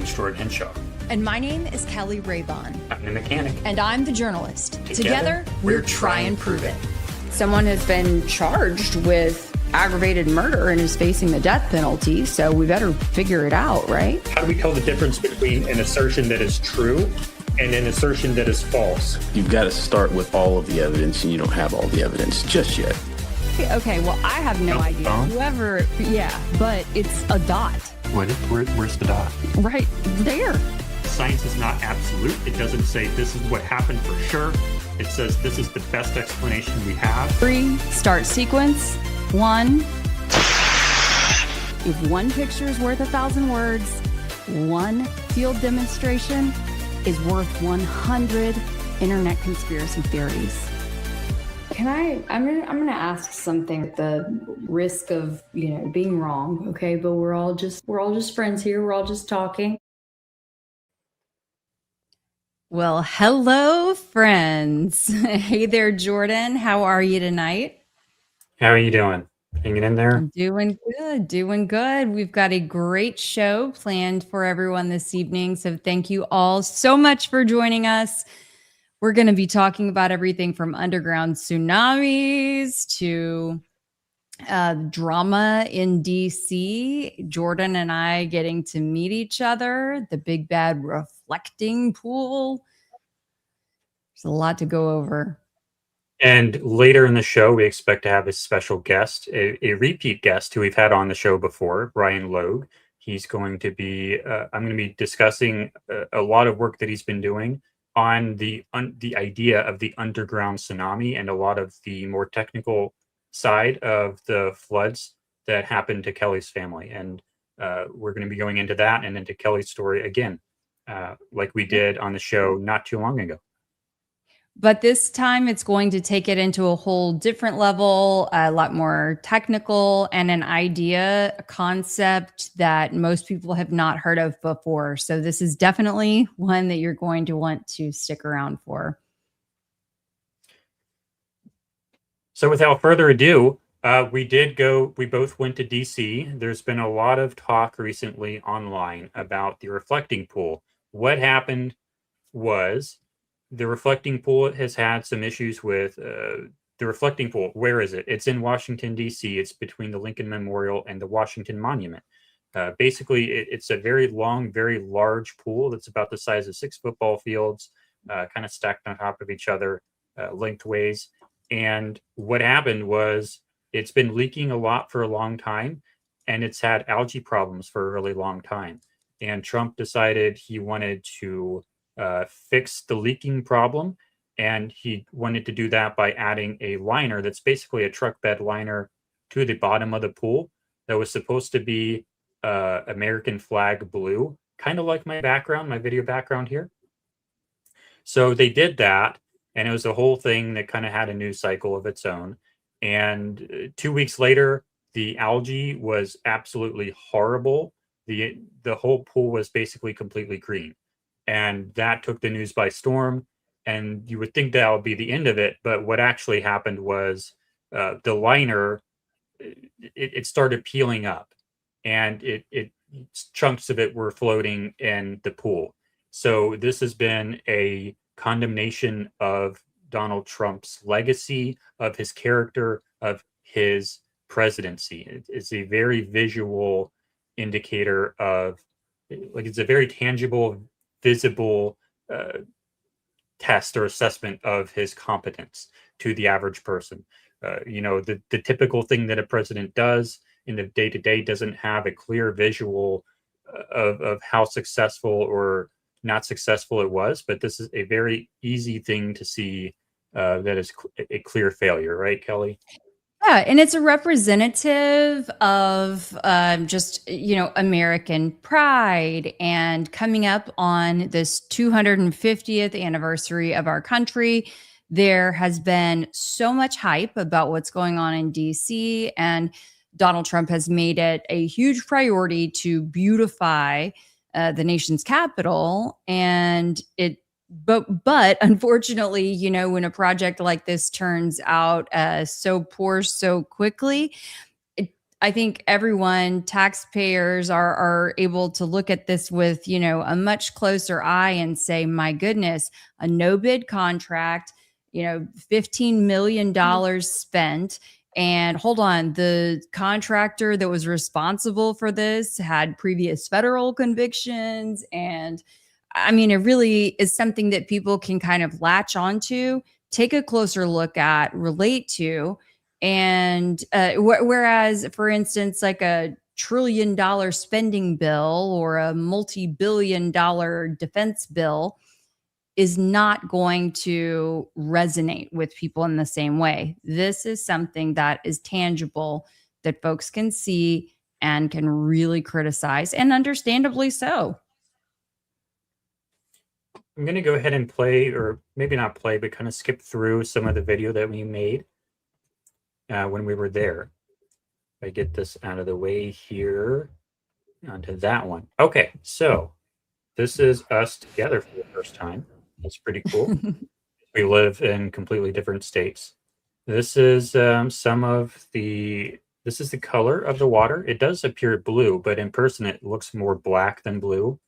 name's Jordan Henshaw. And my name is Kelly Raybon. I'm the mechanic. And I'm the journalist. Together we're Try and Prove It. Someone has been charged with aggravated murder and is facing the death penalty, so we better figure it out, right? How do we tell the difference between an assertion that is true and an assertion that is false? You've got to start with all of the evidence, and you don't have all the evidence just yet. Okay, well, I have no idea. Whoever, but it's a dot. Where's the dot? Right there. Science is not absolute. It doesn't say this is what happened for sure. It says this is the best explanation we have. 3, start sequence. 1. If one picture is worth 1,000 words, one field demonstration is worth 100 internet conspiracy theories. I'm gonna ask something at the risk of, being wrong, okay? But we're all just friends here. We're all just talking. Well, hello, friends. Hey there, Jordan. How are you tonight? How are you doing? Hanging in there? I'm doing good. We've got a great show planned for everyone this evening. So thank you all so much for joining us. We're going to be talking about everything from underground tsunamis to drama in DC. Jordan and I getting to meet each other, the big bad reflecting pool. There's a lot to go over. And later in the show, we expect to have a special guest, a repeat guest who we've had on the show before, Brian Logue. He's going to be, I'm going to be discussing a lot of work that he's been doing on the idea of the underground tsunami and a lot of the more technical side of the floods that happened to Kelly's family. And we're going to be going into that and into Kelly's story again, like we did on the show not too long ago. But this time it's going to take it into a whole different level, a lot more technical, and an idea, a concept that most people have not heard of before. So this is definitely one that you're going to want to stick around for. So without further ado, we both went to DC. There's been a lot of talk recently online about the reflecting pool. What happened was the reflecting pool has had some issues with the reflecting pool. Where is it? It's in Washington, D.C. It's between the Lincoln Memorial and the Washington Monument. Basically, it's a very long, very large pool that's about the size of 6 football fields, kind of stacked on top of each other lengthways. And what happened was it's been leaking a lot for a long time, and it's had algae problems for a really long time. And Trump decided he wanted to fix the leaking problem, and he wanted to do that by adding a liner that's basically a truck bed liner to the bottom of the pool that was supposed to be American flag blue, kind of like my video background here. So they did that, and it was a whole thing that kind of had a news cycle of its own. And 2 weeks later, the algae was absolutely horrible. The whole pool was basically completely green. And that took the news by storm. And you would think that would be the end of it. But what actually happened was the liner, it started peeling up, and chunks of it were floating in the pool. So this has been a condemnation of Donald Trump's legacy, of his character, of his presidency. It's a very visual indicator of, it's a very tangible, visible test or assessment of his competence to the average person. The typical thing that a president does in the day-to-day doesn't have a clear visual of how successful or not successful it was, but this is a very easy thing to see that is a clear failure, right, Kelly? Yeah, and it's a representative of American pride. And coming up on this 250th anniversary of our country, there has been so much hype about what's going on in DC, and Donald Trump has made it a huge priority to beautify the nation's capital. And but unfortunately, when a project like this turns out so poor so quickly, I think everyone, taxpayers are able to look at this with, a much closer eye and say, my goodness, a no bid contract, $15 million spent. And hold on, the contractor that was responsible for this had previous federal convictions. And I mean, it really is something that people can kind of latch onto, take a closer look at, relate to. And whereas, for instance, like a $1 trillion spending bill or a multi-billion-dollar defense bill is not going to resonate with people in the same way. This is something that is tangible that folks can see and can really criticize, and understandably so. I'm going to go ahead and play, or maybe not play, but kind of skip through some of the video that we made when we were there. If I get this out of the way here, onto that one. Okay, so this is us together for the first time. That's pretty cool. We live in completely different states. This is this is the color of the water. It does appear blue, but in person it looks more black than blue.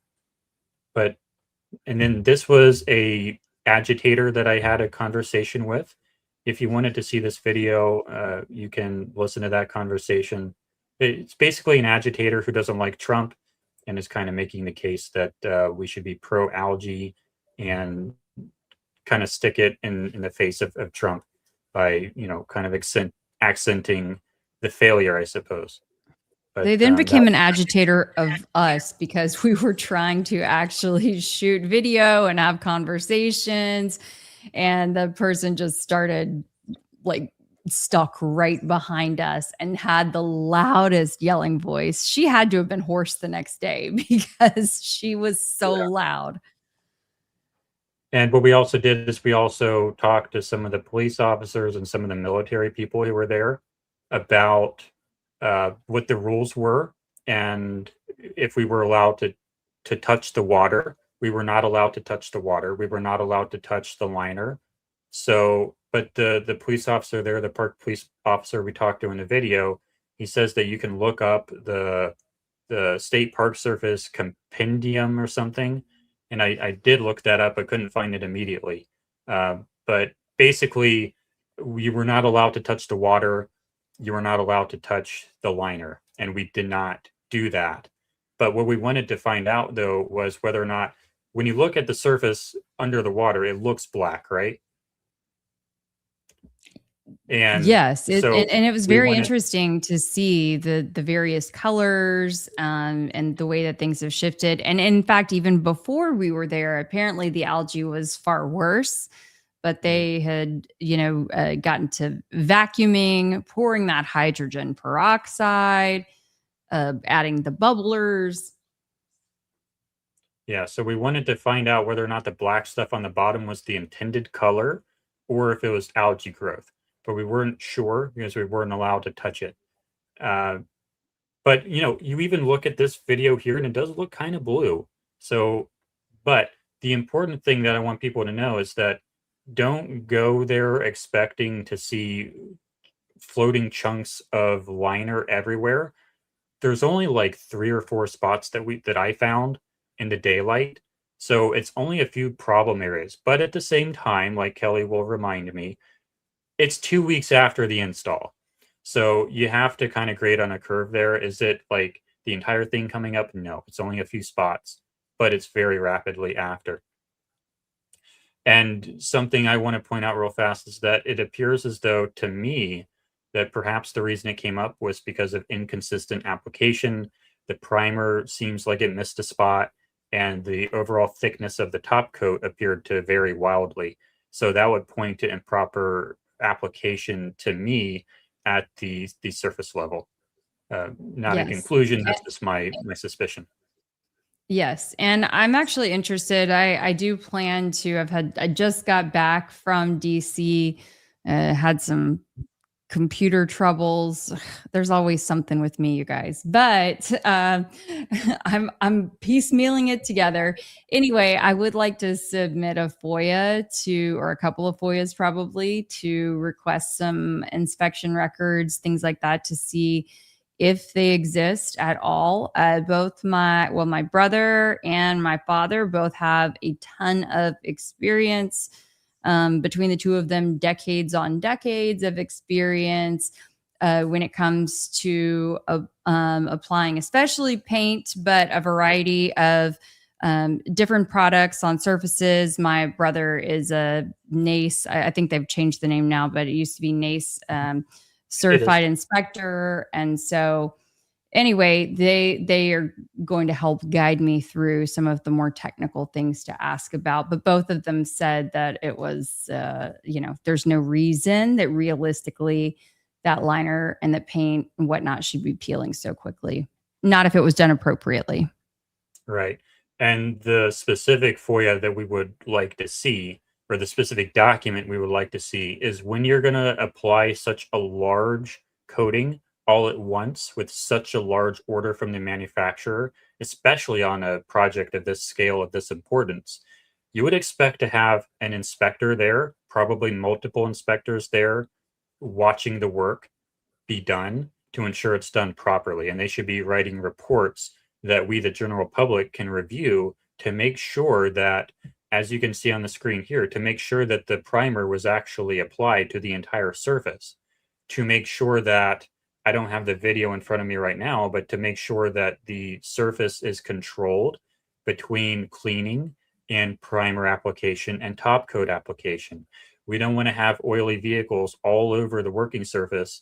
And then this was a agitator that I had a conversation with. If you wanted to see this video, you can listen to that conversation. It's basically an agitator who doesn't like Trump and is kind of making the case that we should be pro-algae and kind of stick it in the face of Trump by, kind of accenting the failure, I suppose. But They then became an agitator of us because we were trying to actually shoot video and have conversations. And the person just started like stuck right behind us and had the loudest yelling voice. She had to have been hoarse the next day because she was so loud. And what we also did is we also talked to some of the police officers and some of the military people who were there about what the rules were, and if we were allowed to touch the water. We were not allowed to touch the water. We were not allowed to touch the liner. So, but the police officer there, the park police officer we talked to in the video, he says that you can look up the State Park Service compendium or something. And I did look that up. I couldn't find it immediately. But basically, we were not allowed to touch the water. You were not allowed to touch the liner. And we did not do that. But what we wanted to find out, though, was whether or not, when you look at the surface under the water, it looks black, right? And yes, so and it was very interesting to see the various colors and the way that things have shifted. And in fact, even before we were there, apparently the algae was far worse. But they had, gotten to vacuuming, pouring that hydrogen peroxide, adding the bubblers. Yeah, so we wanted to find out whether or not the black stuff on the bottom was the intended color or if it was algae growth. But we weren't sure because we weren't allowed to touch it. But, you even look at this video here and it does look kind of blue. So, but the important thing that I want people to know is that don't go there expecting to see floating chunks of liner everywhere. There's only like 3 or 4 spots that I found in the daylight. So it's only a few problem areas. But at the same time, like Kelly will remind me, it's 2 weeks after the install. So you have to kind of grade on a curve there. Is it like the entire thing coming up? No, it's only a few spots, but it's very rapidly after. And something I want to point out real fast is that it appears as though, to me, that perhaps the reason it came up was because of inconsistent application. The primer seems like it missed a spot, and the overall thickness of the top coat appeared to vary wildly. So that would point to improper application to me at the surface level. Not a conclusion, that's just my suspicion. Yes. And I'm actually interested. I do plan to I just got back from DC, had some computer troubles. There's always something with me, you guys, but I'm piecemealing it together. Anyway, I would like to submit a FOIA or a couple of FOIAs probably, to request some inspection records, things like that, to see if they exist at all. Both my brother and my father both have a ton of experience. Between the two of them, decades on decades of experience when it comes to applying, especially paint, but a variety of different products on surfaces. My brother is a NACE. I think they've changed the name now, but it used to be NACE certified inspector. And so anyway, they are going to help guide me through some of the more technical things to ask about. But both of them said that it was, there's no reason that realistically that liner and the paint and whatnot should be peeling so quickly. Not if it was done appropriately. Right. And the specific FOIA that we would like to see, or the specific document we would like to see, is when you're going to apply such a large coating all at once with such a large order from the manufacturer, especially on a project of this scale, of this importance, you would expect to have an inspector there, probably multiple inspectors there, watching the work be done to ensure it's done properly. And they should be writing reports that we, the general public, can review to make sure that, as you can see on the screen here, to make sure that the primer was actually applied to the entire surface, to make sure that, I don't have the video in front of me right now, but to make sure that the surface is controlled between cleaning and primer application and top coat application. We don't want to have oily vehicles all over the working surface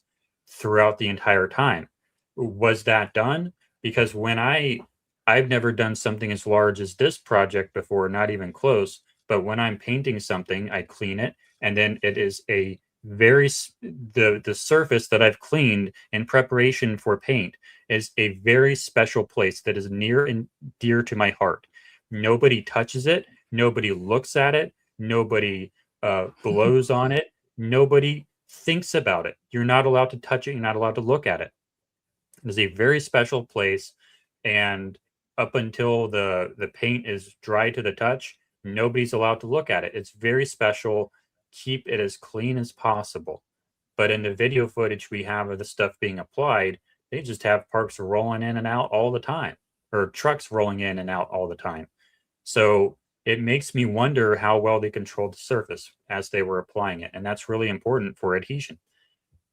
throughout the entire time. Was that done? Because I've never done something as large as this project before, not even close, but when I'm painting something, I clean it, and then it is a the surface that I've cleaned in preparation for paint is a very special place that is near and dear to my heart. Nobody touches it, nobody looks at it, nobody blows on it, nobody thinks about it. You're not allowed to touch it, you're not allowed to look at it. It is a very special place, and up until the paint is dry to the touch, nobody's allowed to look at it. It's very special. Keep it as clean as possible. But in the video footage we have of the stuff being applied, they just have parks rolling in and out all the time, or trucks rolling in and out all the time. So it makes me wonder how well they controlled the surface as they were applying it. And that's really important for adhesion.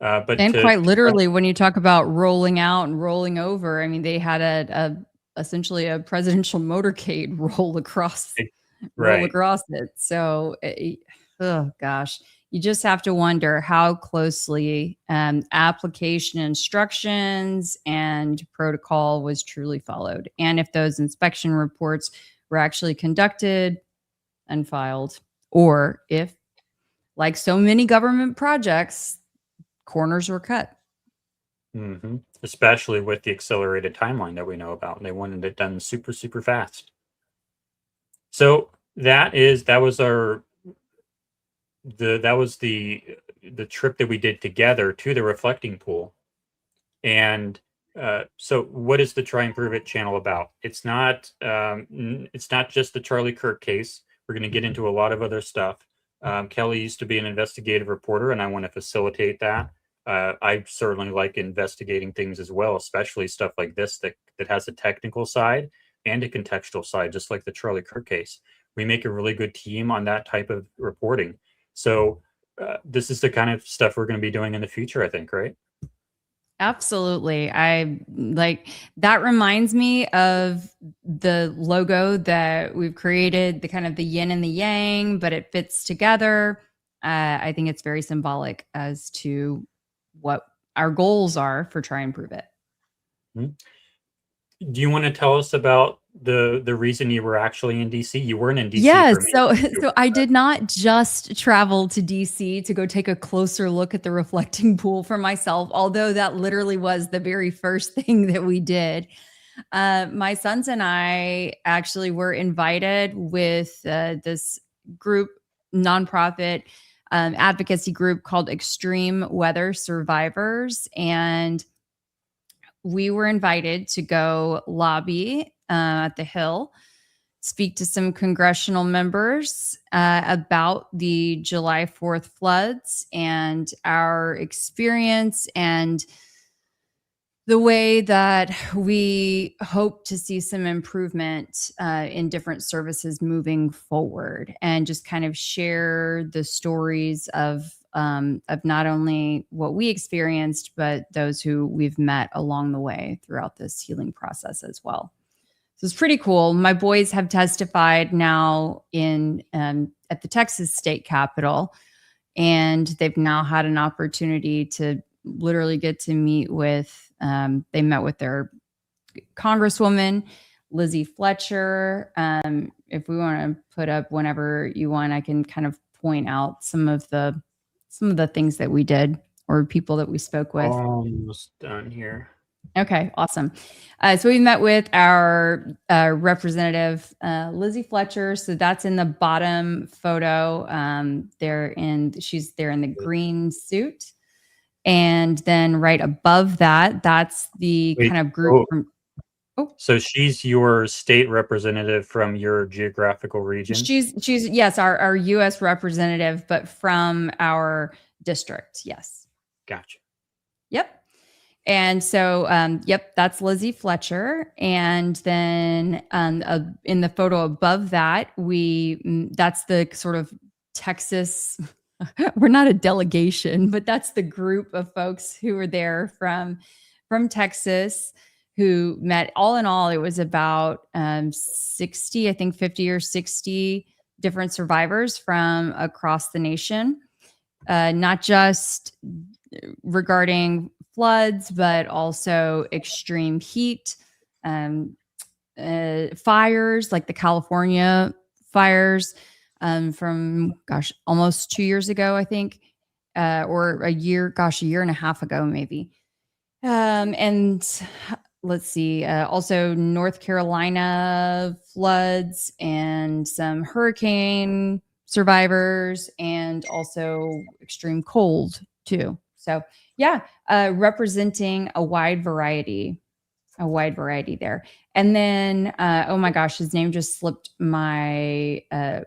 And quite literally, when you talk about rolling out and rolling over, I mean, they had essentially a presidential motorcade roll across it. So, oh gosh, you just have to wonder how closely application instructions and protocol was truly followed, and if those inspection reports were actually conducted and filed, or if, like so many government projects, corners were cut. Mm-hmm. Especially with the accelerated timeline that we know about. They wanted it done super, super fast. So that was the trip that we did together to the reflecting pool. And so what is the Try and Prove It channel about? It's not just the Charlie Kirk case. We're going to get into a lot of other stuff. Kelly used to be an investigative reporter, and I want to facilitate that. I certainly like investigating things as well, especially stuff like this that has a technical side and a contextual side, just like the Charlie Kirk case. We make a really good team on that type of reporting. So this is the kind of stuff we're going to be doing in the future, I think, right? Absolutely. I like that. Reminds me of the logo that we've created, the kind of the yin and the yang, but it fits together. I think it's very symbolic as to what our goals are for Try and Prove It. Do you want to tell us about the reason you were actually in DC? You weren't in DC. Yes. So I did not just travel to DC to go take a closer look at the reflecting pool for myself, although that literally was the very first thing that we did. My sons and I actually were invited with this group, nonprofit advocacy group called Extreme Weather Survivors. And we were invited to go lobby at the Hill, speak to some congressional members about the July 4th floods and our experience, and the way that we hope to see some improvement in different services moving forward, and just kind of share the stories of not only what we experienced, but those who we've met along the way throughout this healing process as well. So it's pretty cool. My boys have testified now in at the Texas state capitol, and they've now had an opportunity to literally get to meet with. They met with their Congresswoman Lizzie Fletcher. If we want to put up whenever you want, I can kind of point out some of the things that we did or people that we spoke with. Almost done here. Okay, awesome. So we met with our representative, Lizzie Fletcher. So that's in the bottom photo. She's there in the green suit. And then right above that, that's the Wait, kind of group from. So she's your state representative from your geographical region? She's yes, our U.S. representative, but from our district. Yes. Gotcha. Yep. And so, yep, that's Lizzie Fletcher. And then in the photo above that, that's the sort of Texas, we're not a delegation, but that's the group of folks who were there from Texas who met. All in all, it was about 60, I think 50 or 60 different survivors from across the nation, not just regarding floods, but also extreme heat, fires like the California fires from, almost 2 years ago, I think, or a year and a half ago, maybe. And let's see, also North Carolina floods and some hurricane survivors, and also extreme cold too. So yeah, representing a wide variety there. And then, oh my gosh, his name just slipped my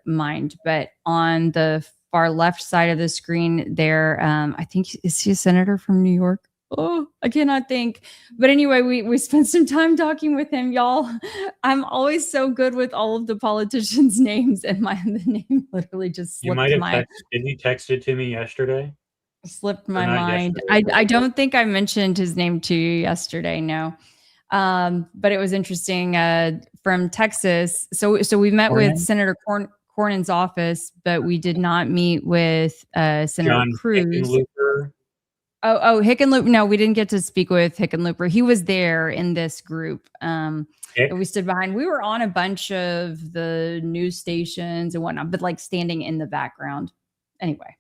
mind. But on the far left side of the screen there, I think, is he a senator from New York? Oh, I cannot think. But anyway, we spent some time talking with him, y'all. I'm always so good with all of the politicians' names, and the name literally just slipped You might have did you text it to me yesterday? Slipped my mind. I don't think I mentioned his name to you yesterday. No. But it was interesting, from Texas. So we met with Senator Cornyn's office, but we did not meet with Senator John Cruz. Hickenlooper. Oh, Hickenlooper. No, we didn't get to speak with Hickenlooper. He was there in this group that we stood behind. We were on a bunch of the news stations and whatnot, but like standing in the background. Anyway.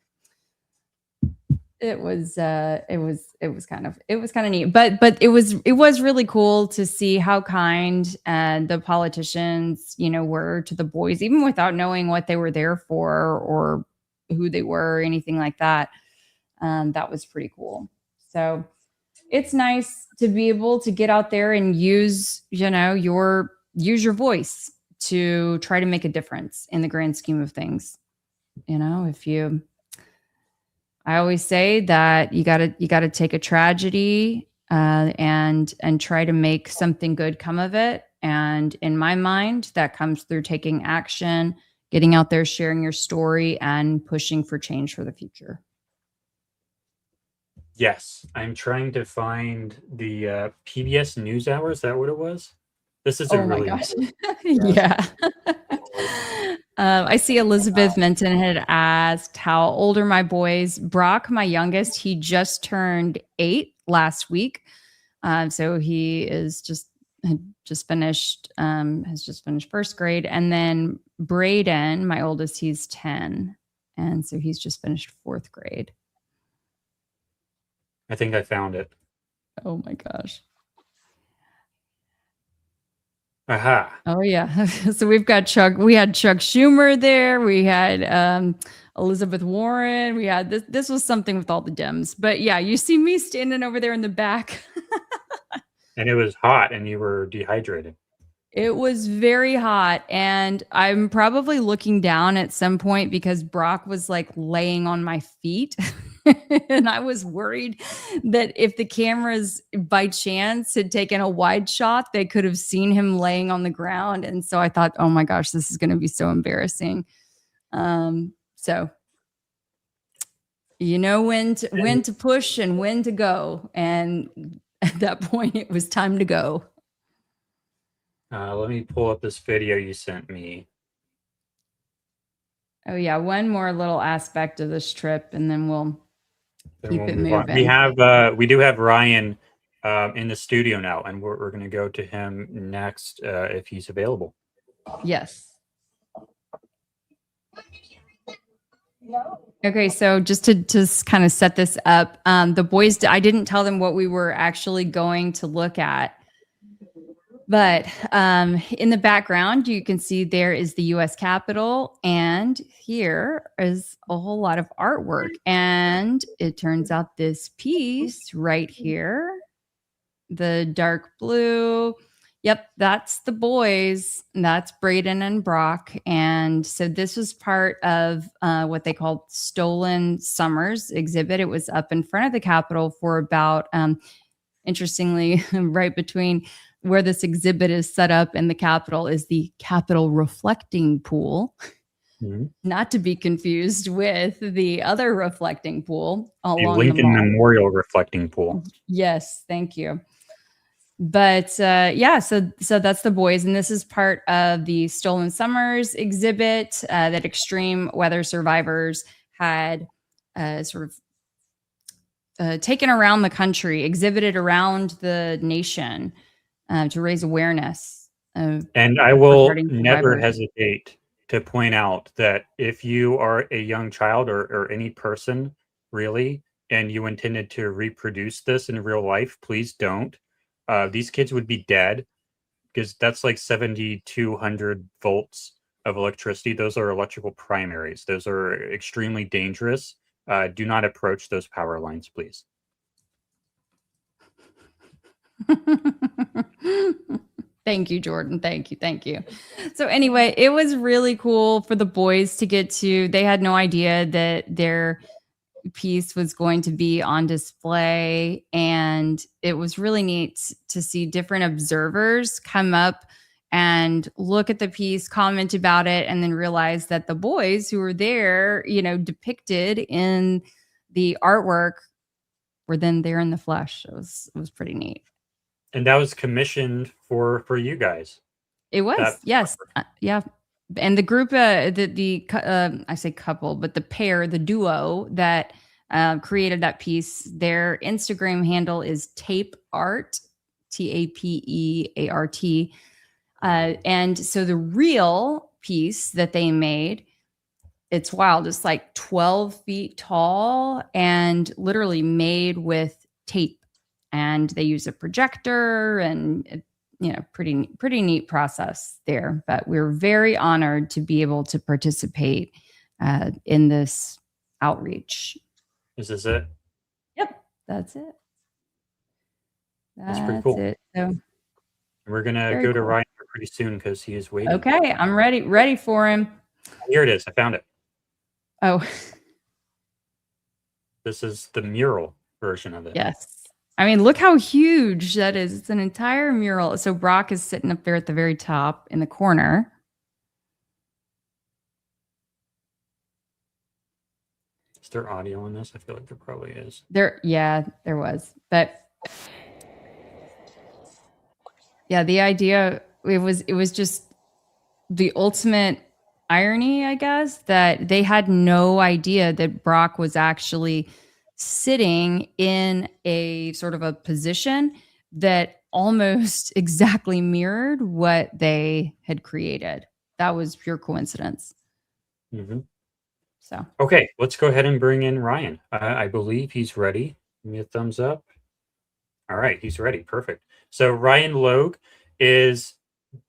It was kind of neat, but it was really cool to see how kind the politicians, were to the boys, even without knowing what they were there for or who they were or anything like that. That was pretty cool. So it's nice to be able to get out there and use your voice to try to make a difference in the grand scheme of things. I always say that you gotta take a tragedy and try to make something good come of it. And in my mind, that comes through taking action, getting out there, sharing your story, and pushing for change for the future. Yes, I'm trying to find the PBS NewsHour. Is that what it was? This is a really gosh. Yeah. I see Elizabeth Minton had asked, how old are my boys? Brock, my youngest, he just turned 8 last week. So he is has just finished first grade. And then Braden, my oldest, he's 10. And so he's just finished 4th grade. I think I found it. Oh my gosh. Aha. Oh yeah. So we had Chuck Schumer there. We had Elizabeth Warren. We had this was something with all the Dems. But yeah, you see me standing over there in the back. And it was hot and you were dehydrated. It was very hot, and I'm probably looking down at some point because Brock was like laying on my feet. And I was worried that if the cameras by chance had taken a wide shot, they could have seen him laying on the ground. And so I thought, oh my gosh, this is going to be so embarrassing. So you know when to push and when to go. And at that point, it was time to go. Let me pull up this video you sent me. Oh yeah, one more little aspect of this trip, and then we'll keep it move on. moving. We do have Ryan in the studio now, and we're going to go to him next if he's available. Yes. Okay, so just to kind of set this up, the boys, I didn't tell them what we were actually going to look at. But in the background, you can see there is the U.S. Capitol, and here is a whole lot of artwork. And it turns out this piece right here, the dark blue, yep, that's the boys. That's Braden and Brock. And so this was part of what they called Stolen Summers exhibit. It was up in front of the Capitol for about, interestingly, right between where this exhibit is set up in the Capitol is the Capitol reflecting pool, not to be confused with the other reflecting pool along the Lincoln Memorial reflecting pool. Yes, thank you. But yeah, so that's the boys, and this is part of the Stolen Summers exhibit that extreme weather survivors had sort of taken around the country, exhibited around the nation. To raise awareness. And I will never hesitate to point out that if you are a young child or any person really, and you intended to reproduce this in real life, please don't. These kids would be dead because that's like 7,200 volts of electricity. Those are electrical primaries. Those are extremely dangerous. Do not approach those power lines, please. Thank you, Jordan. Thank you. So anyway, it was really cool for the boys to get to. They had no idea that their piece was going to be on display, and it was really neat to see different observers come up and look at the piece, comment about it, and then realize that the boys who were there, depicted in the artwork, were then there in the flesh. It was pretty neat. And that was commissioned for you guys. It was, yes. Yeah. And the group, I say couple, but the pair, the duo that created that piece, their Instagram handle is Tape Art, TAPEART. And so the real piece that they made, it's wild. It's like 12 feet tall and literally made with tape. And they use a projector and, pretty neat process there. But we're very honored to be able to participate in this outreach. Is this it? Yep, that's it. That's pretty cool. It. So, we're going to go to Ryan pretty soon because he is waiting. Okay, I'm ready for him. Here it is. I found it. Oh. This is the mural version of it. Yes. I mean, look how huge that is. It's an entire mural. So Brock is sitting up there at the very top in the corner. Is there audio on this? I feel like there probably is. There was. But yeah, the idea, it was just the ultimate irony, I guess, that they had no idea that Brock was actually sitting in a sort of a position that almost exactly mirrored what they had created. That was pure coincidence. Mm-hmm. So okay, let's go ahead and bring in Ryan. I believe he's ready. Give me a thumbs up. All right, he's ready. Perfect. So Ryan Logue is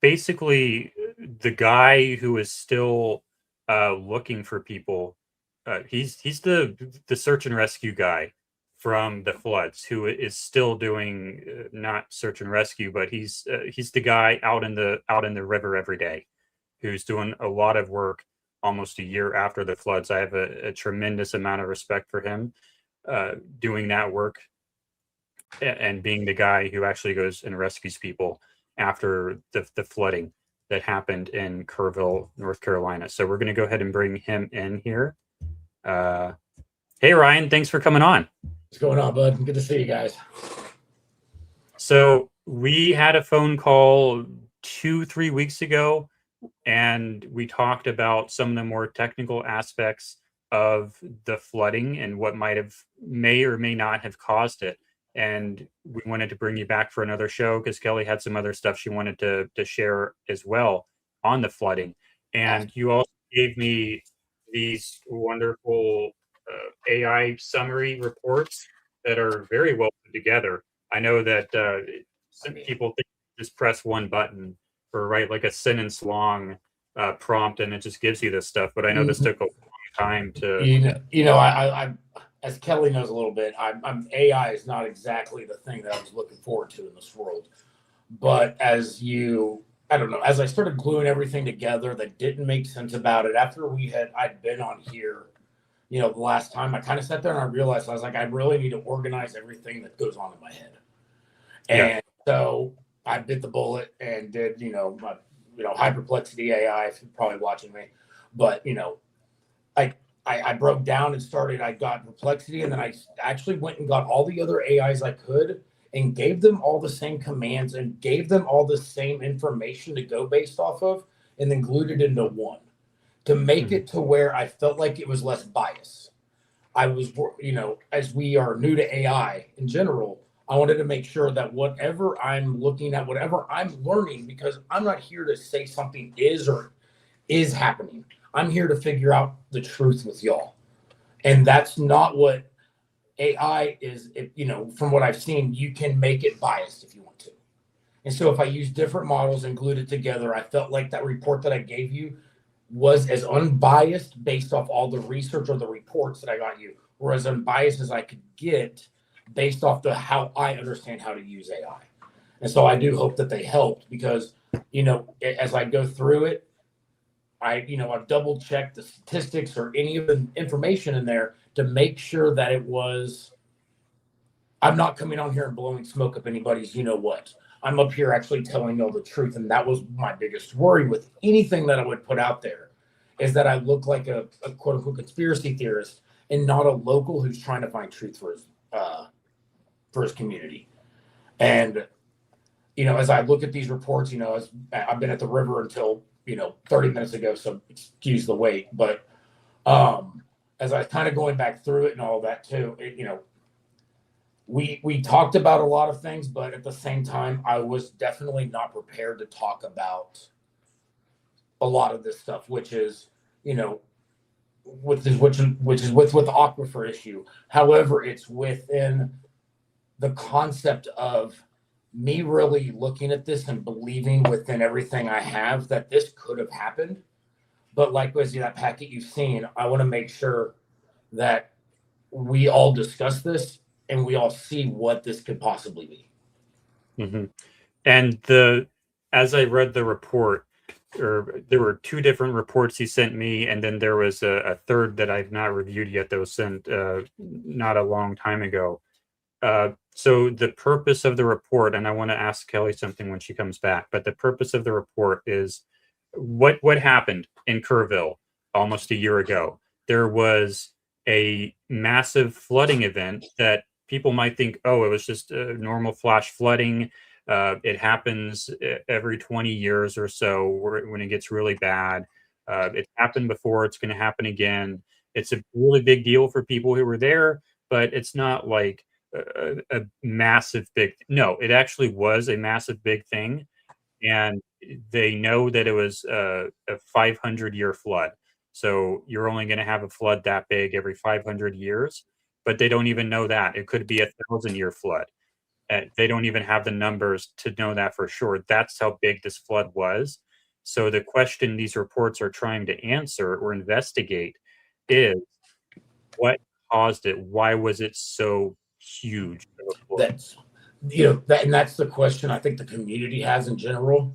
basically the guy who is still looking for people. He's the search and rescue guy from the floods who is still doing not search and rescue, but he's the guy out in the river every day who's doing a lot of work almost a year after the floods. I have a tremendous amount of respect for him. doing that work and being the guy who actually goes and rescues people after the flooding that happened in Kerrville, North Carolina. So we're going to go ahead and bring him in here. Hey, Ryan, thanks for coming on. What's going on, bud? Good to see you guys. So we had a phone call 2-3 weeks ago, and we talked about some of the more technical aspects of the flooding and what may or may not have caused it. And we wanted to bring you back for another show because Kelly had some other stuff she wanted to share as well on the flooding. And you also gave me these wonderful AI summary reports that are very well put together. I know that some people think just press one button for like a sentence long prompt and it just gives you this stuff. But I know this took a long time to. I as Kelly knows a little bit, I'm AI is not exactly the thing that I was looking forward to in this world. But as I started gluing everything together that didn't make sense about it after I'd been on here, the last time I kind of sat there and I realized I was like, I really need to organize everything that goes on in my head. And so I bit the bullet and did, my, high perplexity AI, if you're probably watching me, but, I broke down and I got perplexity, and then I actually went and got all the other AIs I could and gave them all the same commands and gave them all the same information to go based off of, and then glued it into one to make it to where I felt like it was less bias. I was, as we are new to AI in general, I wanted to make sure that whatever I'm looking at, whatever I'm learning, because I'm not here to say something is or is happening. I'm here to figure out the truth with y'all. And that's not what AI is. From what I've seen, you can make it biased if you want to. And so if I use different models and glued it together, I felt like that report that I gave you was as unbiased based off all the research or the reports that I got you, or as unbiased as I could get based off how I understand how to use AI. And so I do hope that they helped because, as I go through it, I've double checked the statistics or any of the information in there to make sure that I'm not coming on here and blowing smoke up anybody's, what. I'm up here actually telling y'all the truth. And that was my biggest worry with anything that I would put out there, is that I look like a quote unquote conspiracy theorist and not a local who's trying to find truth for his community. And, as I look at these reports, as I've been at the river until 30 minutes ago, so excuse the wait. But as I was kind of going back through it and all that too, we talked about a lot of things, but at the same time, I was definitely not prepared to talk about a lot of this stuff, which is, which is with the aquifer issue. However, it's within the concept of me really looking at this and believing within everything I have that this could have happened. But like that packet you've seen, I want to make sure that we all discuss this and we all see what this could possibly be. Mm-hmm. And as I read the report, there were two different reports he sent me, and then there was a third that I've not reviewed yet that was sent not a long time ago. So the purpose of the report, and I want to ask Kelly something when she comes back, but the purpose of the report is what happened in Kerrville almost a year ago. There was a massive flooding event that people might think, oh, it was just a normal flash flooding. It happens every 20 years or so when it gets really bad. It's happened before. It's going to happen again. It's a really big deal for people who were there, but it's not like a massive big. No, it actually was a massive big thing. And they know that it was a 500-year flood. So you're only going to have a flood that big every 500 years, but they don't even know that. It could be a 1,000-year flood. They don't even have the numbers to know that for sure. That's how big this flood was. So the question these reports are trying to answer or investigate is what caused it? Why was it so huge? That's and that's the question I think the community has in general.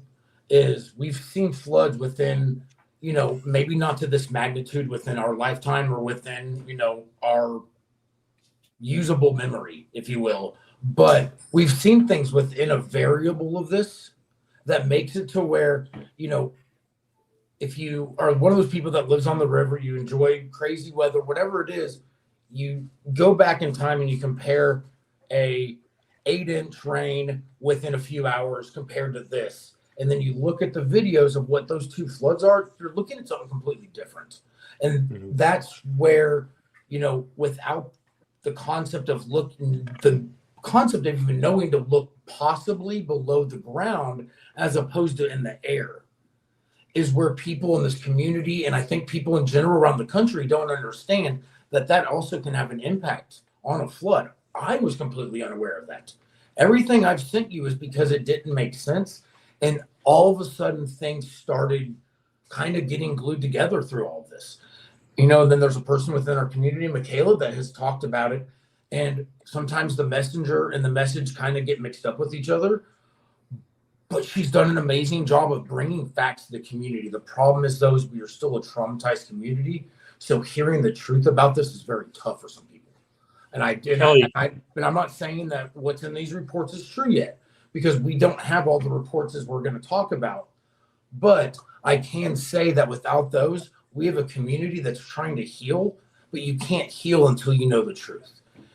Is we've seen floods within, maybe not to this magnitude within our lifetime or within, our usable memory, if you will. But we've seen things within a variable of this that makes it to where, if you are one of those people that lives on the river, you enjoy crazy weather, whatever it is, you go back in time and you compare a 8-inch rain within a few hours compared to this. And then you look at the videos of what those two floods are, you're looking at something completely different. And that's where, without the concept of even knowing to look possibly below the ground as opposed to in the air, is where people in this community, and I think people in general around the country, don't understand that also can have an impact on a flood. I was completely unaware of that. Everything I've sent you is because it didn't make sense. And all of a sudden things started kind of getting glued together through all of this. Then there's a person within our community, Michaela, that has talked about it. And sometimes the messenger and the message kind of get mixed up with each other. But she's done an amazing job of bringing facts to the community. The problem is, though, we are still a traumatized community. So hearing the truth about this is very tough for some people. And I'm not saying that what's in these reports is true yet, because we don't have all the reports as we're going to talk about. But I can say that without those, we have a community that's trying to heal, but you can't heal until you know the truth.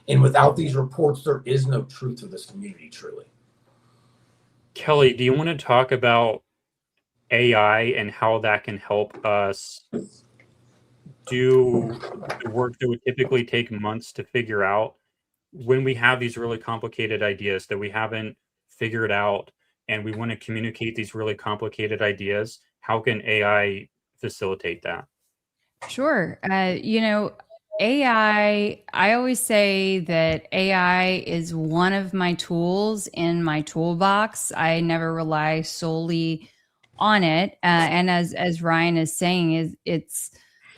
And without these reports, there is no truth to this community, truly. Kelly, do you want to talk about AI and how that can help us do the work that would typically take months to figure out when we have these really complicated ideas that we haven't figured out and we want to communicate these really complicated ideas? How can AI facilitate that? Sure. AI, I always say that AI is one of my tools in my toolbox. I never rely solely on it. And as Ryan is saying, it's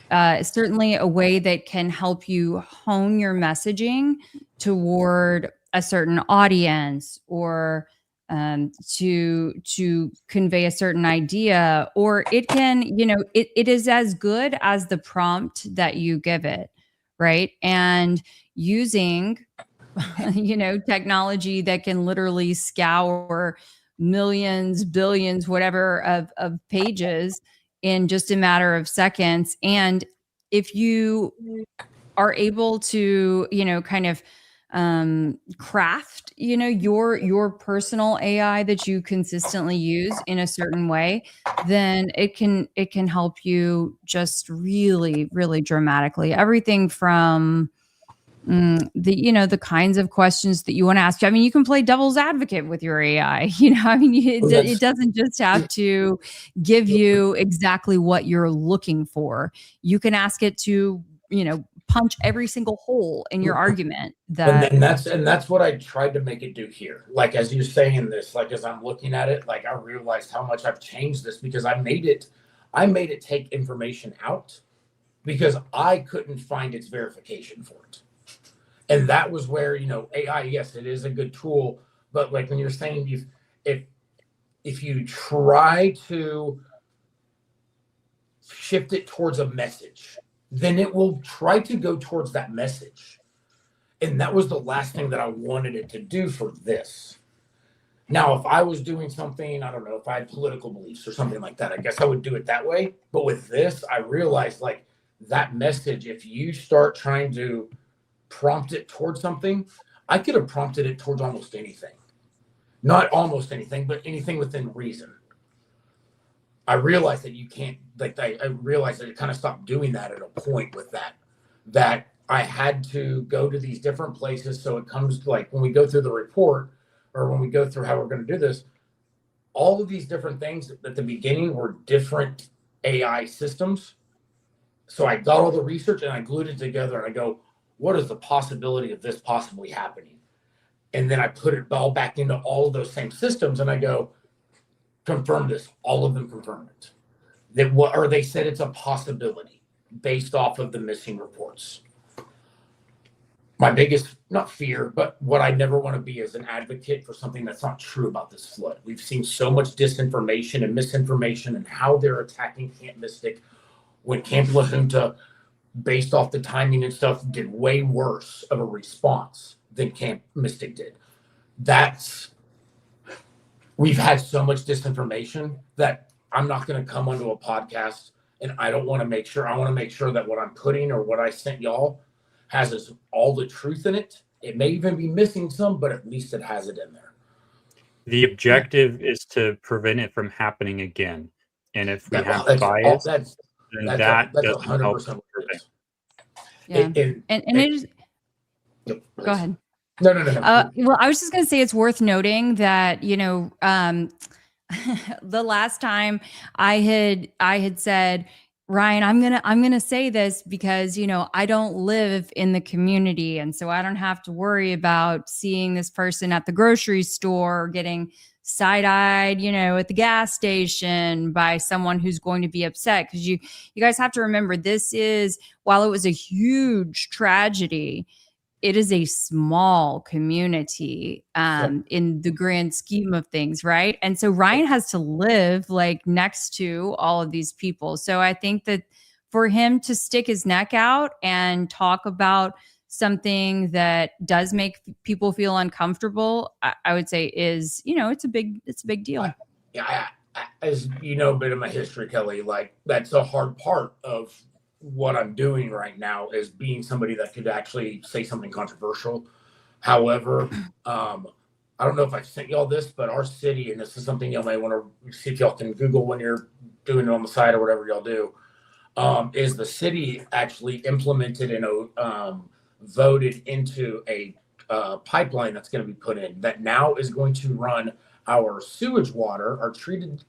certainly a way that can help you hone your messaging toward a certain audience, or to convey a certain idea, or it can, it is as good as the prompt that you give it, right? And using, technology that can literally scour millions, billions, whatever of pages in just a matter of seconds. And if you are able to, kind of craft, your personal AI that you consistently use in a certain way, then it can help you just really, really dramatically. Everything from the kinds of questions that you want to ask. I mean, you can play devil's advocate with your AI. It doesn't just have to give you exactly what you're looking for. You can ask it to, punch every single hole in your argument. And that's what I tried to make it do here. Like, as you're saying this, like, as I'm looking at it, like, I realized how much I've changed this, because I made it take information out because I couldn't find its verification for it. And that was where, AI, yes, it is a good tool, but like when you're saying, if you try to shift it towards a message, then it will try to go towards that message. And that was the last thing that I wanted it to do for this. Now, if I was doing something, I don't know, if I had political beliefs or something like that, I guess I would do it that way. But with this, I realized, like, that message, if you start trying to prompt it towards something, I could have prompted it towards almost anything. Not almost anything, but anything within reason. I realized that you can't, like, I realized that it kind of stopped doing that at a point with that I had to go to these different places. So it comes to, like, when we go through the report, or when we go through how we're going to do this, all of these different things at the beginning were different AI systems. So I got all the research and I glued it together, and I go, what is the possibility of this possibly happening? And then I put it all back into all of those same systems, and I go, confirm this. All of them confirm it. They said it's a possibility based off of the missing reports. My biggest, not fear, but what I never want to be is an advocate for something that's not true about this flood. We've seen so much disinformation and misinformation, and how they're attacking Camp Mystic when Camp La Junta based off the timing and stuff, did way worse of a response than Camp Mystic did. We've had so much disinformation that I'm not going to come onto a podcast, and I want to make sure that what I'm putting or what I sent y'all has all the truth in it. It may even be missing some, but at least it has it in there. The objective is to prevent it from happening again. And if we have bias, then that doesn't help. 100% what it is. Yeah. And it is. Yep, Go ahead. No. Well, I was just going to say it's worth noting that, the last time I had said, Ryan, I'm gonna say this because, I don't live in the community. And so I don't have to worry about seeing this person at the grocery store or getting side-eyed, at the gas station by someone who's going to be upset. Because you guys have to remember, while it was a huge tragedy, it is a small community in the grand scheme of things, right? And so Ryan has to live next to all of these people. So I think that for him to stick his neck out and talk about something that does make people feel uncomfortable, I would say is, it's a big deal. As you know, a bit of my history, Kelly, that's a hard part of what I'm doing right now is being somebody that could actually say something controversial. However, I don't know if I've sent y'all this, but our city, and this is something y'all may want to see if y'all can Google when you're doing it on the side or whatever y'all do, is the city actually implemented and voted into a pipeline that's going to be put in that now is going to run our sewage water, our treated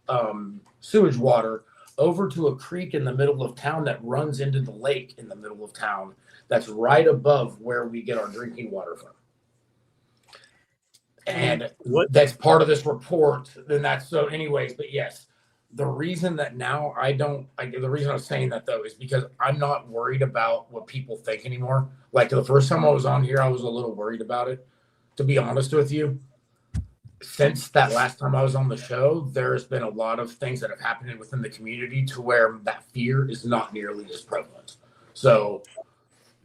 sewage water, over to a creek in the middle of town that runs into the lake in the middle of town. That's right above where we get our drinking water from. And that's part of this report. Then but yes, the reason that now the reason I was saying that though is because I'm not worried about what people think anymore. Like the first time I was on here, I was a little worried about it, to be honest with you. Since that last time I was on the show, there's been a lot of things that have happened within the community to where that fear is not nearly as prevalent. So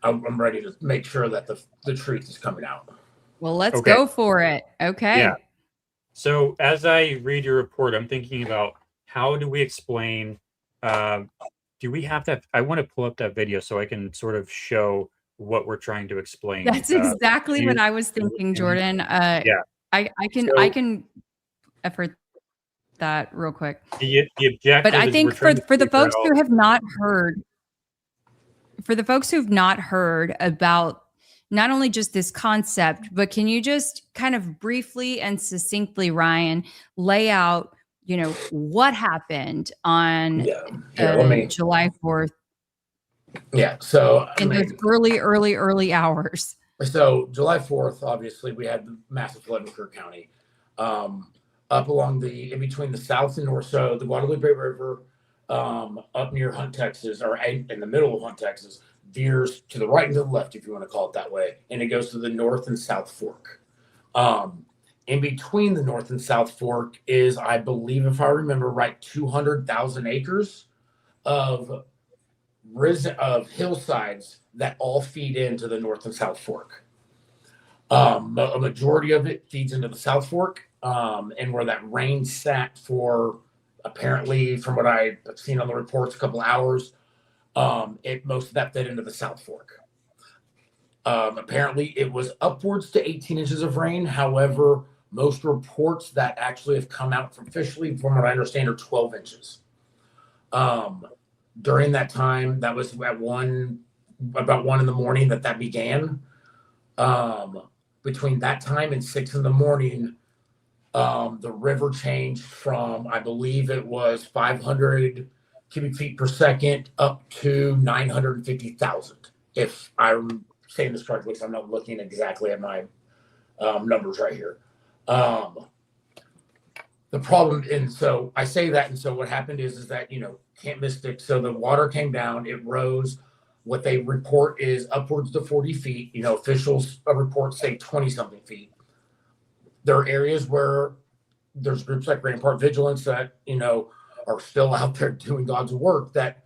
I'm ready to make sure that the truth is coming out. Well, let's go for it. Okay. Yeah. So as I read your report, I'm thinking about how do we explain, do we have that? I want to pull up that video so I can sort of show what we're trying to explain. That's exactly what I was thinking, Jordan. Yeah. I can effort that real quick. The objective, but I think for the folks who have not heard, about not only just this concept, but can you just kind of briefly and succinctly, Ryan, lay out, what happened on July 4th? Yeah. So in those early hours. So July 4th, obviously, we had the massive flood in Kirk County, up along in between the south and north. So the Guadalupe River, up near Hunt, Texas, or in the middle of Hunt, Texas, veers to the right and to the left, if you want to call it that way, and it goes to the North and South Fork. In between the North and South Fork is, I believe, if I remember right, 200,000 acres of hillsides that all feed into the North and South Fork. A majority of it feeds into the South Fork, and where that rain sat for, apparently, from what I've seen on the reports, a couple of hours, most of that fed into the South Fork. Apparently, it was upwards to 18 inches of rain. However, most reports that actually have come out officially, from what I understand, are 12 inches. During that time, that was about 1 in the morning that began. Between that time and 6 in the morning, the river changed from, I believe it was 500 cubic feet per second up to 950,000. If I'm saying this correctly, because I'm not looking exactly at my numbers right here. The problem, and so I say that, and so what happened is that, Camp Mystic, so the water came down, it rose. What they report is upwards to 40 feet. Officials reports say 20-something feet. There are areas where there's groups like Rampart Vigilance that, are still out there doing God's work that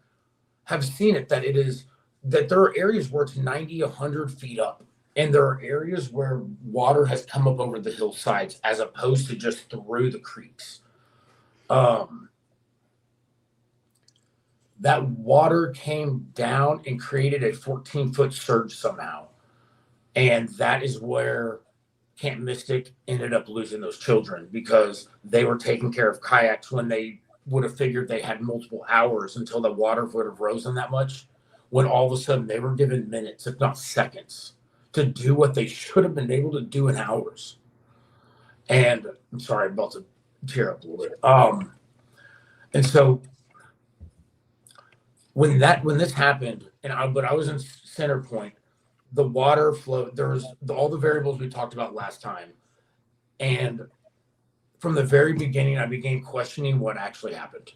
have seen it, that it is that there are areas where it's 90, 100 feet up. And there are areas where water has come up over the hillsides as opposed to just through the creeks. That water came down and created a 14-foot surge somehow. And that is where Camp Mystic ended up losing those children, because they were taking care of kayaks when they would have figured they had multiple hours until the water would have risen that much, when all of a sudden they were given minutes, if not seconds, to do what they should have been able to do in hours. And I'm sorry, I'm about to tear up a little bit. And so when this happened, but I was in center point, the water flow, there was all the variables we talked about last time. And from the very beginning, I began questioning what actually happened.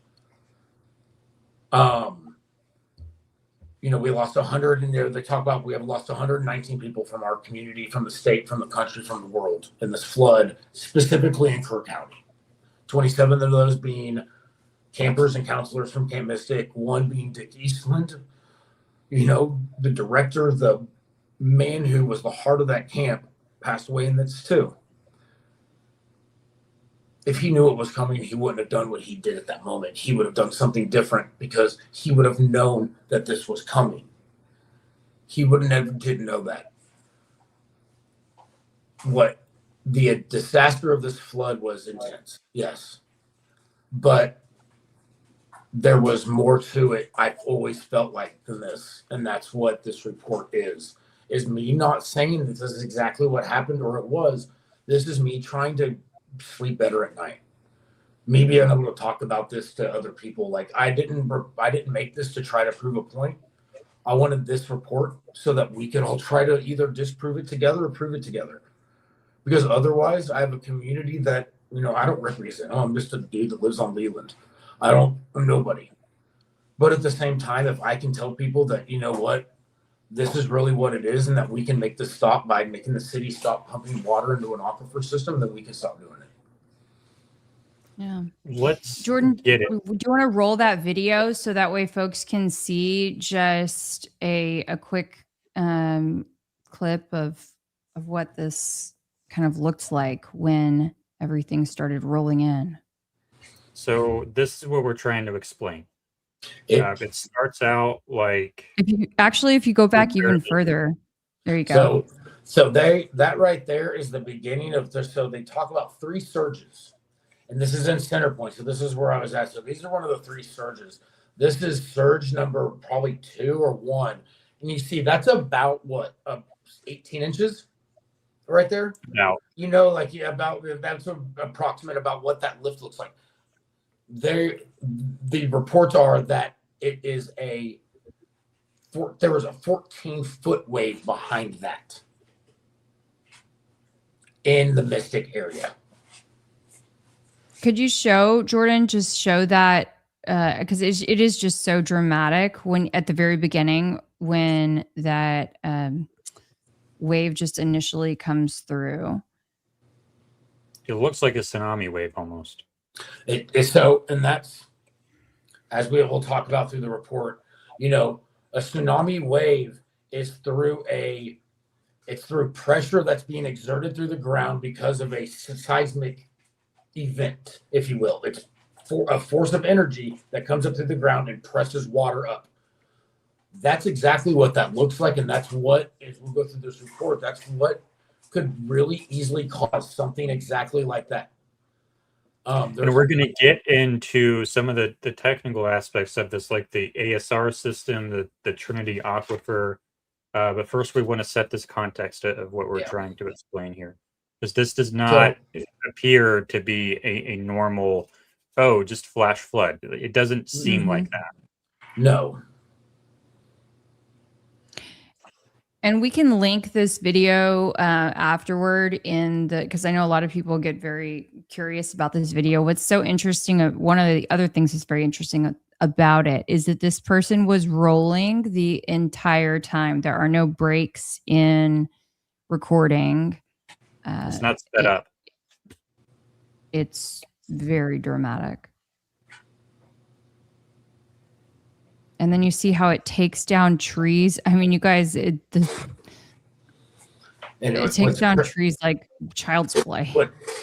We lost 100 in there. They talk about we have lost 119 people from our community, from the state, from the country, from the world in this flood, specifically in Kerr County. 27 of those being campers and counselors from Camp Mystic, one being Dick Eastland, the director, the man who was the heart of that camp, passed away in this too. If he knew it was coming, he wouldn't have done what he did at that moment. He would have done something different, because he would have known that this was coming. He didn't know that. What the disaster of this flood was intense, yes. But there was more to it, I've always felt like, than this. And that's what this report is me not saying that this is exactly what happened or it was. This is me trying to sleep better at night. Me being able to talk about this to other people. Like, I didn't make this to try to prove a point. I wanted this report so that we could all try to either disprove it together or prove it together. Because otherwise, I have a community that, I don't represent. I'm just a dude that lives on Leland. I'm nobody. But at the same time, if I can tell people that, what, this is really what it is, and that we can make this stop by making the city stop pumping water into an aquifer system, then we can stop doing it. Yeah. Let's Jordan, get it. do you want to roll that video so that way folks can see just a quick clip of what this kind of looked like when everything started rolling in? So this is what we're trying to explain. It starts out like, if you go back even further, there you go. So that right there is the beginning of this. So they talk about 3 surges, and this is in center point. So this is where I was at. So these are one of the 3 surges. This is surge number probably 2 or 1, and you see that's about what 18 inches right there. now That's approximate about what that lift looks like. The reports are that it is there was a 14-foot wave behind that in the Mystic area. Could you show, Jordan, just show that, because it is just so dramatic when at the very beginning, when that wave just initially comes through. it looks like a tsunami wave almost. And that's, as we will talk about through the report, a tsunami wave is through pressure that's being exerted through the ground because of a seismic event, if you will. It's a force of energy that comes up through the ground and presses water up. That's exactly what that looks like, and that's what, as we go through this report, that's what could really easily cause something exactly like that. And we're going to get into some of the technical aspects of this, like the ASR system, the Trinity Aquifer. But first, we want to set this context of what we're trying to explain here. Because this does not appear to be a normal, just flash flood. It doesn't seem like that. No. And we can link this video afterward because I know a lot of people get very curious about this video. What's so interesting, one of the other things that's very interesting about it is that this person was rolling the entire time. There are no breaks in recording. It's not sped up. It's very dramatic. And then you see how it takes down trees. I mean, you guys, it takes down trees like child's play.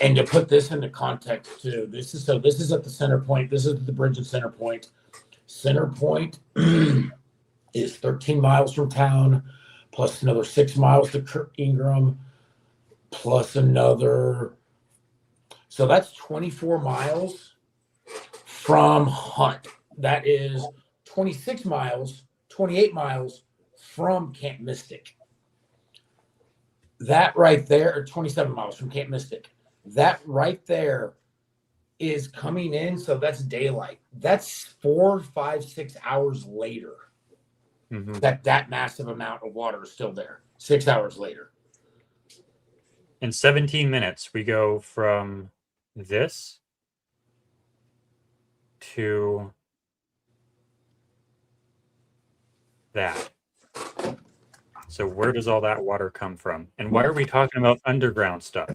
And to put this into context too, this is at the center point. This is the bridge at Center Point. Center Point is 13 miles from town, plus another 6 miles to Kirk Ingram, plus another. So that's 24 miles from Hunt. That is 26 miles, 28 miles from Camp Mystic. That right there, or 27 miles from Camp Mystic. That right there is coming in. So that's daylight. That's 4, 5, 6 hours later. Mm-hmm. That massive amount of water is still there. 6 hours later. In 17 minutes, we go from this to that. So where does all that water come from? And why are we talking about underground stuff?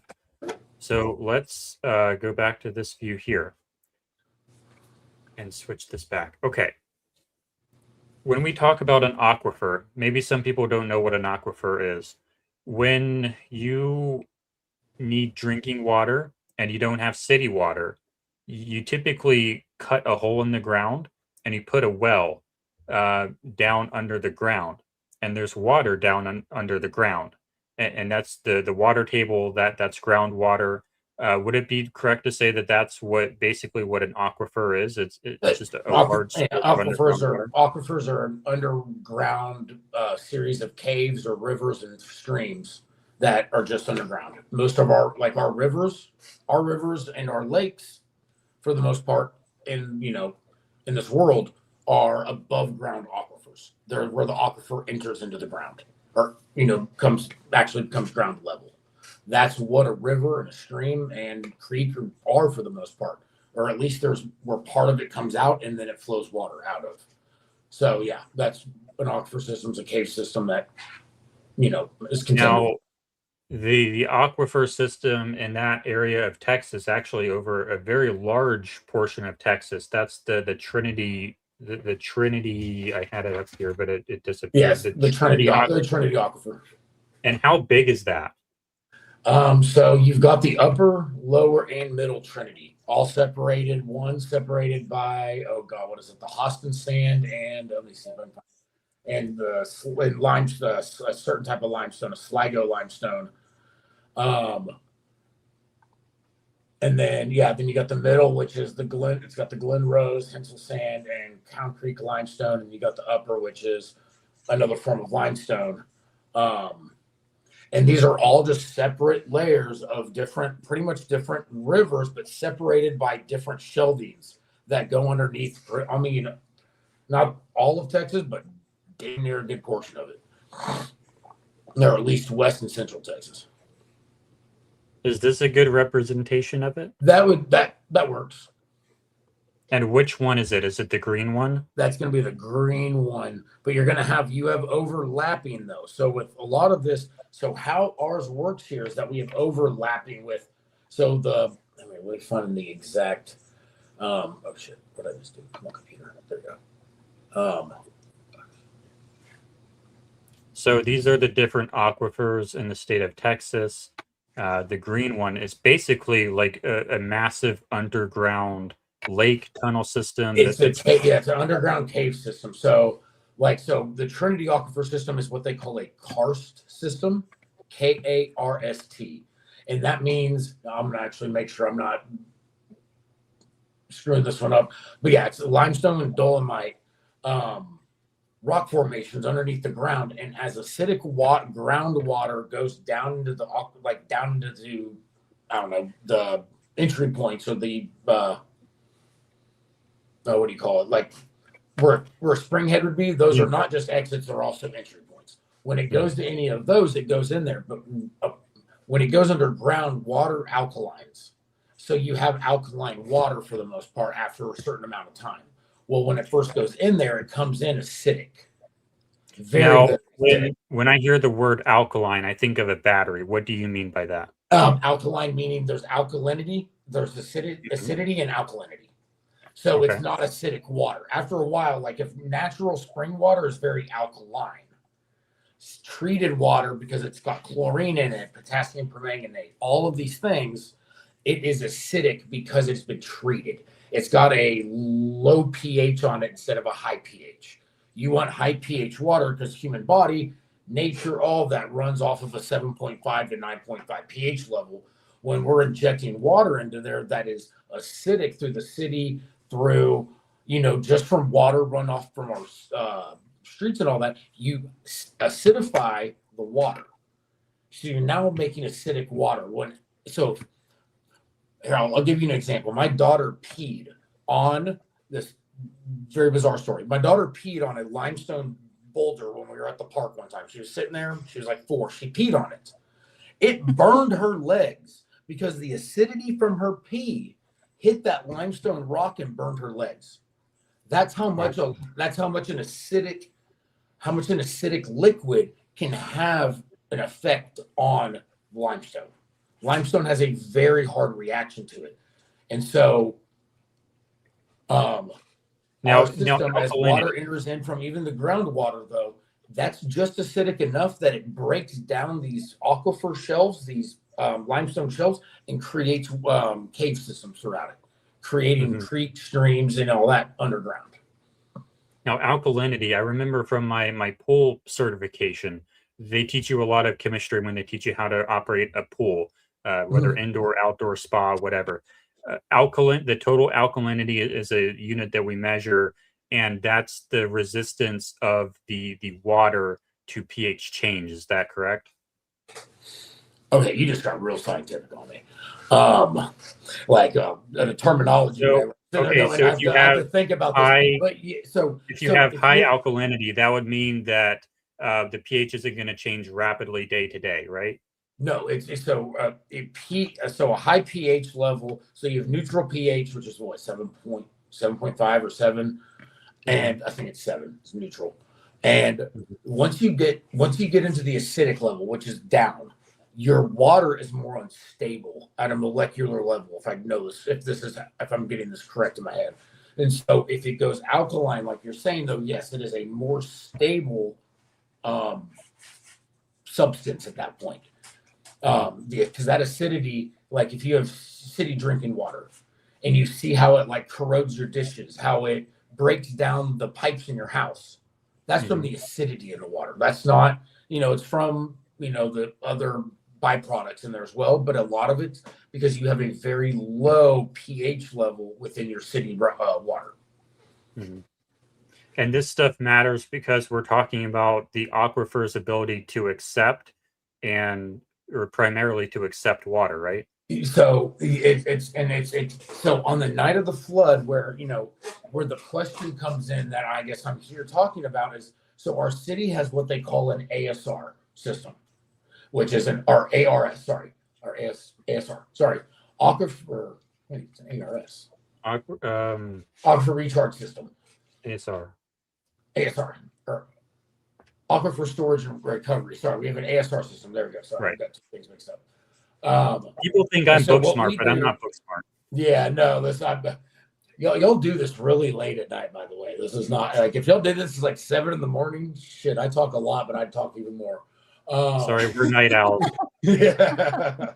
So let's go back to this view here and switch this back. Okay. When we talk about an aquifer, maybe some people don't know what an aquifer is. When you need drinking water and you don't have city water, you typically cut a hole in the ground and you put a well down under the ground. And there's water down under the ground, and that's the water table. That's groundwater. Would it be correct to say that that's basically what an aquifer is? It's just a large aquifers are an underground series of caves or rivers and streams that are just underground. Most of our rivers and our lakes, for the most part, in this world, are above ground aquifers. They're where the aquifer enters into the ground, or becomes ground level. That's what a river and a stream and creek are for the most part, or at least there's where part of it comes out and then it flows water out of. So yeah, that's an aquifer system, is a cave system that is contained. Now, the aquifer system in that area of Texas, actually over a very large portion of Texas, that's the Trinity. The Trinity, I had it up here, but it disappeared. Yes, the Trinity Aquifer. And how big is that? So you've got the upper, lower, and middle Trinity, all separated. One separated by, what is it? The Hostin sand and let me see if I can find, and limestone, a certain type of limestone, a Sligo limestone. And then you got the middle, which is the Glen. It's got the Glen Rose, Hensel sand, and Count Creek limestone. And you got the upper, which is another form of limestone. And these are all just separate layers of pretty much different rivers, but separated by different shelvings that go underneath. I mean, not all of Texas, but damn near a good portion of it. Or at least West and Central Texas. Is this a good representation of it? That works. And which one is it? Is it the green one? That's going to be the green one. But you have overlapping though. So with a lot of this, so how ours works here is that we have overlapping with. So we're finding the exact. Oh shit! What did I just do? Come on, computer. There you go. So these are the different aquifers in the state of Texas. The green one is basically like a massive underground lake tunnel system. It's an underground cave system. So the Trinity Aquifer system is what they call a karst system, Karst, and that means I'm gonna actually make sure I'm not screwing this one up. But yeah, it's limestone and dolomite rock formations underneath the ground, and as acidic groundwater goes down into the the entry points, or the what do you call it? Like where a spring head would be. Those are not just exits; they're also entry points. When it goes to any of those, it goes in there. But when it goes underground, water alkalines. So you have alkaline water for the most part after a certain amount of time. Well, when it first goes in there, it comes in acidic. When I hear the word alkaline, I think of a battery. What do you mean by that? Alkaline meaning there's alkalinity, there's acidity and alkalinity. So it's Okay. not acidic water. After a while, like if natural spring water is very alkaline, treated water, because it's got chlorine in it, potassium permanganate, all of these things, it is acidic because it's been treated. It's got a low pH on it instead of a high pH. You want high pH water because human body, nature, all of that runs off of a 7.5 to 9.5 pH level. When we're injecting water into there that is acidic through the city, through, just from water runoff from our streets and all that, you acidify the water. So you're now making acidic water. Here, I'll give you an example. My daughter peed on this very bizarre story. My daughter peed on a limestone boulder when we were at the park one time. She was sitting there. She was like 4. She peed on it. It burned her legs because the acidity from her pee hit that limestone rock and burned her legs. That's how much an acidic liquid can have an effect on limestone. Limestone has a very hard reaction to it. And so our system, as water enters in from even the groundwater, though, that's just acidic enough that it breaks down these aquifer shelves, these limestone shelves, and creates cave systems throughout it, creating creek streams and all that underground. Now, alkalinity, I remember from my pool certification, they teach you a lot of chemistry when they teach you how to operate a pool, whether indoor, outdoor, spa, whatever. The total alkalinity is a unit that we measure, and that's the resistance of the water to pH change. Is that correct? Okay, you just got real scientific on me. The terminology. If you have to think about high, this. If you have high alkalinity, that would mean that the pH isn't going to change rapidly day to day, right? No, a high pH level. So you have neutral pH, which is what 7.5 or 7, and I think it's 7. It's neutral. And once you get into the acidic level, which is down, your water is more unstable at a molecular level. If I'm getting this correct in my head. And so if it goes alkaline, like you're saying, though, yes, it is a more stable substance at that point. Because that acidity, like if you have city drinking water and you see how it like corrodes your dishes, how it breaks down the pipes in your house, that's from the acidity in the water. That's not, it's from, the other byproducts in there as well, but a lot of it's because you have a very low pH level within your city water. And this stuff matters because we're talking about the aquifer's ability to accept or primarily to accept water, right? So so on the night of the flood, where the question comes in that I guess I'm here talking about is, so our city has what they call an ASR system, which is our ASR, aquifer. Wait, it's an ARS. Aquifer recharge system. ASR, or aquifer storage and recovery. Sorry, we have an ASR system. There we go. Sorry, right. I got two things mixed up. People think I'm book smart, but I'm not book smart. Yeah, no, y'all do this really late at night, by the way. This is not like if y'all did this like 7 a.m. Shit, I talk a lot, but I'd talk even more. Sorry, we're night owls. Yeah.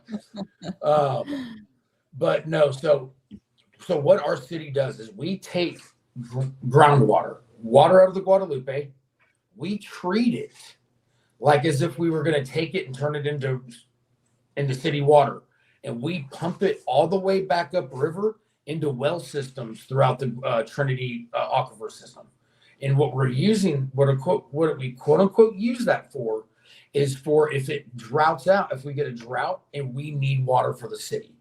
But no, so what our city does is we take groundwater, water out of the Guadalupe, we treat it like as if we were going to take it and turn it into city water, and we pump it all the way back up river into well systems throughout the Trinity aquifer system. And what we're using, what we quote unquote use that for, is for if it droughts out, if we get a drought and we need water for the city.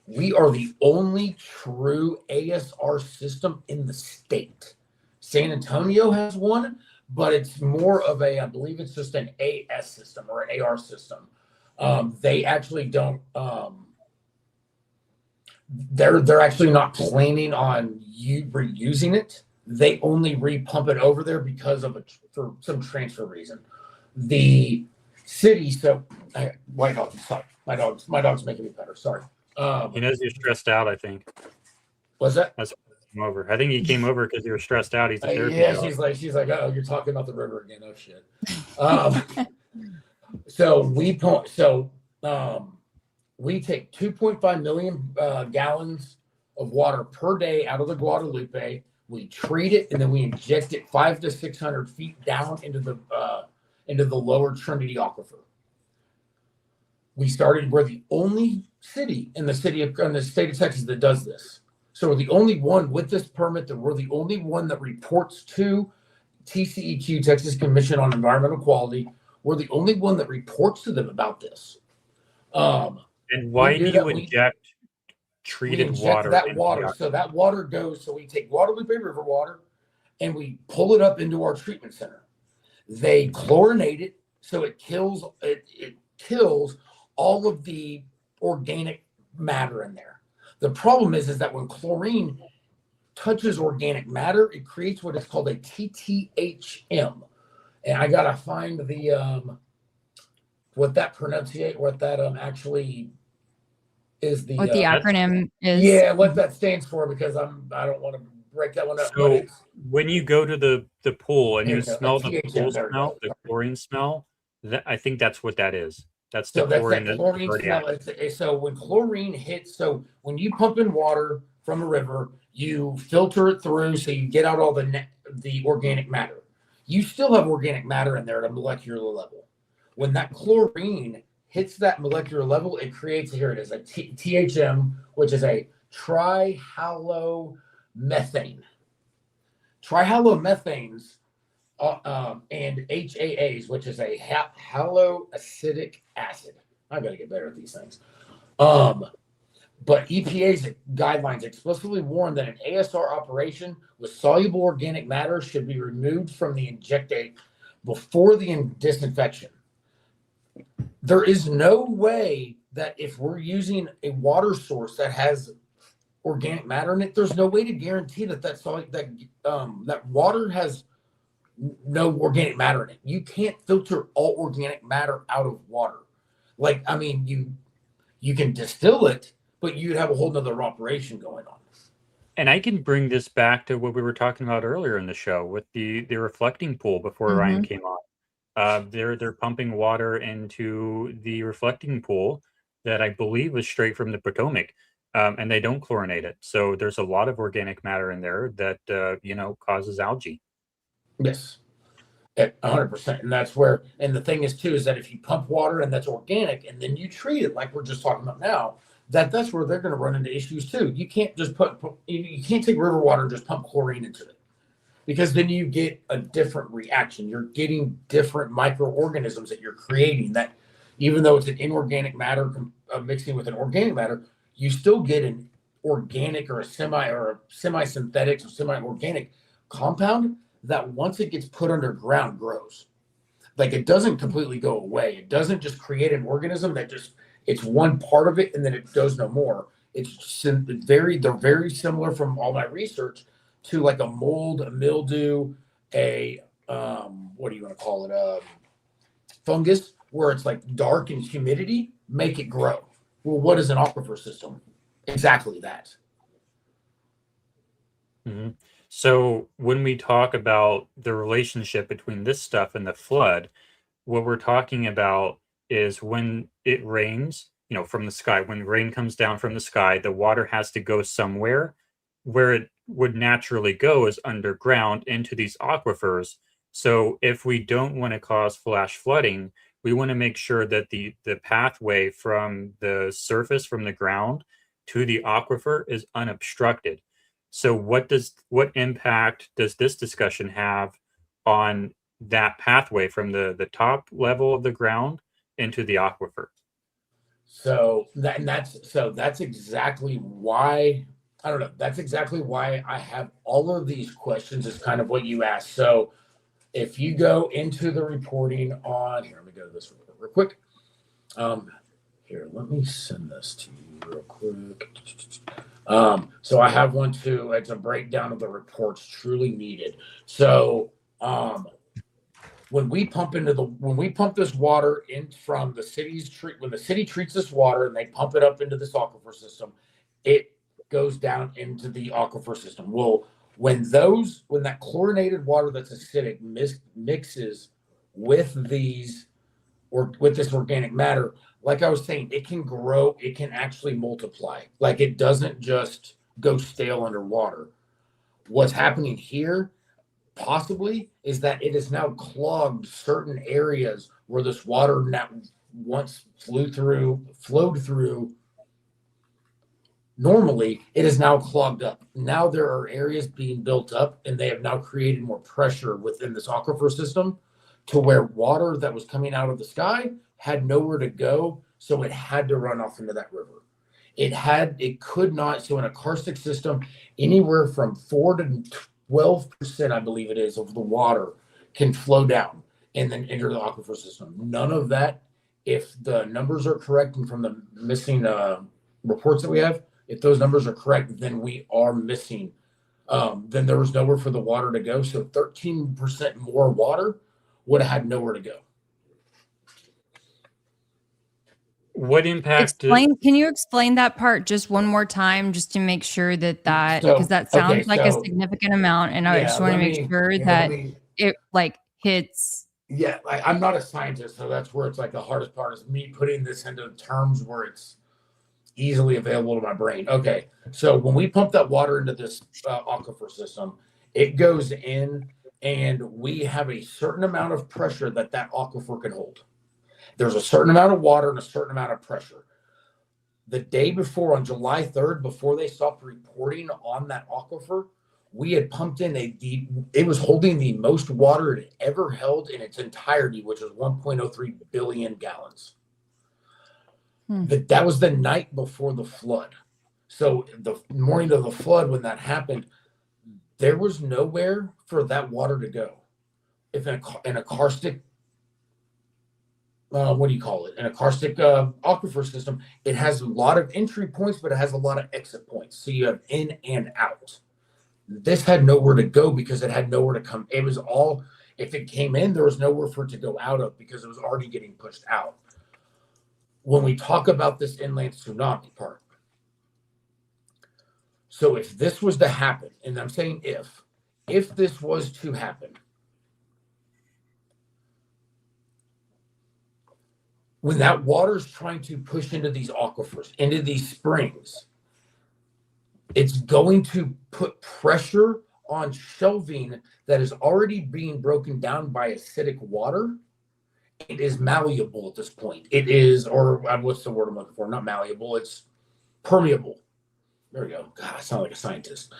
We are the only true ASR system in the state. San Antonio has one, but it's more of I believe it's just an AS system or an AR system. They actually don't, they're actually not planning on reusing it. They only repump it over there because for some transfer reason. The city, my dog's making me better. Sorry. He knows you're stressed out, I think. Was that? That's why he came over. I think he came over because you were stressed out. He's a therapy Yeah, dog. she's like, oh, you're talking about the river again. Oh shit. So we take 2.5 million gallons of water per day out of the Guadalupe. We treat it and then we inject it 500 to 600 feet down into the lower Trinity Aquifer. We're the only city in the state of Texas that does this. So we're the only one with this permit, that we're the only one that reports to TCEQ, Texas Commission on Environmental Quality. We're the only one that reports to them about this. And why do you inject treated water? That water. So that water goes, so we take Guadalupe River water and we pull it up into our treatment center. They chlorinate it so it kills all of the organic matter in there. The problem is that when chlorine touches organic matter, it creates what is called a TTHM. And I gotta find the what that actually is, the What the acronym is. Yeah, what that stands for, because I don't want to break that one up. So when you go to the pool and you smell the pool THM, smell, the chlorine smell, I think that's what that is. That's the So that's chlorine. that chlorine smell. So when chlorine hits, so when you pump in water from a river, you filter it through so you get out all the organic matter. You still have organic matter in there at a molecular level. When that chlorine hits that molecular level, it creates, here it is, a THM, which is a trihalomethane. Trihalomethanes and HAAs, which is a haloacetic acid. I got to get better at these things. But EPA's guidelines explicitly warn that an ASR operation with soluble organic matter should be removed from the injectate before the disinfection. There is no way that if we're using a water source that has organic matter in it, there's no way to guarantee that water has no organic matter in it. You can't filter all organic matter out of water. Like, I mean, you can distill it, but you'd have a whole nother operation going on. And I can bring this back to what we were talking about earlier in the show with the reflecting pool before Ryan came on. They're pumping water into the reflecting pool that I believe was straight from the Potomac, and they don't chlorinate it. So there's a lot of organic matter in there that causes algae. Yes, 100%. And that's where, and the thing is too, is that if you pump water and that's organic and then you treat it like we're just talking about now, that's where they're going to run into issues too. You can't just you can't take river water and just pump chlorine into it, because then you get a different reaction. You're getting different microorganisms that you're creating, that even though it's an inorganic matter mixing with an organic matter, you still get an organic or a semi-synthetic or semi-organic compound that once it gets put underground grows. Like, it doesn't completely go away. It doesn't just create an organism that just, it's one part of it and then it goes no more. They're very similar from all my research to like a mold, a mildew, what do you want to call it? Fungus, where it's like dark and humidity make it grow. Well, what is an aquifer system? Exactly that. Mm-hmm. So when we talk about the relationship between this stuff and the flood, what we're talking about is when it rains, from the sky, when rain comes down from the sky, the water has to go somewhere. Where it would naturally go is underground into these aquifers. So if we don't want to cause flash flooding, we want to make sure that the pathway from the surface, from the ground to the aquifer is unobstructed. So what impact does this discussion have on that pathway from the top level of the ground into the aquifer? So that's exactly why, I don't know. That's exactly why I have all of these questions, is kind of what you asked. So if you go into the reporting on here, let me go to this real quick. Here, let me send this to you real quick. So I have one too. It's a breakdown of the reports truly needed. So when we pump this water in from the city's treat, when the city treats this water and they pump it up into this aquifer system, it goes down into the aquifer system. Well, when that chlorinated water that's acidic mixes with these or with this organic matter, like I was saying, it can grow, it can actually multiply. Like it doesn't just go stale underwater. What's happening here possibly is that it has now clogged certain areas where this water that once flowed through normally. It is now clogged up. Now there are areas being built up, and they have now created more pressure within this aquifer system to where water that was coming out of the sky had nowhere to go, so it had to run off into that river. It could not. So in a karstic system, anywhere from 4 to 12%, I believe it is, of the water can flow down and then enter the aquifer system. None of that, if the numbers are correct and from the missing reports that we have, if those numbers are correct, then we are missing. Then there was nowhere for the water to go. So 13% more water would have had nowhere to go. What impact? Can you explain that part just one more time, just to make sure that because that sounds like a significant amount, and I just want to make sure that it like hits. Yeah, I'm not a scientist, so that's where it's like the hardest part is me putting this into terms where it's easily available to my brain. Okay, so when we pump that water into this aquifer system, it goes in, and we have a certain amount of pressure that aquifer can hold. There's a certain amount of water and a certain amount of pressure. The day before, on July 3rd, before they stopped reporting on that aquifer, we had pumped in it was holding the most water it had ever held in its entirety, which was 1.03 billion gallons. That was the night before the flood. So the morning of the flood, when that happened, there was nowhere for that water to go. If in a karstic, what do you call it? In a karstic aquifer system, it has a lot of entry points, but it has a lot of exit points. So you have in and out. This had nowhere to go because it had nowhere to come. It was all, if it came in, there was nowhere for it to go out of because it was already getting pushed out. When we talk about this inland tsunami part, so if this was to happen, and I'm saying if this was to happen, when that water is trying to push into these aquifers, into these springs, it's going to put pressure on shelving that is already being broken down by acidic water. It is malleable at this point. It is, or what's the word I'm looking for? Not malleable. It's permeable. There we go. God, I sound like a scientist.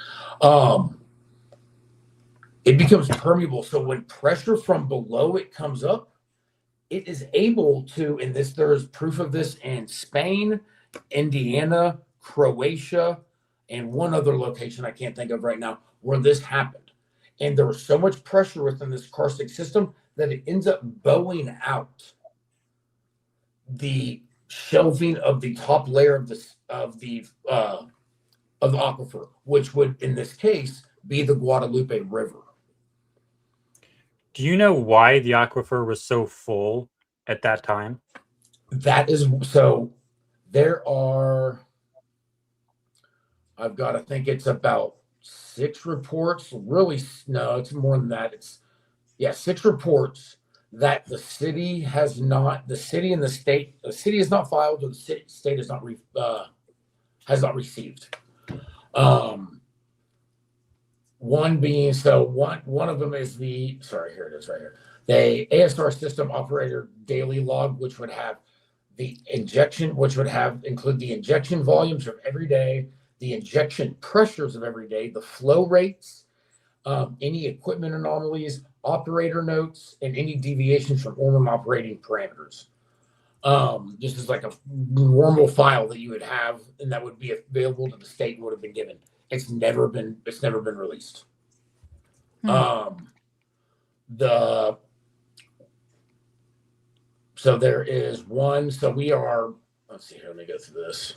It becomes permeable. So when pressure from below it comes up, it is able to, and there is proof of this in Spain, Indiana, Croatia, and one other location I can't think of right now where this happened. And there was so much pressure within this karstic system that it ends up bowing out the shelving of the top layer of the aquifer, which would, in this case, be the Guadalupe River. Do you know why the aquifer was so full at that time? That is, so there are, I think it's about 6 reports. Really, no, it's more than that. It's, 6 reports that the city has not filed, or the state has not received. One being, one of them is here it is right here. The ASR system operator daily log, which would have the injection, include the injection volumes of every day, the injection pressures of every day, the flow rates, any equipment anomalies, operator notes, and any deviations from normal operating parameters. This is like a normal file that you would have, and that would be available to the state and would have been given. It's never been released. So there is one. So we are, let's see here, let me go through this.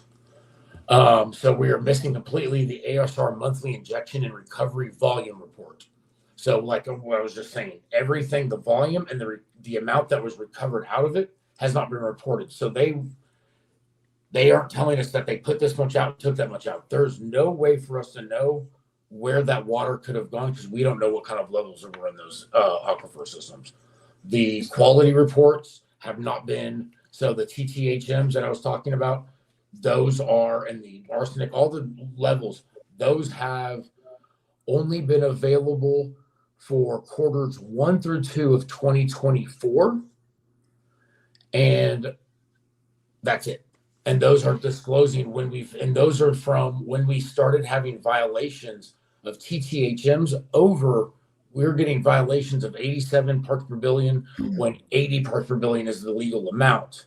So we are missing completely the ASR monthly injection and recovery volume report. So, like what I was just saying, everything, the volume and the amount that was recovered out of it has not been reported. So they aren't telling us that they put this much out, took that much out. There's no way for us to know where that water could have gone because we don't know what kind of levels were in those aquifer systems. The quality reports have not been, so the TTHMs that I was talking about, those are, and the arsenic, all the levels, those have only been available for quarters 1 through 2 of 2024. And that's it. And those are disclosing and those are from when we started having violations of TTHMs over, we're getting violations of 87 parts per billion when 80 parts per billion is the legal amount.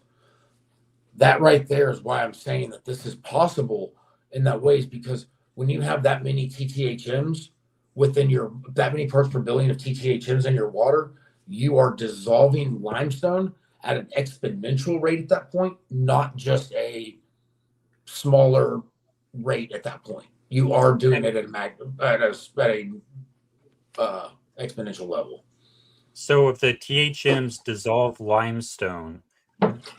That right there is why I'm saying that this is possible in that way, is because when you have that many TTHMs that many parts per billion of TTHMs in your water, you are dissolving limestone at an exponential rate at that point, not just a smaller rate at that point. You are doing it at a exponential level. So if the THMs dissolve limestone,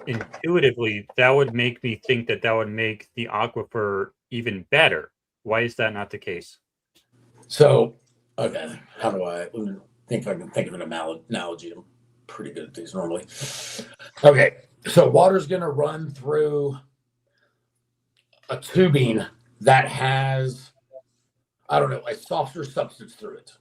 intuitively, that would make me think that would make the aquifer even better. Why is that not the case? So, okay, how do I think if I can think of an analogy? I'm pretty good at these normally. Okay, so water's going to run through a tubing that has, I don't know, a softer substance through it.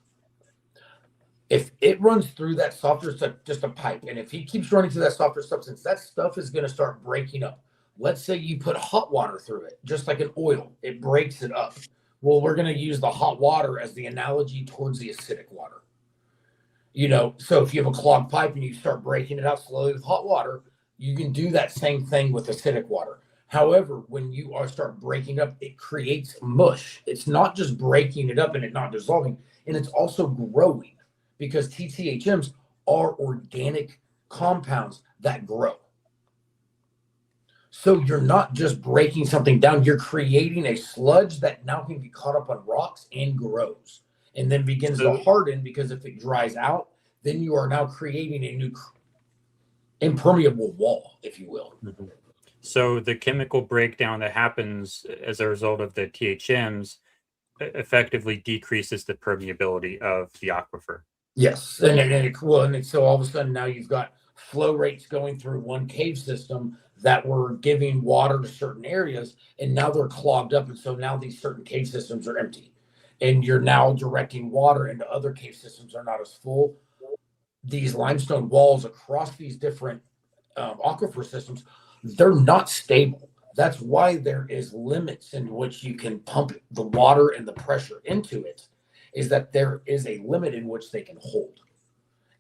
If it runs through that softer, just a pipe, and if he keeps running through that softer substance, that stuff is going to start breaking up. Let's say you put hot water through it, just like an oil, it breaks it up. Well, we're going to use the hot water as the analogy towards the acidic water. So if you have a clogged pipe and you start breaking it out slowly with hot water, you can do that same thing with acidic water. However, when you start breaking up, it creates mush. It's not just breaking it up and it not dissolving, and it's also growing, because TTHMs are organic compounds that grow. So you're not just breaking something down, you're creating a sludge that now can get caught up on rocks and grows, and then begins to harden, because if it dries out, then you are now creating a new impermeable wall, if you will. Mm-hmm. So the chemical breakdown that happens as a result of the THMs effectively decreases the permeability of the aquifer. Yes, and so all of a sudden now you've got flow rates going through one cave system that were giving water to certain areas, and now they're clogged up, and so now these certain cave systems are empty, and you're now directing water into other cave systems that are not as full. These limestone walls across these different aquifer systems, they're not stable. That's why there is limits in which you can pump the water and the pressure into it, is that there is a limit in which they can hold.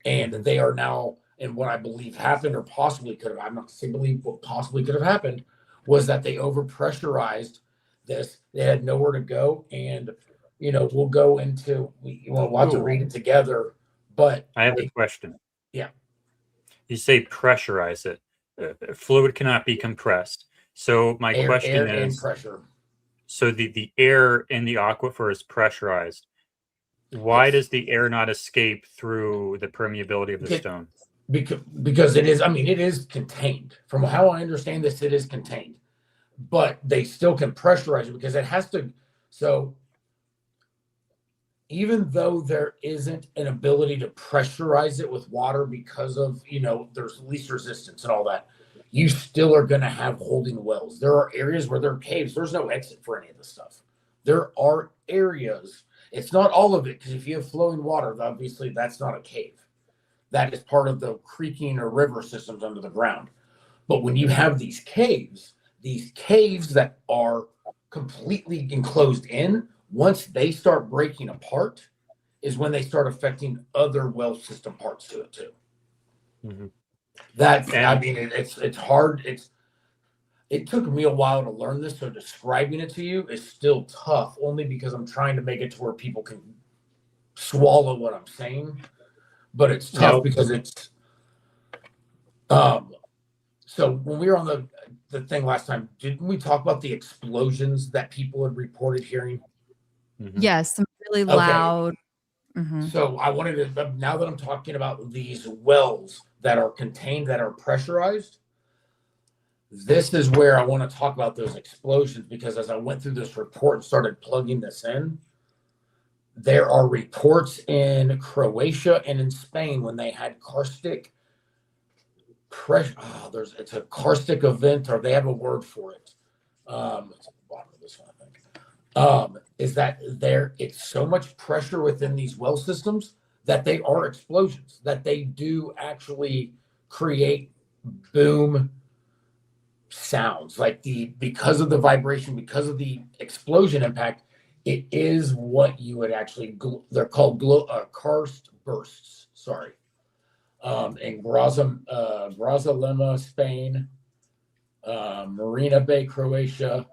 And they are now, and what I believe happened, or possibly could have, I'm not saying believe, what possibly could have happened was that they overpressurized this. They had nowhere to go. And, we'll go into, we'll have to read it together. But I have a question. Yeah. You say pressurize it. Fluid cannot be compressed. So my question is, and pressure. So the air in the aquifer is pressurized. Why does the air not escape through the permeability of the stone? Because it is contained. From how I understand this, it is contained. But they still can pressurize it because it has to. So even though there isn't an ability to pressurize it with water because of, there's least resistance and all that, you still are going to have holding wells. There are areas where there are caves. There's no exit for any of this stuff. There are areas. It's not all of it, because if you have flowing water, obviously that's not a cave. That is part of the creeking or river systems under the ground. But when you have these caves that are completely enclosed in, once they start breaking apart is when they start affecting other well system parts to it too. Mm-hmm. It's hard. It took me a while to learn this, so describing it to you is still tough, only because I'm trying to make it to where people can swallow what I'm saying. But it's tough because it's so when we were on the thing last time, didn't we talk about the explosions that people had reported hearing? Mm-hmm. Yes, some really loud So I wanted to, now that I'm talking about these wells that are contained, that are pressurized, this is where I want to talk about those explosions, because as I went through this report and started plugging this in, there are reports in Croatia and in Spain when they had karstic pressure. Oh, it's a karstic event, or they have a word for it. It's at the bottom of this one, I think. Is that it's so much pressure within these well systems that they are explosions, that they do actually create boom sounds, like because of the vibration, because of the explosion impact. It is what you would actually, they're called karst bursts. Sorry. In Grazalema, Spain, Marina Bay, Croatia,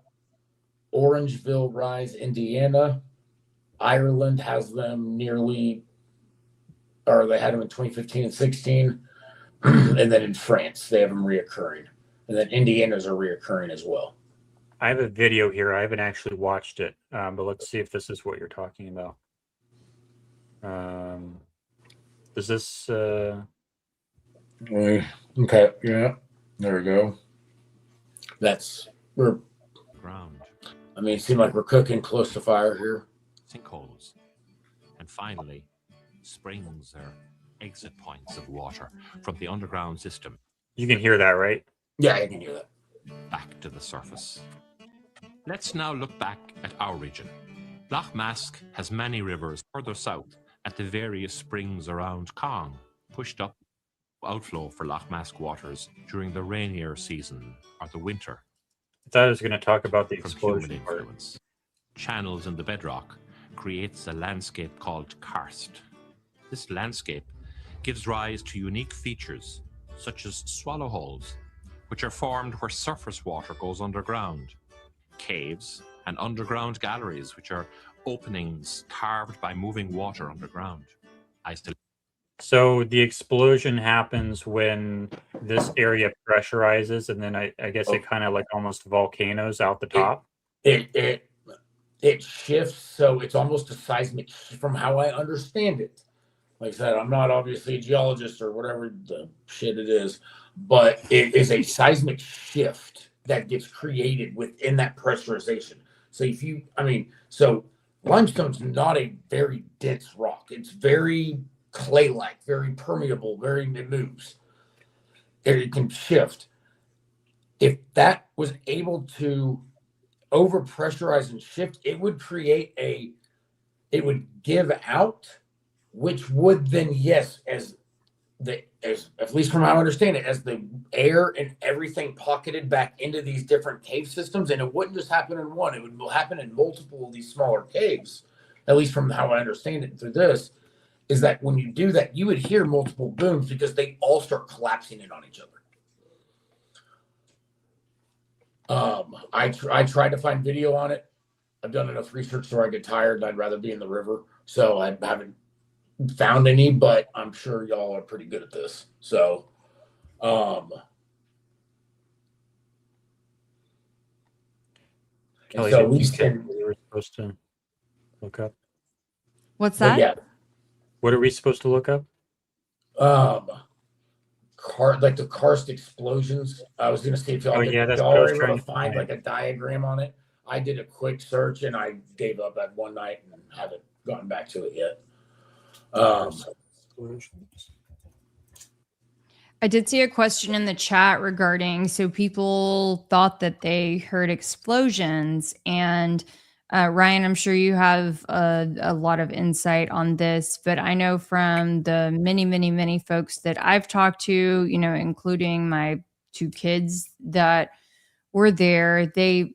Orangeville Rise, Indiana. Ireland has them they had them in 2015 and 16. And then in France, they have them reoccurring. And then Indiana's are reoccurring as well. I have a video here. I haven't actually watched it, but let's see if this is what you're talking about. Does this... Okay, yeah, there we go. We're ground. I mean, it seems like we're cooking close to fire here. Sinkholes. And finally, springs are exit points of water from the underground system. You can hear that, right? Yeah, I can hear that. Back to the surface. Let's now look back at our region. Loch Mask has many rivers further south at the various springs around Kong, pushed up outflow for Loch Mask waters during the rainier season or the winter. I thought I was going to talk about the From explosion human part. influence. Channels in the bedrock creates a landscape called karst. This landscape gives rise to unique features such as swallow holes, which are formed where surface water goes underground, caves, and underground galleries, which are openings carved by moving water underground. So the explosion happens when this area pressurizes, and then I guess it kind of like almost volcanoes out the top. It shifts, so it's almost a seismic, from how I understand it. Like I said, I'm not obviously a geologist or whatever the shit it is, but it is a seismic shift that gets created within that pressurization. So so limestone's not a very dense rock. It's very clay-like, very permeable, it moves. It can shift. If that was able to over pressurize and shift, it would give out, which would then, yes, as at least from how I understand it, as the air and everything pocketed back into these different cave systems, and it wouldn't just happen in one, it would happen in multiple of these smaller caves, at least from how I understand it through this, is that when you do that, you would hear multiple booms because they all start collapsing in on each other. I tried to find video on it. I've done enough research so I get tired and I'd rather be in the river. So I haven't found any, but I'm sure y'all are pretty good at this. So, Kelly, so we were supposed to look up. What's that? Yeah. What are we supposed to look up? Like the karst explosions. I was gonna see if y'all that's y'all what I was were trying able to to find find. like a diagram on it. I did a quick search and I gave up at one night and haven't gotten back to it yet. I did see a question in the chat regarding, so people thought that they heard explosions, and Ryan, I'm sure you have a lot of insight on this, but I know from the many folks that I've talked to, including my 2 kids that were there, they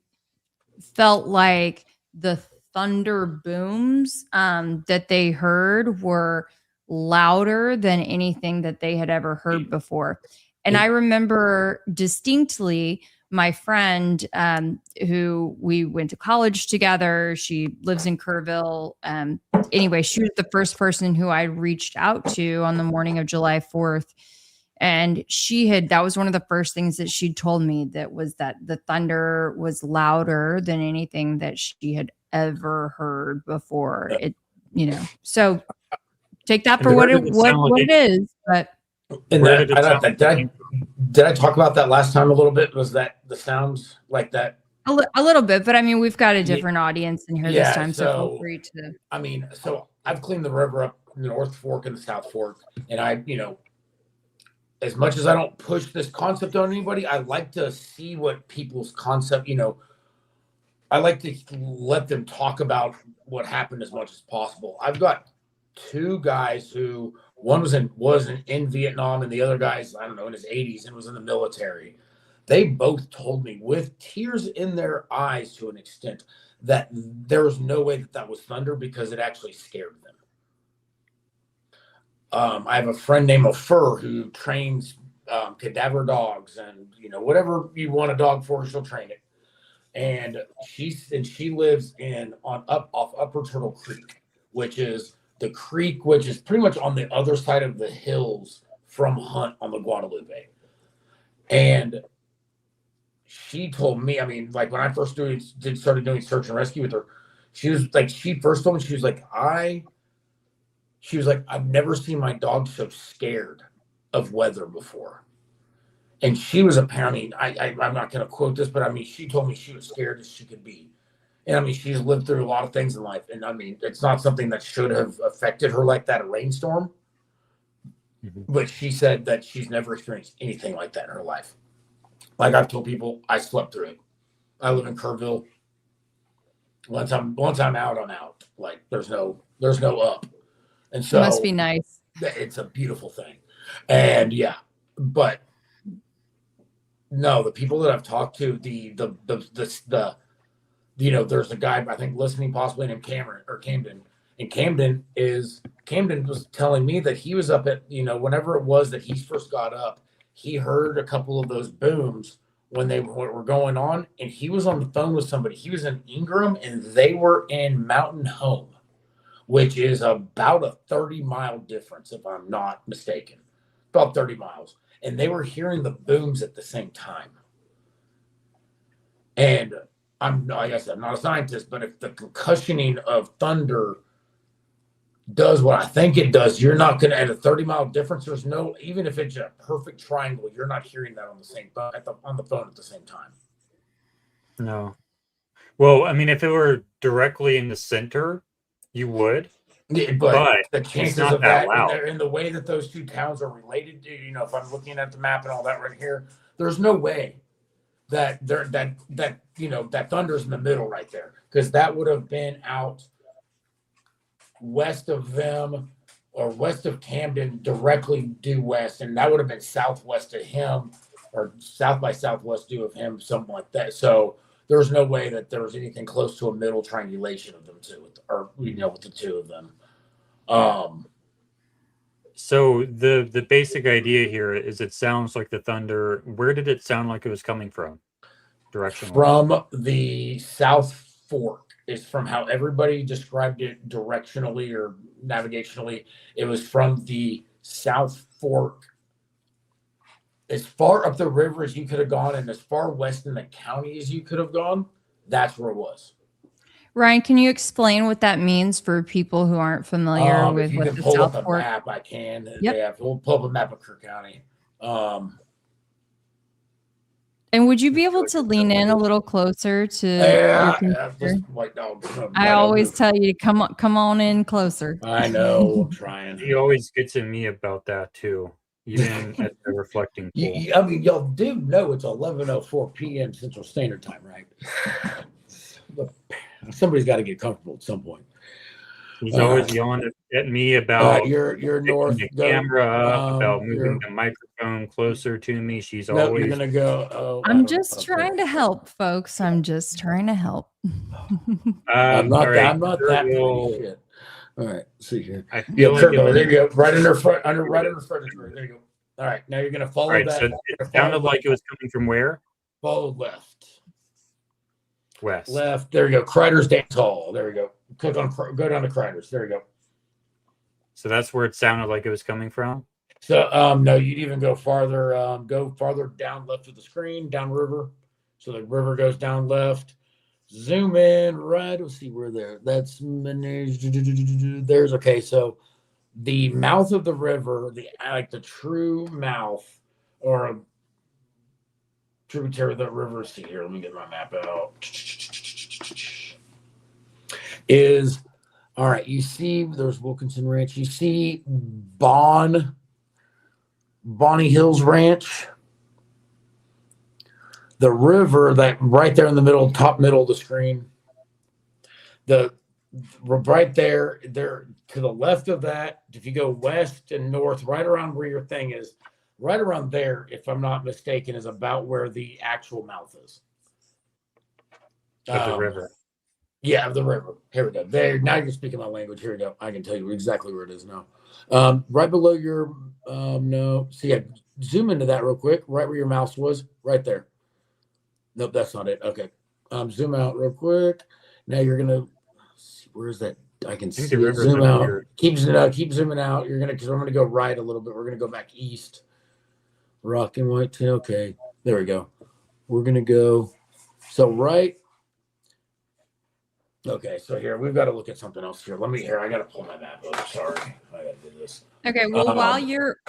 felt like the thunder booms that they heard were louder than anything that they had ever heard before. And I remember distinctly my friend who we went to college together. She lives in Kerrville. Anyway, she was the first person who I reached out to on the morning of July 4th. And that was one of the first things that she told me, that the thunder was louder than anything that she had ever heard before. So take that And for where what did it sound like it is. But And Where that, did it sound like it came did I talk about that last time a little bit? Was that the sounds like that? a little bit. But I mean, we've got a Ye- different audience in here this Yeah, time, so feel so free to. I mean, so I've cleaned the river up in the North Fork and the South Fork, and I, as much as I don't push this concept on anybody, I like to see what people's concept, I like to let them talk about what happened as much as possible. I've got two guys who one was in Vietnam, and the other guy's, I don't know, in his 80s and was in the military. They both told me with tears in their eyes to an extent that there was no way that was thunder because it actually scared them. I have a friend named Ofer who trains cadaver dogs, and whatever you want a dog for, she'll train it. And she lives off Upper Turtle Creek, which is the creek which is pretty much on the other side of the hills from Hunt on the Guadalupe. And she told me, I mean, like when I first started doing search and rescue with her, she was like, she first told me, she was like, I've never seen my dog so scared of weather before. And she was apparently, I'm not going to quote this, but I mean, she told me she was scared as she could be. And I mean, she's lived through a lot of things in life. And I mean, it's not something that should have affected her like that, a rainstorm. Mm-hmm. But she said that she's never experienced anything like that in her life. Like I've told people, I slept through it. I live in Kerrville. Once I'm out, I'm out. Like there's no up. And so it must be nice. It's a beautiful thing. And yeah, but no, the people that I've talked to, there's a guy I think listening possibly named Camden. And Camden was telling me that he was up at, whenever it was that he first got up, he heard a couple of those booms when they were going on, and he was on the phone with somebody. He was in Ingram, and they were in Mountain Home, which is about a 30-mile difference, if I'm not mistaken. About 30 miles. And they were hearing the booms at the same time. And like I said, I'm not a scientist, but if the concussioning of thunder does what I think it does, you're not going to, at a 30-mile difference, there's no, even if it's a perfect triangle, you're not hearing that on the same phone on the phone at the same time. No. Well, I mean, if it were directly in the center, you would. Yeah, but the chances of that in the way that those two towns are related to, if I'm looking at the map and all that right here, there's no way that that thunder's in the middle right there, because that would have been out west of them or west of Camden, directly due west, and that would have been southwest of him or south by southwest due of him, something like that. So there's no way that there was anything close to a middle triangulation of them two, or with the two of them. So the basic idea here is it sounds like the thunder. Where did it sound like it was coming from? Directionally? From the South Fork is from how everybody described it directionally or navigationally. It was from the South Fork, as far up the river as you could have gone and as far west in the county as you could have gone. That's where it was. Ryan, can you explain what that means for people who aren't familiar with what the South Fork? Map, I can. Yep. Yeah, we'll pull up a map of Kerr County. And would you be able to lean in a little closer to your computer? I always tell you to come on in closer. I know, I'm trying. He always gets at me about that too, even at the reflecting pool. I mean, y'all do know it's 11:04 p.m. Central Standard Time, right? Somebody's got to get comfortable at some point. He's always yelling at me about you're north the camera up, about moving the microphone closer to me. She's always gonna go. I'm just trying to help, folks. I'm just trying to help. I'm not that shit. All right, see here. I feel like there you go, right in front, right in the front. There you go. All right, now you're gonna follow that. So it sounded like it was coming from where? Follow left. West. Left. There you go. Crider's Dance Hall. There we go. Go down to Crider's. There you go. So that's where it sounded like it was coming from? So no, you'd even go farther. Go farther down left of the screen, down river. So the river goes down left. Zoom in right. Let's see where there. That's there's okay. So the mouth of the river, the true mouth or a tributary of the river. See here, let me get my map out. Is all right. You see, there's Wilkinson Ranch. You see Bonnie Hills Ranch. The river that right there in the middle, top middle of the screen. Right there to the left of that, if you go west and north, right around where your thing is, right around there, if I'm not mistaken, is about where the actual mouth is. Of the river. Yeah, of the river. Here we go. There, now you're speaking my language. Here we go. I can tell you exactly where it is now. Right below your no. So yeah, zoom into that real quick. Right where your mouse was, right there. Nope, that's not it. Okay. Zoom out real quick. Now you're gonna see, where is that? I can see it. Zoom out. Keep zooming out. You're gonna, because I'm gonna go right a little bit. We're gonna go back east. Rock and white tail. Okay, there we go. We're gonna go. So right. Okay, so here we've got to look at something else here. I gotta pull my map up. Sorry, I gotta do this. Okay, well,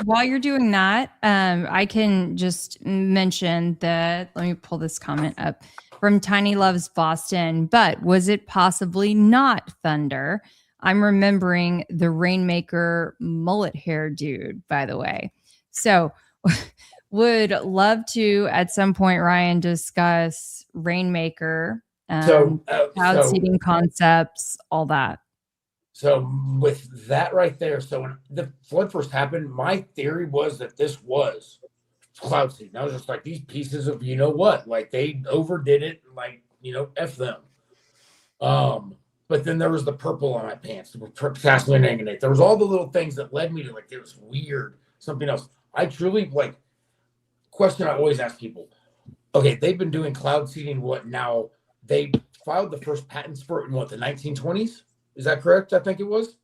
while you're doing that, I can just mention that. Let me pull this comment up from Tiny Loves Boston. But was it possibly not thunder? I'm remembering the Rainmaker mullet hair dude, by the way. So, would love to at some point, Ryan, discuss Rainmaker, cloud seeding concepts, all that. So with that right there, so when the flood first happened, my theory was that this was cloud seeding. I was just like, these pieces of, you know what, like they overdid it, like, you know, F them. But then there was the purple on my pants, the potassium manganate. There was all the little things that led me to like, it was weird, something else. I truly, like, question I always ask people, okay, they've been doing cloud seeding, what now? They filed the first patents for it in what, the 1920s? Is that correct? I think it was.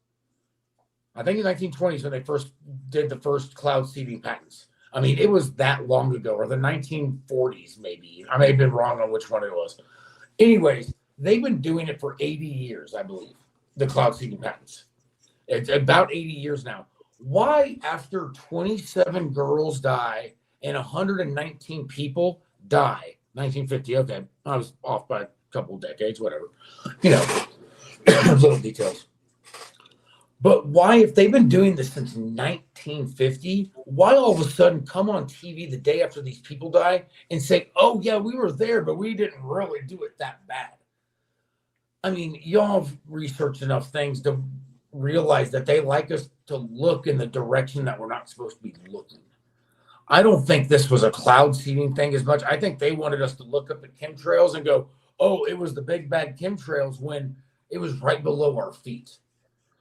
I think in the 1920s when they first did the first cloud seeding patents. I mean, it was that long ago, or the 1940s maybe. I may have been wrong on which one it was. Anyways, they've been doing it for 80 years, I believe, the cloud seeding patents. It's about 80 years now. Why, after 27 girls die and 119 people die, 1950, okay, I was off by a couple of decades, whatever, you know, little details. But why, if they've been doing this since 1950, why all of a sudden come on TV the day after these people die and say, oh, yeah, we were there, but we didn't really do it that bad? I mean, y'all have researched enough things to realize that they like us to look in the direction that we're not supposed to be looking. I don't think this was a cloud seeding thing as much. I think they wanted us to look up at chemtrails and go, oh, it was the big bad chemtrails, when it was right below our feet.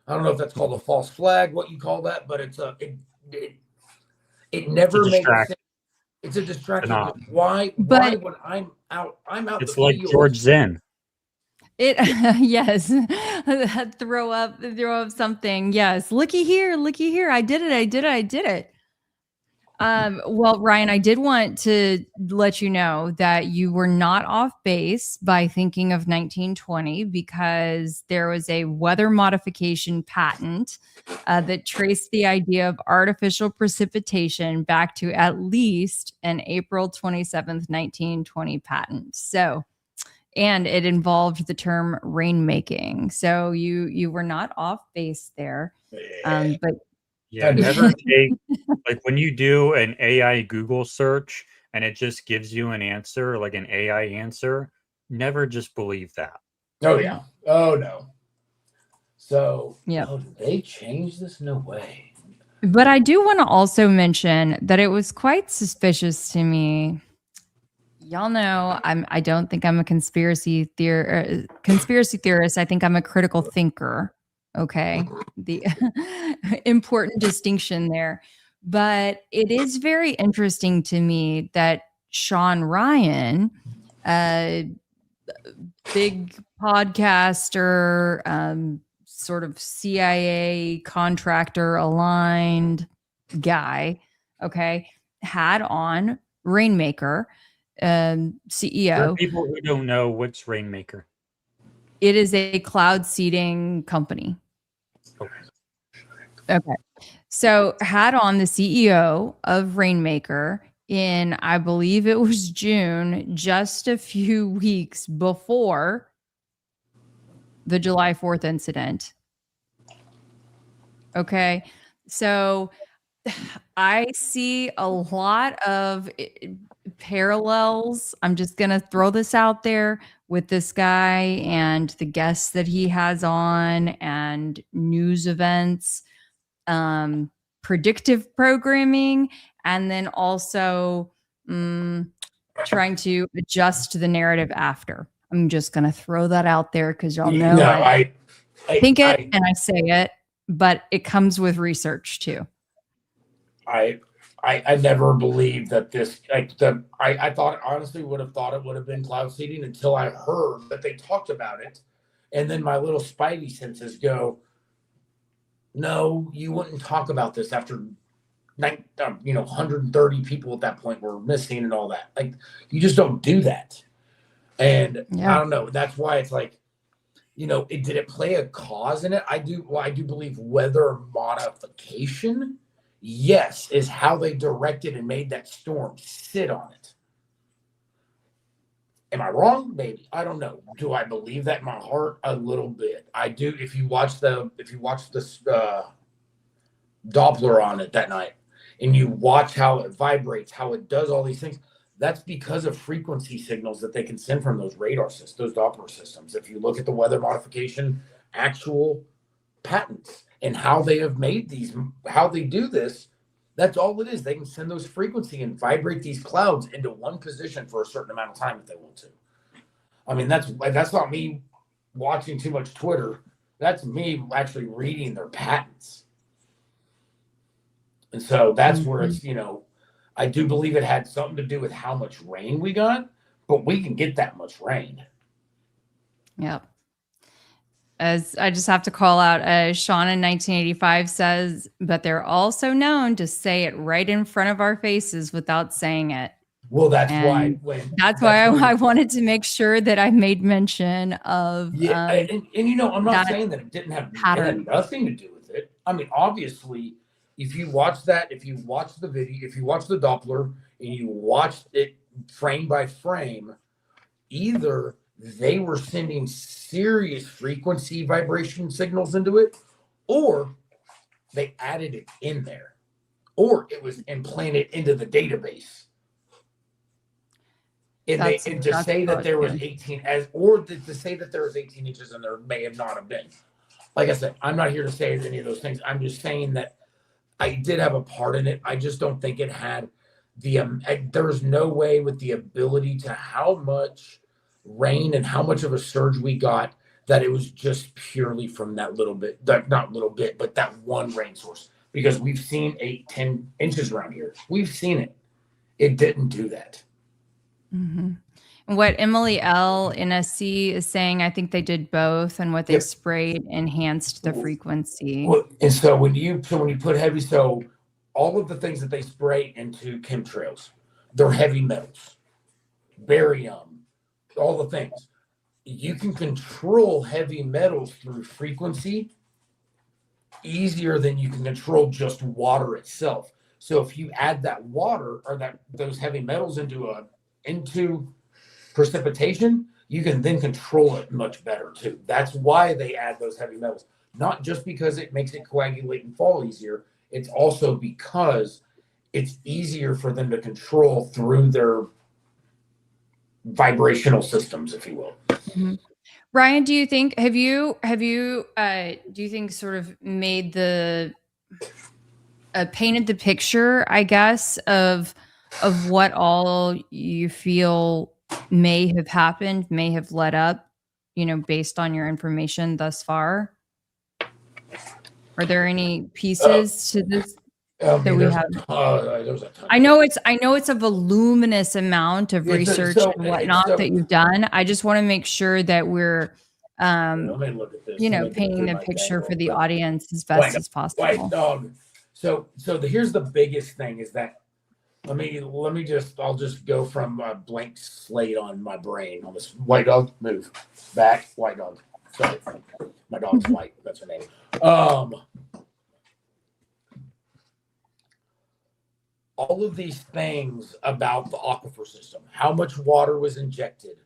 I don't know if that's called a false flag, what you call that, but it never makes sense. It's a distraction. Why when I'm out it's like field. George Zen. It yes. throw up something. Yes. Looky here. I did it. Well, Ryan, I did want to let you know that you were not off base by thinking of 1920, because there was a weather modification patent that traced the idea of artificial precipitation back to at least an April 27th, 1920 patent. So, and it involved the term rainmaking. So you were not off base there. But yeah, never take, like when you do an AI Google search and it just gives you an answer, like an AI answer, never just believe that. Oh, yeah. Oh, no. So, yeah. Oh, did they change this? No way. But I do want to also mention that it was quite suspicious to me. Y'all know I don't think I'm a conspiracy theorist. I think I'm a critical thinker. Okay. The important distinction there. But it is very interesting to me that Sean Ryan, big podcaster, sort of CIA contractor aligned guy, okay, had on Rainmaker, CEO. For people who don't know, what's Rainmaker? It is a cloud seeding company. Okay. Okay. So had on the CEO of Rainmaker in, I believe it was June, just a few weeks before the July 4th incident. Okay. So I see a lot of parallels. I'm just going to throw this out there with this guy and the guests that he has on and news events, predictive programming, and then also trying to adjust the narrative after. I'm just going to throw that out there because y'all know No, I think it I, and I say it, but it comes with research too. I never believed that this I thought honestly would have thought it would have been cloud seeding until I heard that they talked about it, and then my little spidey senses go, no, you wouldn't talk about this after 130 people at that point were missing and all that. Like, you just don't do that. And Yeah. I don't know. That's why it's like, did it play a cause in it? I do believe weather modification, yes, is how they directed and made that storm sit on it. Am I wrong? Maybe. I don't know. Do I believe that in my heart? A little bit. I do. If you watch this Doppler on it that night, and you watch how it vibrates, how it does all these things, that's because of frequency signals that they can send from those radar systems, those Doppler systems. If you look at the weather modification actual patents and how they have made these, how they do this, that's all it is. They can send those frequency and vibrate these clouds into one position for a certain amount of time if they want to. I mean, that's not me watching too much Twitter. That's me actually reading their patents. And so that's where it's, I do believe it had something to do with how much rain we got, but we can get that much rain. Yep. As I just have to call out, Sean in 1985 says, but they're also known to say it right in front of our faces without saying it. Well, that's And why. That's why I wanted to make sure that I made mention of I'm not that saying that it didn't have pattern. nothing to do with it. I mean, obviously, if you watch the video, if you watch the Doppler and you watch it frame by frame, either they were sending serious frequency vibration signals into it, or they added it in there, or it was implanted into the database. And to say that there was 18 to say that there was 18 inches and there may have not have been. Like I said, I'm not here to say any of those things. I'm just saying that I did have a part in it. I just don't think it had there was no way with the ability to how much rain and how much of a surge we got that it was just purely from that little bit, not little bit, but that one rain source. Because we've seen 8-10 inches around here. We've seen it. It didn't do that. Mm-hmm. And what Emily L. in SC is saying, I think they did both, and what they sprayed enhanced the frequency. Well, and so when you put heavy, so all of the things that they spray into chemtrails, they're heavy metals, barium, all the things. You can control heavy metals through frequency easier than you can control just water itself. So if you add that water or those heavy metals into precipitation, you can then control it much better too. That's why they add those heavy metals. Not just because it makes it coagulate and fall easier. It's also because it's easier for them to control through their vibrational systems, if you will. Mm-hmm. Ryan, do you think do you think sort of made painted the picture, I guess, of what all you feel may have happened, may have led up, based on your information thus far? Are there any pieces to this that we have? I know it's a voluminous amount of research and whatnot that you've done. I just want to make sure that we're painting the picture for the audience as best as possible. White dog. So here's the biggest thing is that I'll just go from a blank slate on my brain on this. White dog, move back. White dog. Sorry, my dog's white. That's her name. all of these things about the aquifer system, how much water was injected,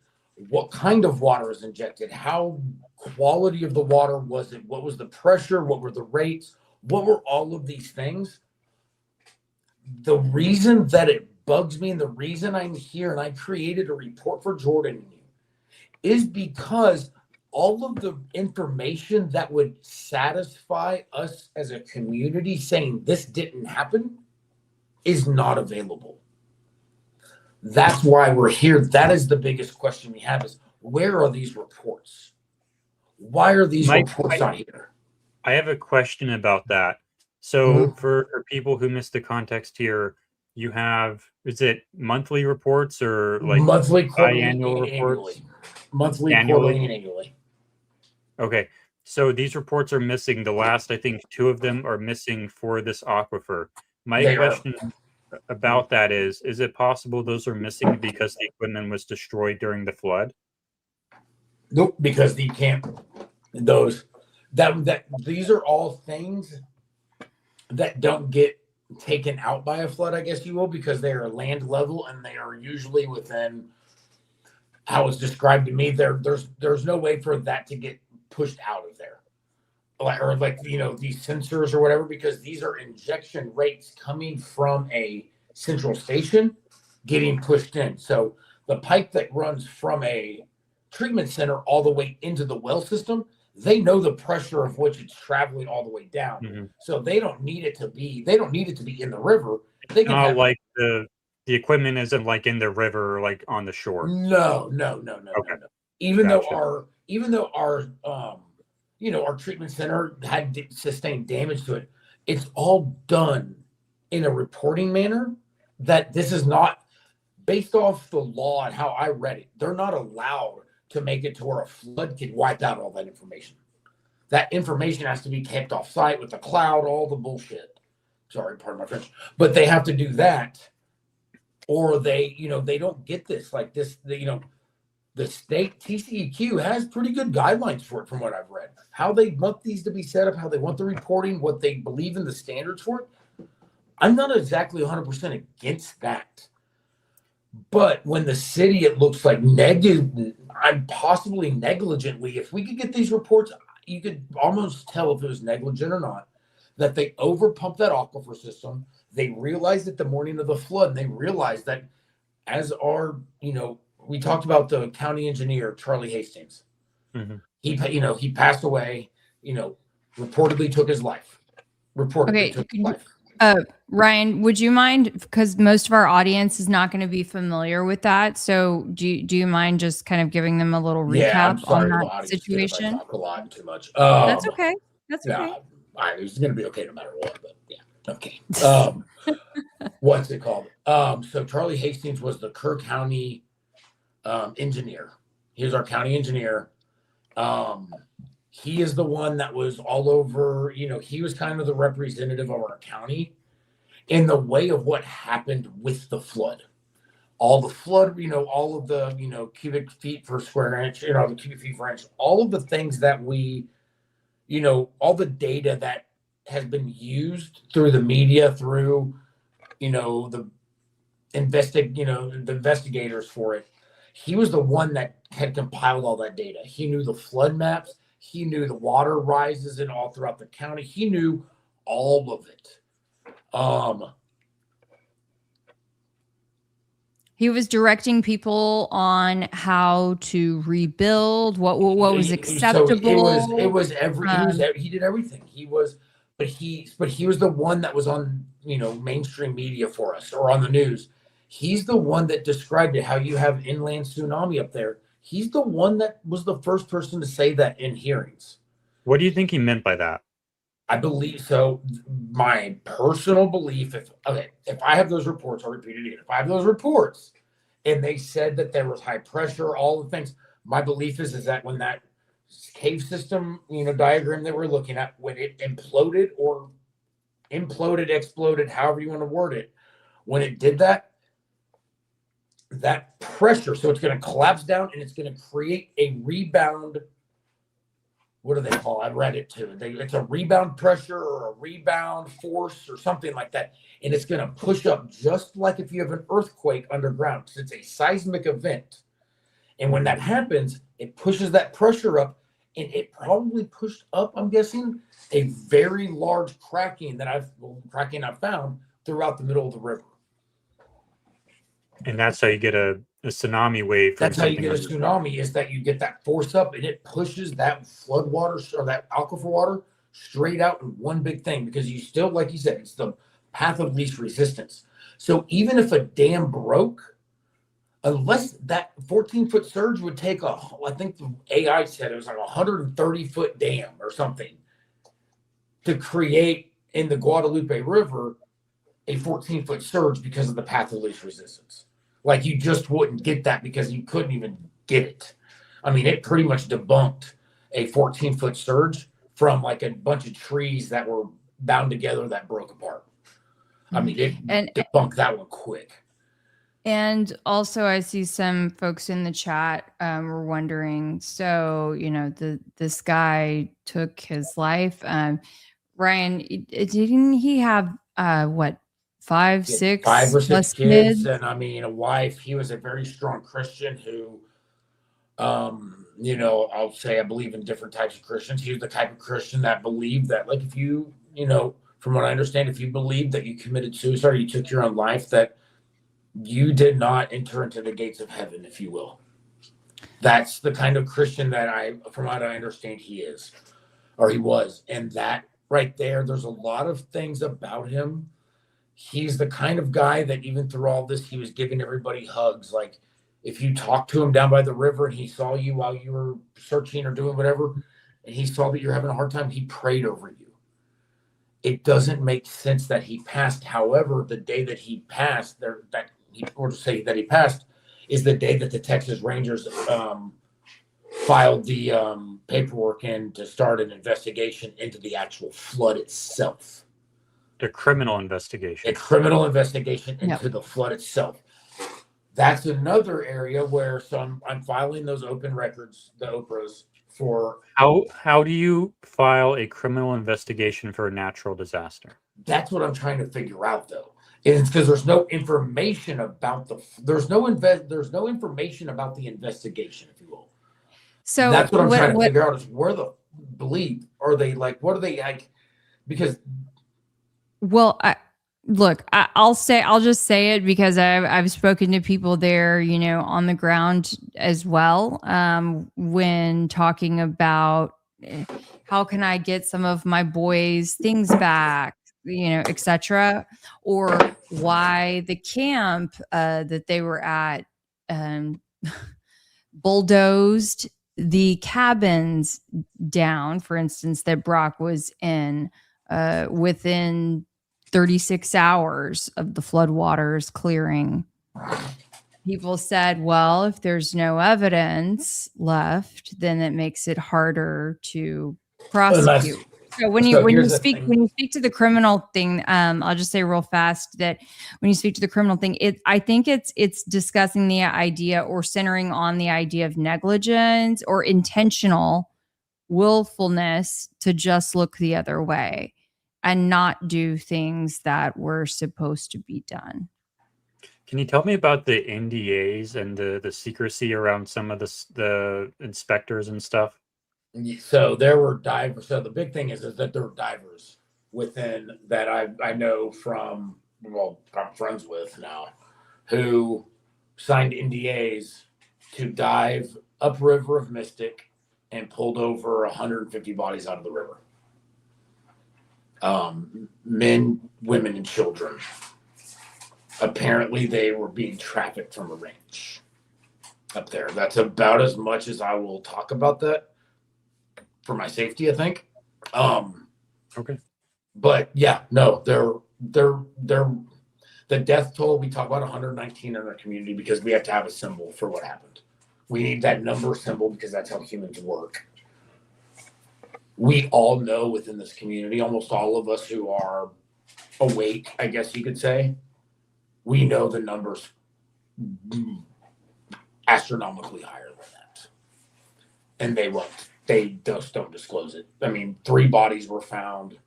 what kind of water was injected, how quality of the water was it, what was the pressure, what were the rates, what were all of these things. The reason that it bugs me and the reason I'm here and I created a report for Jordan is because all of the information that would satisfy us as a community saying this didn't happen is not available. That's why we're here. That is the biggest question we have is where are these reports? Why are these Mike, reports not here? I have a question about that. So for people who missed the context here, you have, is it monthly reports or like Monthly, quarterly, biannual and reports? annually. Monthly, Annually? quarterly, and annually. Okay. So these reports are missing. The last, I think, two of them are missing for this aquifer. My They are. question about that is it possible those are missing because the equipment was destroyed during the flood? Nope, because you can't. Those that these are all things that don't get taken out by a flood, I guess you will, because they are land level and they are usually within how it's described to me. There's no way for that to get pushed out of there, or like these sensors or whatever, because these are injection rates coming from a central station getting pushed in. So the pipe that runs from a treatment center all the way into the well system, they know the pressure of which it's traveling all the way down. Mm-hmm. So they don't need it to be in the river. They can have like the equipment isn't like in the river or like on the shore. No. Okay. Even Gotcha. though our treatment center had sustained damage to it, it's all done in a reporting manner that this is not based off the law and how I read it. They're not allowed to make it to where a flood can wipe out all that information. That information has to be kept off site with the cloud, all the bullshit. Sorry, pardon my French. But they have to do that, or they don't get this. Like this, the state TCEQ has pretty good guidelines for it from what I've read. How they want these to be set up, how they want the reporting, what they believe in the standards for it. I'm not exactly 100% against that. But when the city, it looks like I'm possibly negligently, if we could get these reports, you could almost tell if it was negligent or not, that they overpumped that aquifer system. They realized it the morning of the flood, and they realized that as we talked about the county engineer, Charlie Hastings. Mm-hmm. He passed away, reportedly took his life. Ryan, would you mind, because most of our audience is not going to be familiar with that. So do you mind just kind of giving them a little recap on that situation? I talk a lot and too much. That's okay. That's okay. It's going to be okay no matter what, but yeah. Okay. What's it called? So Charlie Hastings was the Kerr County engineer. He was our county engineer. He is the one that was all over, he was kind of the representative of our county in the way of what happened with the flood. All the flood, all of the, cubic feet per square inch, the cubic feet per inch, all of the things that we, all the data that has been used through the media, through, the investigators for it. He was the one that had compiled all that data. He knew the flood maps. He knew the water rises in all throughout the county. He knew all of it. He was directing people on how to rebuild, what was acceptable. So he did everything. He was the one that was on, mainstream media for us or on the news. He's the one that described it, how you have inland tsunami up there. He's the one that was the first person to say that in hearings. What do you think he meant by that? I believe so. My personal belief, if I have those reports, I'll repeat it again. If I have those reports and they said that there was high pressure, all the things, my belief is that when that cave system, diagram that we're looking at, when it exploded, however you want to word it, when it did that pressure, so it's going to collapse down and it's going to create a rebound what do they call? I read it too. It's a rebound pressure or a rebound force or something like that, and it's going to push up just like if you have an earthquake underground. So it's a seismic event, and when that happens, it pushes that pressure up, and it probably pushed up, I'm guessing, a very large cracking I've found throughout the middle of the river. And that's how you get a tsunami wave from That's how you something get a underground. tsunami, is that you get that force up and it pushes that flood water or that aquifer water straight out in one big thing, because you still, like you said, it's the path of least resistance. So even if a dam broke, unless that 14-foot surge would take I think the AI said it was like a 130-foot dam or something to create in the Guadalupe River a 14-foot surge because of the path of least resistance. Like, you just wouldn't get that because you couldn't even get it. I mean, it pretty much debunked a 14-foot surge from like a bunch of trees that were bound together that broke apart. I mean, it debunked that one quick. And also, I see some folks in the chat were wondering, so, this guy took his life. Ryan, didn't he have, 5 or 6 plus kids, and I mean, a wife. He was a very strong Christian who, I'll say I believe in different types of Christians. He was the type of Christian that believed that, like, if you, from what I understand, if you believed that you committed suicide or you took your own life, that you did not enter into the gates of heaven, if you will. That's the kind of Christian that from what I understand, he is, or he was. And that right there's a lot of things about him. He's the kind of guy that even through all this, he was giving everybody hugs. Like, if you talked to him down by the river and he saw you while you were searching or doing whatever, and he saw that you're having a hard time, he prayed over you. It doesn't make sense that he passed. However, the day that he passed, he passed, is the day that the Texas Rangers filed the paperwork in to start an investigation into the actual flood itself. A criminal investigation. A criminal investigation into the flood itself. That's another area where I'm filing those open records, the Oprahs, for. How do you file a criminal investigation for a natural disaster? That's what I'm trying to figure out, though. It's because there's no information about there's no information about the investigation, if you will. So that's what I'm trying to figure out, is where the believe are they, like, what are they like? Because I'll just say it because I've spoken to people there, on the ground as well. When talking about how can I get some of my boys' things back, etc., or why the camp that they were at bulldozed the cabins down, for instance, that Brock was in within 36 hours of the floodwaters clearing. People said, well, if there's no evidence left, then it makes it harder to prosecute. So when you speak to the criminal thing, I'll just say real fast that when you speak to the criminal thing, I think it's discussing the idea or centering on the idea of negligence or intentional willfulness to just look the other way and not do things that were supposed to be done. Can you tell me about the NDAs and the secrecy around some of the inspectors and stuff? So there were divers. So the big thing is that there were divers within that I know from, well, I'm friends with now, who signed NDAs to dive upriver of Mystic and pulled over 150 bodies out of the river. Men, women, and children. Apparently, they were being trafficked from a ranch up there. That's about as much as I will talk about that for my safety, I think. Okay. But yeah, no, they're the death toll. We talk about 119 in our community because we have to have a symbol for what happened. We need that number symbol because that's how humans work. We all know within this community, almost all of us who are awake, I guess you could say, we know the numbers astronomically higher than that. And they won't. they just don't disclose it. I mean, 3 bodies were found.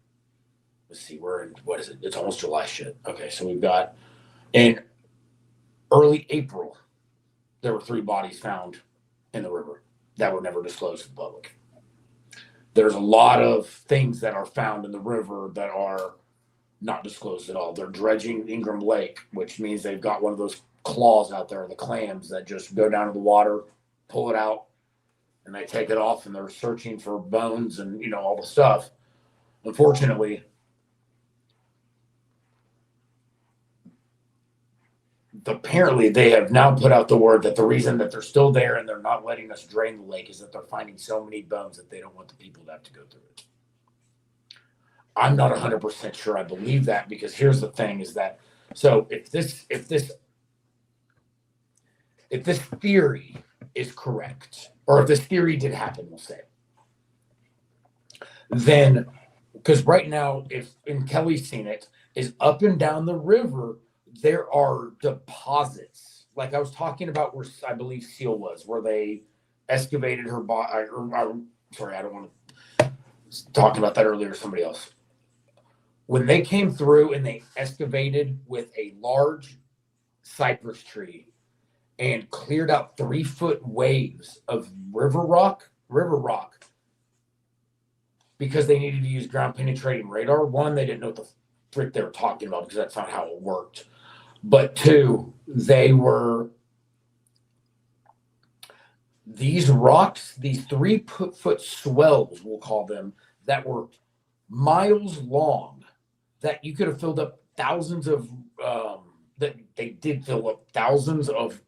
Let's see, we're in, what is it? It's almost July shit. Okay, so we've got in early April, there were 3 bodies found in the river that were never disclosed to the public. There's a lot of things that are found in the river that are not disclosed at all. They're dredging Ingram Lake, which means they've got one of those claws out there, the clams that just go down to the water, pull it out, and they take it off, and they're searching for bones and, you know, all the stuff. Unfortunately, apparently they have now put out the word that the reason that they're still there and they're not letting us drain the lake is that they're finding so many bones that they don't want the people to have to go through it. I'm not 100% sure I believe that, because here's the thing is that, so if this theory is correct, or if this theory did happen, we'll say, then, because right now, and Kelly's seen it, is up and down the river, there are deposits. Like I was talking about where I believe Seal was, where they excavated her body. Sorry, I don't want to talk about that earlier, somebody else. When they came through and they excavated with a large cypress tree and cleared out 3-foot waves of river rock, because they needed to use ground penetrating radar. One, they didn't know what the frick they were talking about, because that's not how it worked. But 2, these rocks, these 3-foot swells, we'll call them, that were miles long, that you could have filled up thousands of, that they did fill up thousands of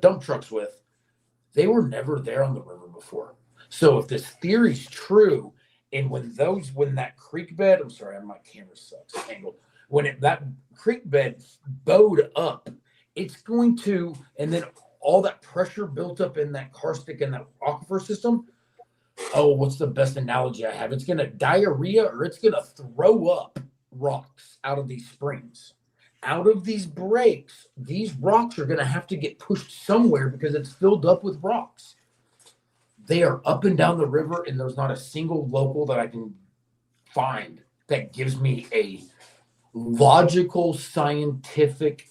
dump trucks with. They were never there on the river before. So if this theory's true, and when that creek bed, I'm sorry, my camera sucks, angle. When that creek bed bowed up, it's going to, and then all that pressure built up in that karstic and that aquifer system. Oh, what's the best analogy I have? It's going to diarrhea, or it's going to throw up rocks out of these springs. Out of these breaks, these rocks are going to have to get pushed somewhere because it's filled up with rocks. They are up and down the river, and there's not a single local that I can find that gives me a logical, scientific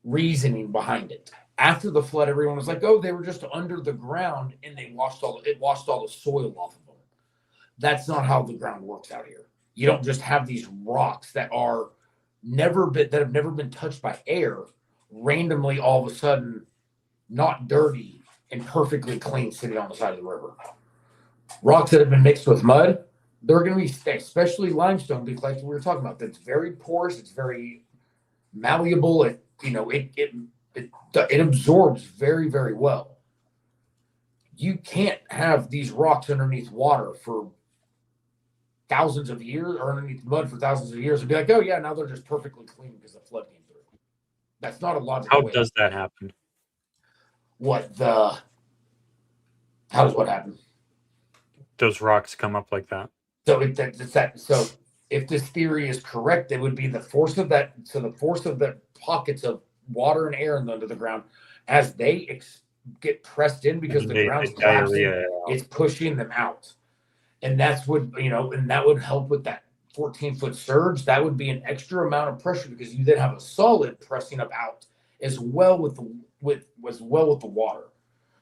reasoning behind it. After the flood, everyone was like, "Oh, they were just under the ground, and it washed all the soil off of them." That's not how the ground works out here. You don't just have these rocks that have never been touched by air randomly all of a sudden, not dirty and perfectly clean, sitting on the side of the river. Rocks that have been mixed with mud, they're going to be, especially limestone, like we were talking about. That's very porous. It's very malleable. It absorbs very, very well. You can't have these rocks underneath water for thousands of years, or underneath mud for thousands of years, and be like, "Oh yeah, now they're just perfectly clean because the flood came through." That's not a logical way. How does that happen? How does what happen? Those rocks come up like that. So So if this theory is correct, it would be the force of that. So the force of the pockets of water and air under the ground, as they get pressed in because the ground's collapsing, it's pushing them out. And that's what, and that would help with that 14-foot surge. That would be an extra amount of pressure, because you then have a solid pressing up out as well with the water.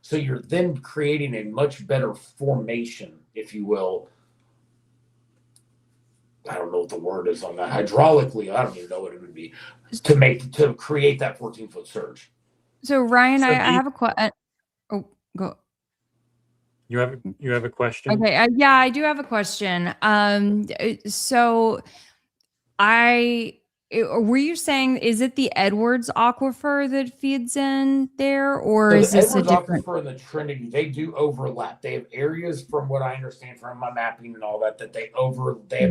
So you're then creating a much better formation, if you will. I don't know what the word is on that. Hydraulically, I don't even know what it would be to create that 14-foot surge. So Ryan, I have a question. Oh, go. You have a question? Okay, yeah, I do have a question. So were you saying, is it the Edwards Aquifer that feeds in there, or So is the this Edwards a different? Aquifer and the Trinity, they do overlap. They have areas, from what I understand from my mapping and all that, that they have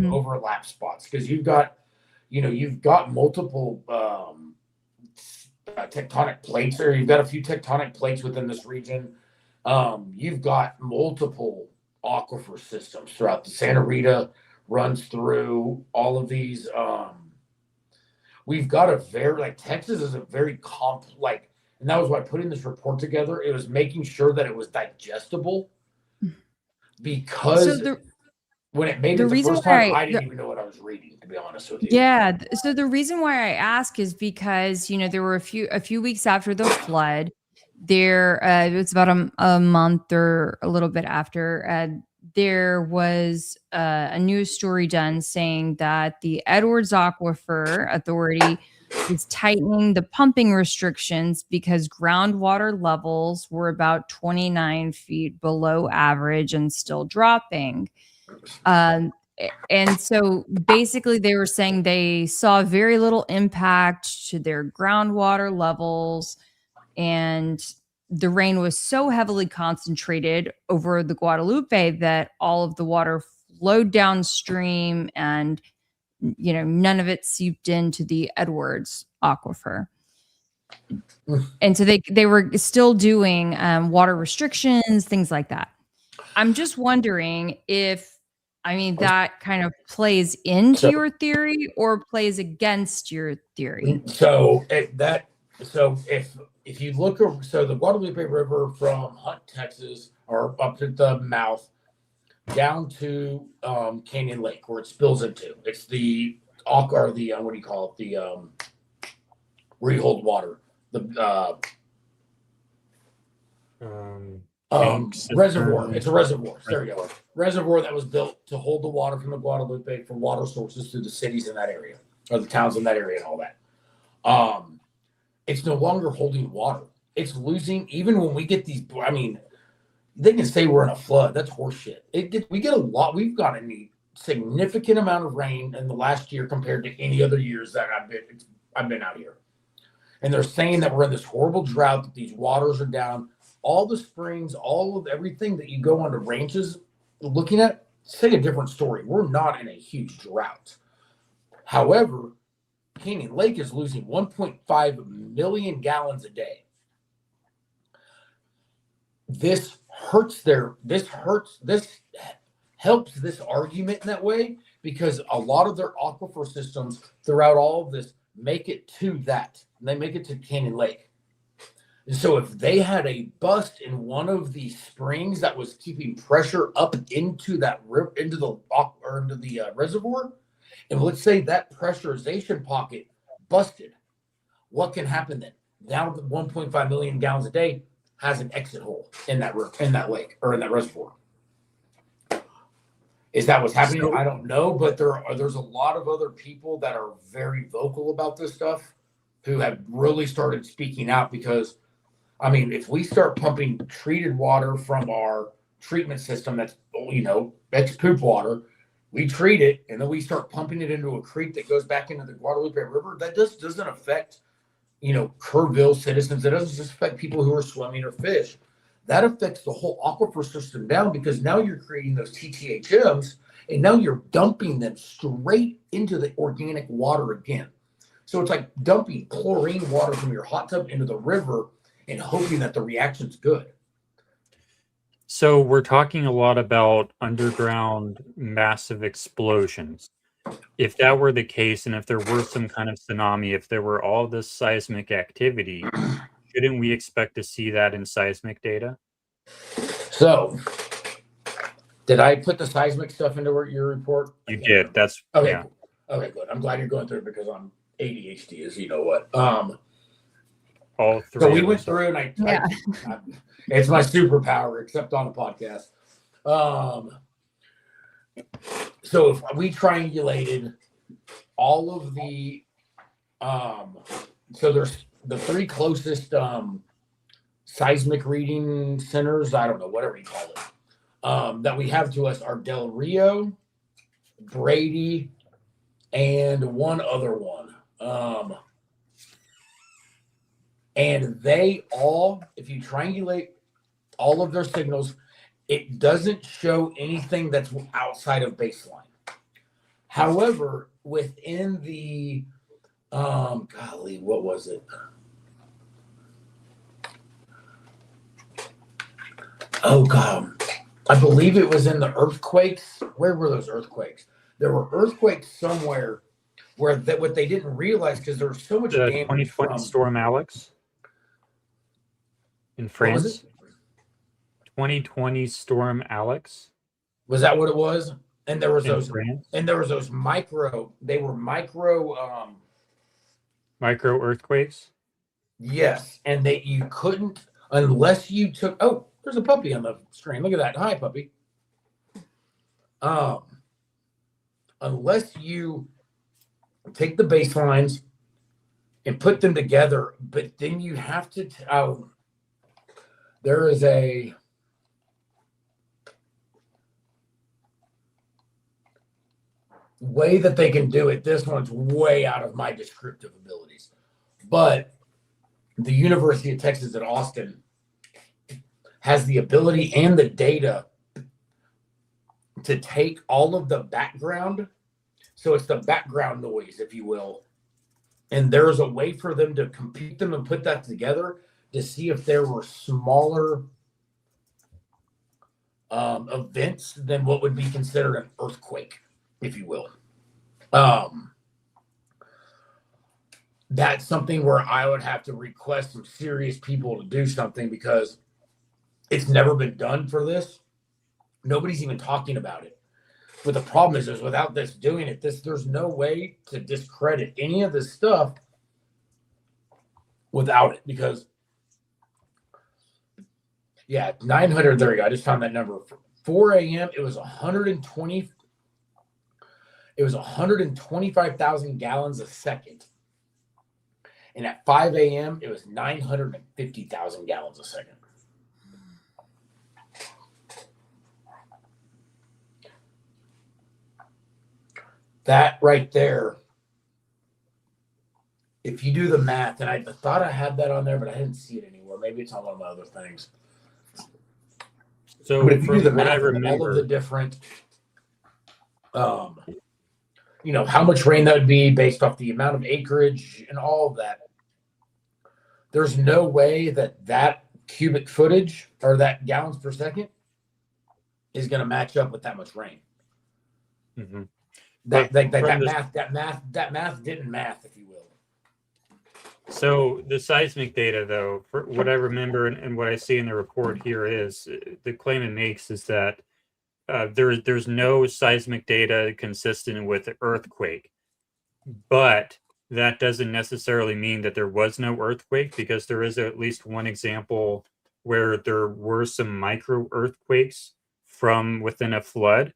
overlap spots, because you've got multiple tectonic plates, or you've got a few tectonic plates within this region. You've got multiple aquifer systems throughout. The Santa Rita runs through all of these. We've got Texas is a very complex, and that was why putting this report together, it was making sure that it was digestible because when it made it the reason first why time, I didn't even know what I was reading, to be honest with you. Yeah. So the reason why I ask is because, there were a few weeks after the flood, it was about a month or a little bit after, there was a news story done saying that the Edwards Aquifer Authority was tightening the pumping restrictions because groundwater levels were about 29 feet below average and still dropping. And so basically they were saying they saw very little impact to their groundwater levels, and the rain was so heavily concentrated over the Guadalupe that all of the water flowed downstream, and none of it seeped into the Edwards aquifer. And so they were still doing water restrictions, things like that. I'm just wondering if, that kind of plays into your theory or plays against your theory. So if you look, so the Guadalupe River from Hunt, Texas, or up to the mouth down to Canyon Lake, where it spills into, it's the what do you call it? The where you hold water, the reservoir. It's a reservoir. There you go. Reservoir that was built to hold the water from the Guadalupe for water sources through the cities in that area, or the towns in that area, and all that. It's no longer holding water. It's losing. Even when we get these, they can say we're in a flood. That's horseshit. We get a lot. We've got a significant amount of rain in the last year compared to any other years that I've been out here. And they're saying that we're in this horrible drought, that these waters are down. All the springs, all of everything that you go on the ranches looking at, say a different story. We're not in a huge drought. However, Canyon Lake is losing 1.5 million gallons a day. This helps this argument in that way, because a lot of their aquifer systems throughout all of this make it to that. And they make it to Canyon Lake. And so if they had a bust in one of the springs that was keeping pressure up into that river, into the reservoir, and let's say that pressurization pocket busted, what can happen then? Now the 1.5 million gallons a day has an exit hole in that lake, or in that reservoir. Is that what's happening? I don't know, but there's a lot of other people that are very vocal about this stuff who have really started speaking out, because if we start pumping treated water from our treatment system, that's poop water, we treat it, and then we start pumping it into a creek that goes back into the Guadalupe River, that just doesn't affect, Kerrville citizens. It doesn't just affect people who are swimming or fish. That affects the whole aquifer system down, because now you're creating those TTHMs, and now you're dumping them straight into the organic water again. So it's like dumping chlorine water from your hot tub into the river and hoping that the reaction's good. So we're talking a lot about underground massive explosions. If that were the case, and if there were some kind of tsunami, if there were all this seismic activity, shouldn't we expect to see that in seismic data? So, did I put the seismic stuff into your report? You did. That's okay. Yeah. Okay, good. I'm glad you're going through it, because I'm ADHD, as you know what. All three. So we went through, and it's my superpower, except on a podcast. So if we triangulated all of the, so there's the three closest seismic reading centers, I don't know, whatever you call it, that we have to us are Del Rio, Brady, and one other one. And they all, if you triangulate all of their signals, it doesn't show anything that's outside of baseline. However, within the, what was it? Oh, God. I believe it was in the earthquakes. Where were those earthquakes? There were earthquakes somewhere where what they didn't realize, because there was so much damage 2020 from Storm Alex in France. 2020 Storm Alex. Was that what it was? And there was In those, France? and there was those micro. They were micro. Micro earthquakes? Yes, and that you couldn't unless you took. Oh, there's a puppy on the screen. Look at that. Hi, puppy. Unless you take the baselines and put them together, but then you have to. There is a. Way that they can do it. This one's way out of my descriptive abilities, but the University of Texas at Austin has the ability and the data to take all of the background. So it's the background noise, if you will. And there's a way for them to compute them and put that together to see if there were smaller events than what would be considered an earthquake, if you will. That's something where I would have to request some serious people to do something because it's never been done for this. Nobody's even talking about it. But the problem is without this doing it, there's no way to discredit any of this stuff without it because, yeah, 900. There you go. I just found that number. 4 a.m. It was 120. It was 125,000 gallons a second. And at 5 a.m., it was 950,000 gallons a second. That right there, if you do the math, and I thought I had that on there, but I didn't see it anywhere. Maybe it's on one of my other things. So, but if you do the from what I math, all remember, of the different, how much rain that would be based off the amount of acreage and all of that, there's no way that cubic footage or that gallons per second is going to match up with that much rain. mm-hmm. That math didn't math, if you will. So the seismic data, though, for what I remember and what I see in the report here is the claim it makes is that there's no seismic data consistent with earthquake, but that doesn't necessarily mean that there was no earthquake because there is at least one example where there were some micro earthquakes from within a flood,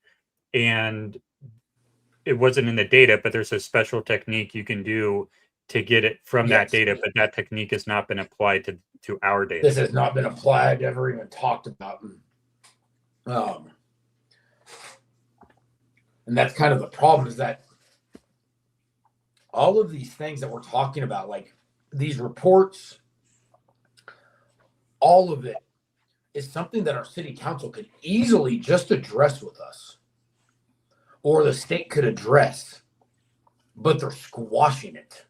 and it wasn't in the data, but there's a special technique you can do to get it from that data, but that technique has not been applied to our data. This has not been applied, never even talked about. And that's kind of the problem is that all of these things that we're talking about, like these reports, all of it is something that our city council could easily just address with us or the state could address, but they're squashing it.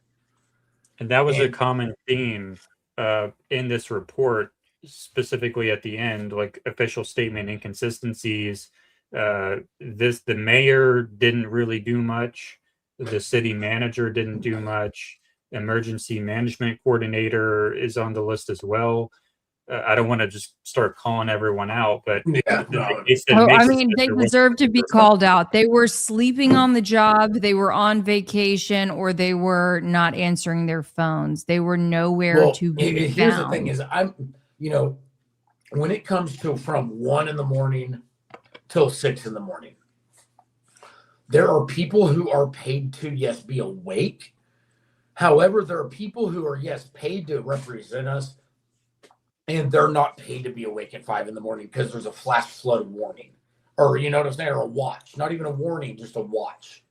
And that was a common theme in this report, specifically at the end, like official statement inconsistencies. The mayor didn't really do much. The city manager didn't do much. Emergency management coordinator is on the list as well. I don't want to just start calling everyone out, but they deserve to be called out. They were sleeping on the job, they were on vacation, or they were not answering their phones. They were nowhere to be here's found. the thing is when it comes to from 1 a.m. till 6 a.m, there are people who are paid to, yes, be awake. However, there are people who are, yes, paid to represent us, and they're not paid to be awake at 5 a.m. because there's a flash flood warning, or you know what I'm saying, or a watch, not even a warning, just a watch.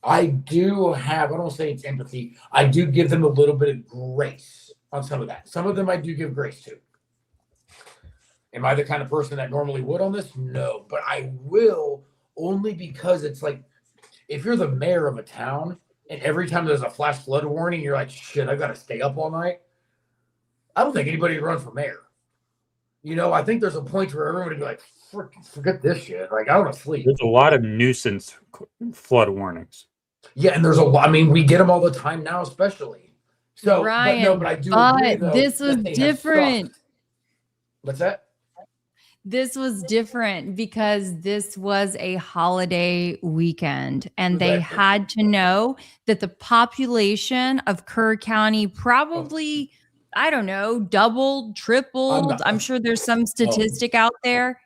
I don't say it's empathy. I do give them a little bit of grace on some of that. Some of them I do give grace to. Am I the kind of person that normally would on this? No, but I will only because it's like, if you're the mayor of a town and every time there's a flash flood warning, you're like, shit, I got to stay up all night. I don't think anybody would run for mayor. I think there's a point where everyone would be like, forget this shit. Like, I want to sleep. There's a lot of nuisance flood warnings. Yeah, and there's a lot. I mean, we get them all the time now, especially. So, Ryan, but I do agree, though, this was different. What's that? This was different because this was a holiday weekend, and they had to know that the population of Kerr County probably, I don't know, doubled, tripled. I'm sure there's some statistic out there.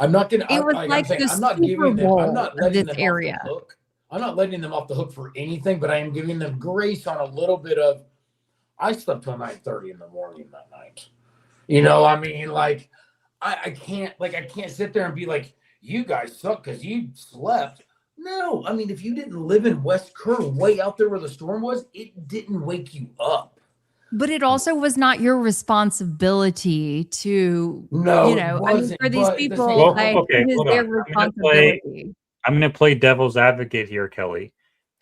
I'm not gonna. It was I'm like saying the I'm not Super giving them. I'm Bowl not of letting this them area. off the hook. I'm not letting them off the hook for anything, but I am giving them grace on a little bit of. I slept till 9:30 in the morning that night. You know, I mean, like, I can't sit there and be like, you guys suck because you slept. No, I mean, if you didn't live in West Kerr, way out there where the storm was, it didn't wake you up. But it also was not your responsibility to, No, you it know, I mean, wasn't. for these But at the people, same Well, like, time, okay, it is hold their on. responsibility. I'm gonna play devil's advocate here, Kelly.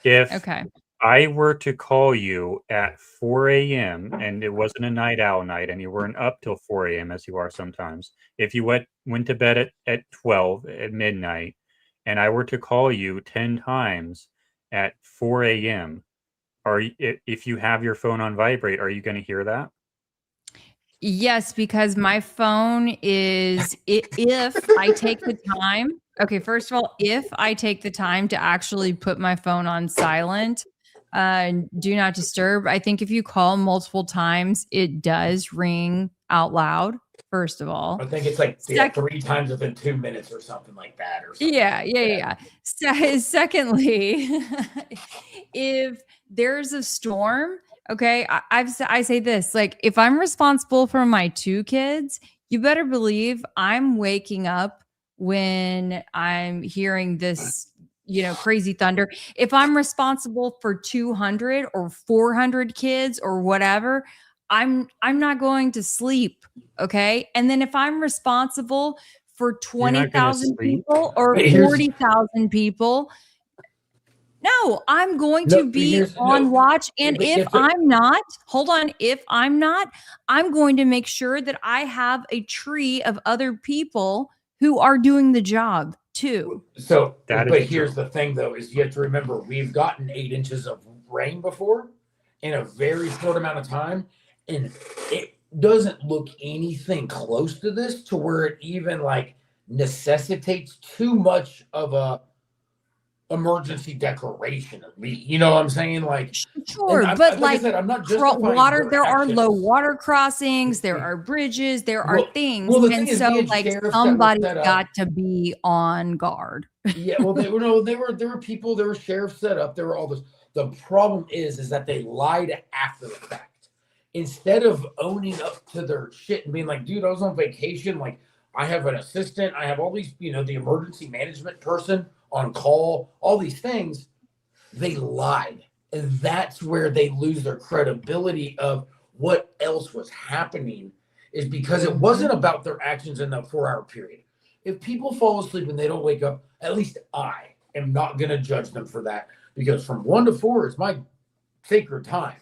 If Okay. I were to call you at 4 a.m. and it wasn't a night owl night and you weren't up till 4 a.m. as you are sometimes, if you went to bed at 12 at midnight and I were to call you 10 times at 4 a.m., if you have your phone on vibrate, are you going to hear that? Yes, because my phone is, if I take the time, okay, first of all, if I take the time to actually put my phone on silent, do not disturb. I think if you call multiple times, it does ring out loud, first of all. I think it's like Second, 3 times within 2 minutes or something like that. Or something yeah, like yeah, that. yeah. Secondly, if there's a storm, okay, I say this, like, if I'm responsible for my 2 kids, you better believe I'm waking up when I'm hearing this, you know, crazy thunder. If I'm responsible for 200 or 400 kids or whatever, I'm not going to sleep, okay? And then if I'm responsible for You're not going to 20,000 sleep? people or But here's- 40,000 people, no, I'm going No, to but be here's- on no, watch. And but if if it- I'm not, hold on, if I'm not, I'm going to make sure that I have a tree of other people who are doing the job too. So, That but is here's true. the thing, though, is you have to remember we've gotten 8 inches of rain before in a very short amount of time, and it doesn't look anything close to this to where it even like necessitates too much of a emergency declaration of me. You know what I'm saying? Like, Sure, and but I like said, I'm not justifying water, their there are low actions. water crossings, there are bridges, there are things, Well, the and thing is, so we had like sheriffs that were somebody's set up. got to be on guard. Yeah, well, there were people, there were sheriffs set up, there were all this. The problem is that they lied after the fact. Instead of owning up to their shit and being like, dude, I was on vacation. Like, I have an assistant, I have all these, you know, the emergency management person on call, all these things. They lied. And that's where they lose their credibility of what else was happening, is because it wasn't about their actions in that 4-hour period. If people fall asleep and they don't wake up, at least I am not going to judge them for that, because from 1 to 4 is my sacred time.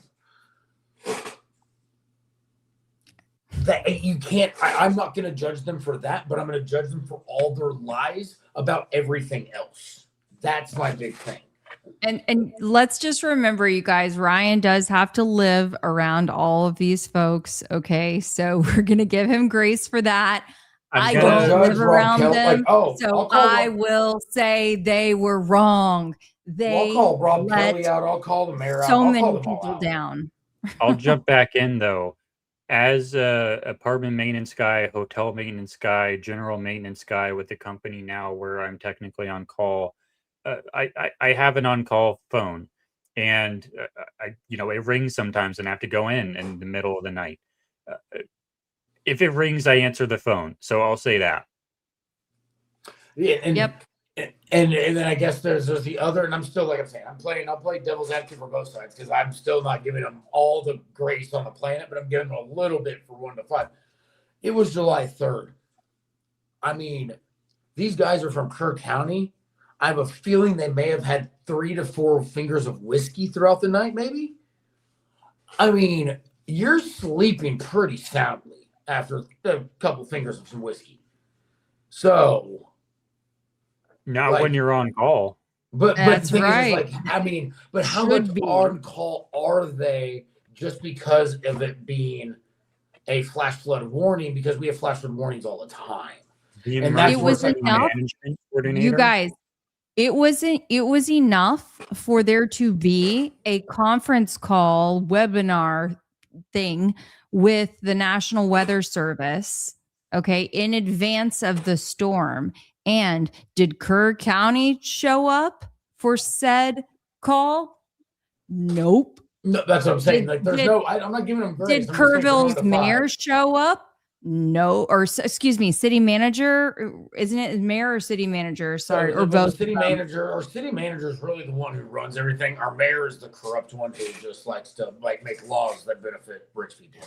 That you can't, I'm not going to judge them for that, but I'm going to judge them for all their lies about everything else. That's my big thing. And let's just remember, you guys, Ryan does have to live around all of these folks. Okay, so we're gonna give him grace for that. I don't live around them, so I will say they were wrong. They I'll call Rob let Kelly out. I'll call the mayor out. so I'll many call them all people out. down. I'll jump back in though. As a apartment maintenance guy, hotel maintenance guy, general maintenance guy with the company now where I'm technically on call, I have an on-call phone, and it rings sometimes and I have to go in the middle of the night. If it rings, I answer the phone. So I'll say that. Yeah, and, Yep. And then I guess there's the other, and I'm still, like I'm saying, I'll play devil's advocate for both sides, because I'm still not giving them all the grace on the planet, but I'm giving them a little bit for 1 to 5. It was July 3rd. I mean, these guys are from Kerr County. I have a feeling they may have had 3 to 4 fingers of whiskey throughout the night, maybe. I mean, you're sleeping pretty soundly after a couple fingers of some whiskey. So, Not when you're on call. But That's the thing right. is, like, I mean, but how Should much be. on call are they just because of it being a flash flood warning because we have flash flood warnings all the time. The And that's It where was it's like, enough. management You coordinator. guys, it was enough for there to be a conference call webinar thing with the National Weather Service, okay, in advance of the storm. And did Kerr County show up for said call? Nope. no, that's what I'm saying. Did- Like, there's did- no, I'm not giving them grace. Did I'm just saying from 1 Kerrville's to 5. mayor show up? No, or excuse me, city manager, isn't it mayor or city manager? Sorry, So, or well, both. the city manager, our city manager is really the one who runs everything. Our mayor is the corrupt one who just likes to like make laws that benefit rich people.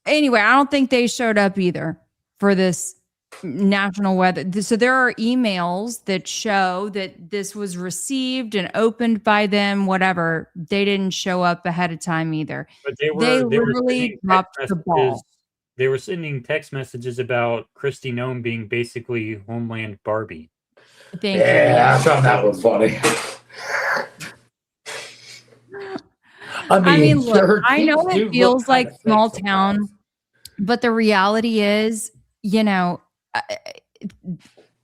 Anyway, I don't think they showed up either for this national weather. So there are emails that show that this was received and opened by them, whatever. They didn't show up ahead of time either. But they They were literally sending dropped text the ball. messages. They were sending text messages about Kristi Noem being basically Homeland Barbie. Thank you. Yeah, I found that one funny. I mean, look, her I know teeth do it look feels kinda like fake small sometimes. town, but the reality is, you know,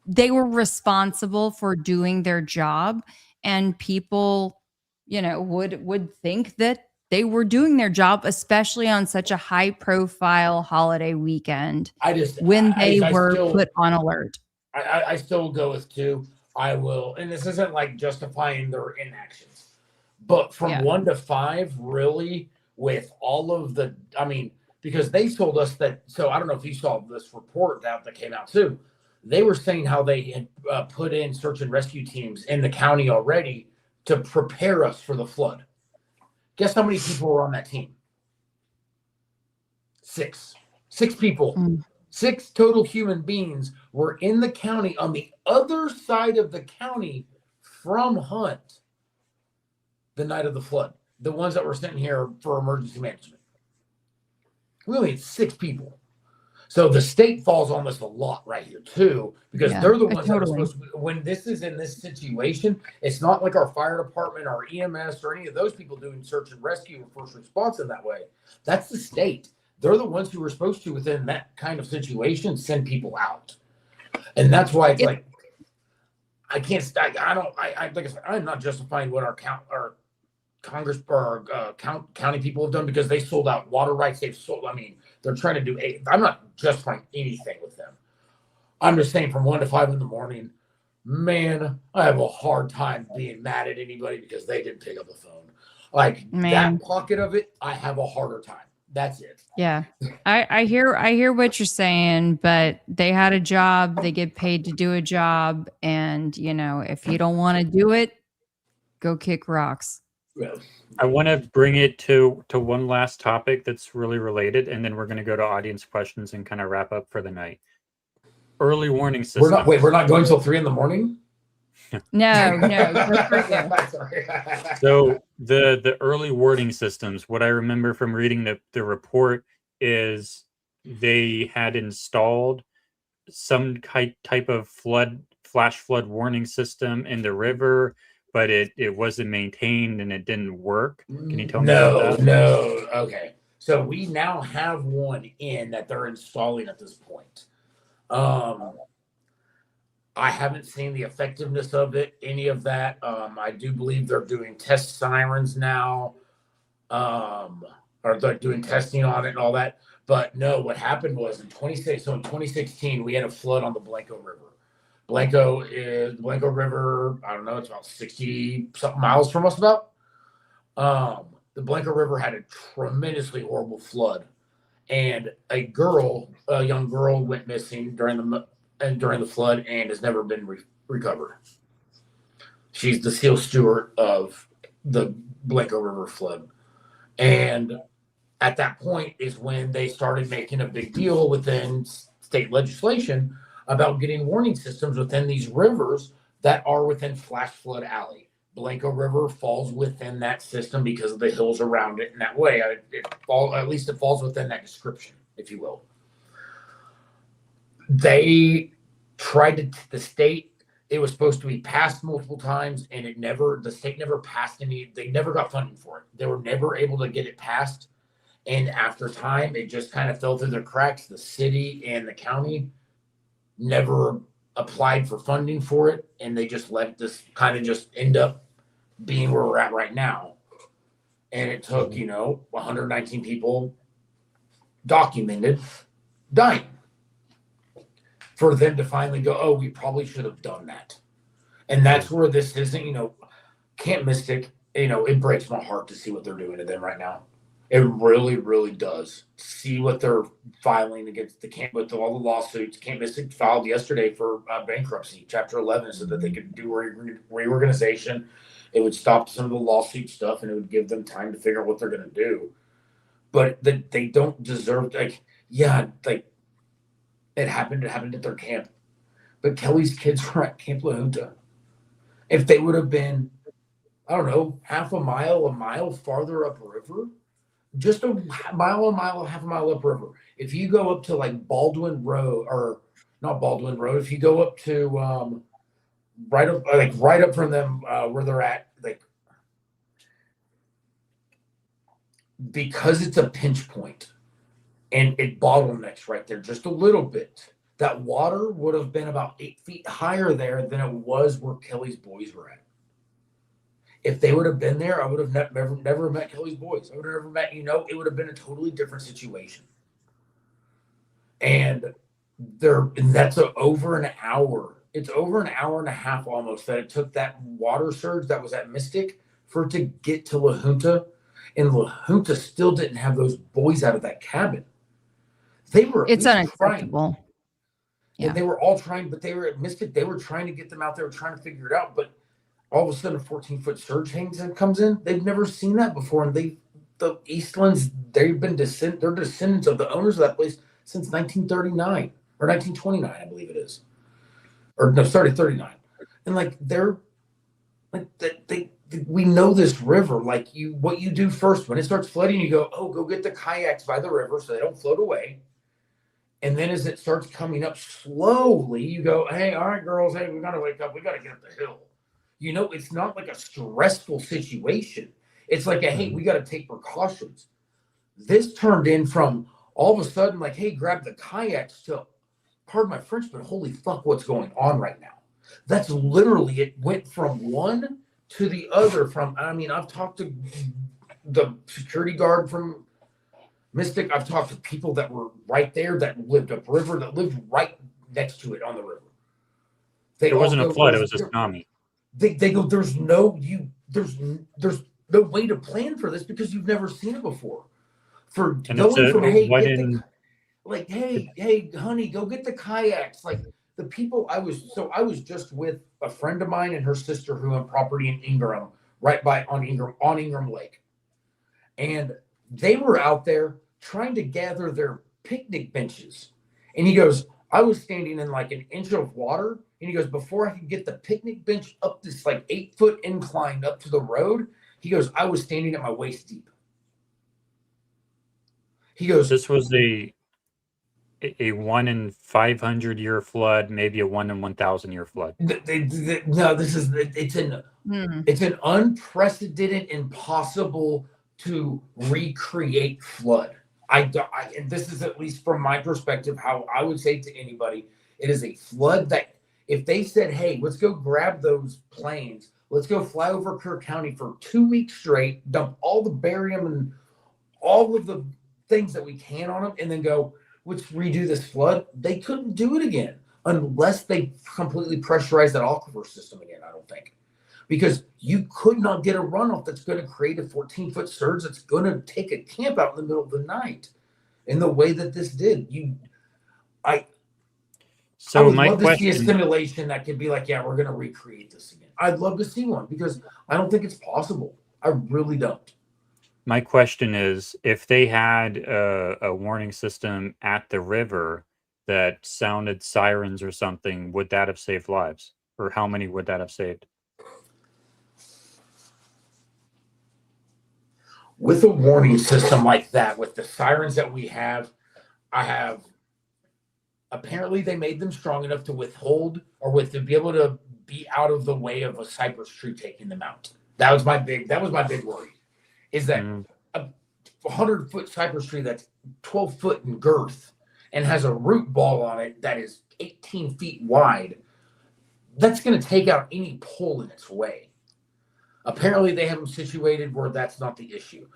they were responsible for doing their job, and people, you know, would think that they were doing their job, especially on such a high profile holiday weekend I just when they I were still, put on alert. I still go with 2. I will, and this isn't like justifying their inactions, but from Yeah. 1 to 5, really, with all of the, I mean, because they told us that. So I don't know if you saw this report that came out too. They were saying how they had put in search and rescue teams in the county already to prepare us for the flood. Guess how many people were on that team? 6 people. Mm. 6 total human beings were in the county on the other side of the county from Hunt the night of the flood. The ones that were sent here for emergency management. We only had 6 people. So the state falls on this a lot right here too, because Yeah, they're the ones that are totally. supposed to, when this is in this situation, it's not like our fire department, our EMS, or any of those people doing search and rescue or first response in that way. That's the state. They're the ones who are supposed to, within that kind of situation, send people out. And that's why it's like, I can't, I don't, I like I said, I'm not justifying what our Congress or county people have done, because they sold out water rights. They've sold, I mean, they're trying to do, I'm not justifying anything with them. I'm just saying from 1 to 5 in the morning, man, I have a hard time being mad at anybody because they didn't pick up the phone. Like Man. that pocket of it, I have a harder time. That's it. Yeah. I hear what you're saying, but they had a job, they get paid to do a job, and you know, if you don't want to do it, go kick rocks. Well, I want to bring it to one last topic that's really related, and then we're going to go to audience questions and kind of wrap up for the night. Early warning system. we're not going till 3 in the morning. No, good for you. Sorry. So the early warning systems, what I remember from reading the report is they had installed some type of flash flood warning system in the river, but it wasn't maintained and it didn't work. Can you tell me about that? No. Okay. So we now have one in that they're installing at this point. I haven't seen the effectiveness of it, any of that. I do believe they're doing test sirens now, or they're doing testing on it and all that. But no, what happened was in 2016, we had a flood on the Blanco River. Blanco River, I don't know, it's about 60 something miles from us about. The Blanco River had a tremendously horrible flood, and a young girl went missing during the flood and has never been recovered. She's the seal steward of the Blanco River flood. And at that point is when they started making a big deal within state legislation about getting warning systems within these rivers that are within flash flood alley. Blanco River falls within that system because of the hills around it in that way. At least it falls within that description, if you will. They tried the state, it was supposed to be passed multiple times, and the state never passed they never got funding for it. They were never able to get it passed. And after time, it just kind of fell through the cracks. The city and the county never applied for funding for it, and they just let this kind of just end up being where we're at right now. And it took, 119 people documented dying for them to finally go, oh, we probably should have done that. And that's where this isn't, Camp Mystic, it breaks my heart to see what they're doing to them right now. It really, really does. See what they're filing against the camp with all the lawsuits. Camp Mystic filed yesterday for bankruptcy, Chapter 11, so that they could do reorganization. It would stop some of the lawsuit stuff, and it would give them time to figure out what they're going to do. But they don't deserve, it happened at their camp. But Kelly's kids were at Camp La Junta. If they would have been, I don't know, half a mile farther upriver, just a mile, half a mile upriver. If you go up to like Baldwin Road, or not Baldwin Road, if you go up to right up from them where they're at, because it's a pinch point and it bottlenecks right there just a little bit. That water would have been about 8 feet higher there than it was where Kelly's boys were at. If they would have been there, I would have never met Kelly's boys. I would have never met, it would have been a totally different situation. And that's over an hour. It's over an hour and a half almost that it took that water surge that was at Mystic for it to get to La Junta. And La Junta still didn't have those boys out of that cabin. It's unacceptable. Yeah. They were all trying, but they were at Mystic. They were trying to get them out there, trying to figure it out. But all of a sudden, a 14-foot surge comes in. They've never seen that before. And the Eastlands, they're descendants of the owners of that place since 1939 or 1929, I believe it is. Or no, started 39. And we know this river. What you do first when it starts flooding, you go, oh, go get the kayaks by the river so they don't float away. And then as it starts coming up slowly, you go, hey, all right, girls, hey, we got to wake up. We got to get up the hill. It's not like a stressful situation. It's like hey, we got to take precautions. This turned in from all of a sudden, hey, grab the kayaks to, pardon my French, but holy fuck, what's going on right now? That's literally, it went from one to the other. I've talked to the security guard from Mystic. I've talked to people that were right there that lived upriver, that lived right next to it on the river. It wasn't a flood, it was a tsunami. They go, there's no way to plan for this because you've never seen it before. Hey, honey, go get the kayaks. The people I was just with a friend of mine and her sister who owned property in Ingram, on Ingram Lake. And they were out there trying to gather their picnic benches. And he goes, I was standing in an inch of water. And he goes, before I could get the picnic bench up this 8-foot incline up to the road, he goes, I was standing at my waist deep. He goes, this was a 1 in 500 year flood, maybe a 1 in 1,000 year flood. No, it's an unprecedented, impossible to recreate flood. And this is, at least from my perspective, how I would say to anybody, it is a flood that if they said, hey, let's go grab those planes, let's go fly over Kerr County for 2 weeks straight, dump all the barium and all of the things that we can on them, and then go, let's redo this flood, they couldn't do it again unless they completely pressurize that aquifer system again, I don't think. Because you could not get a runoff that's going to create a 14-foot surge that's going to take a camp out in the middle of the night in the way that this did. I would love to see a simulation that could be we're going to recreate this again. I'd love to see one because I don't think it's possible. I really don't. My question is, if they had a warning system at the river that sounded sirens or something, would that have saved lives? Or how many would that have saved? With a warning system like that, with the sirens that we have, apparently they made them strong enough to withhold to be able to be out of the way of a cypress tree taking them out. That was my big worry. Is that 100-foot cypress tree that's 12 foot in girth and has a root ball on it that is 18 feet wide, that's going to take out any pole in its way. Apparently, they have them situated where that's not the issue.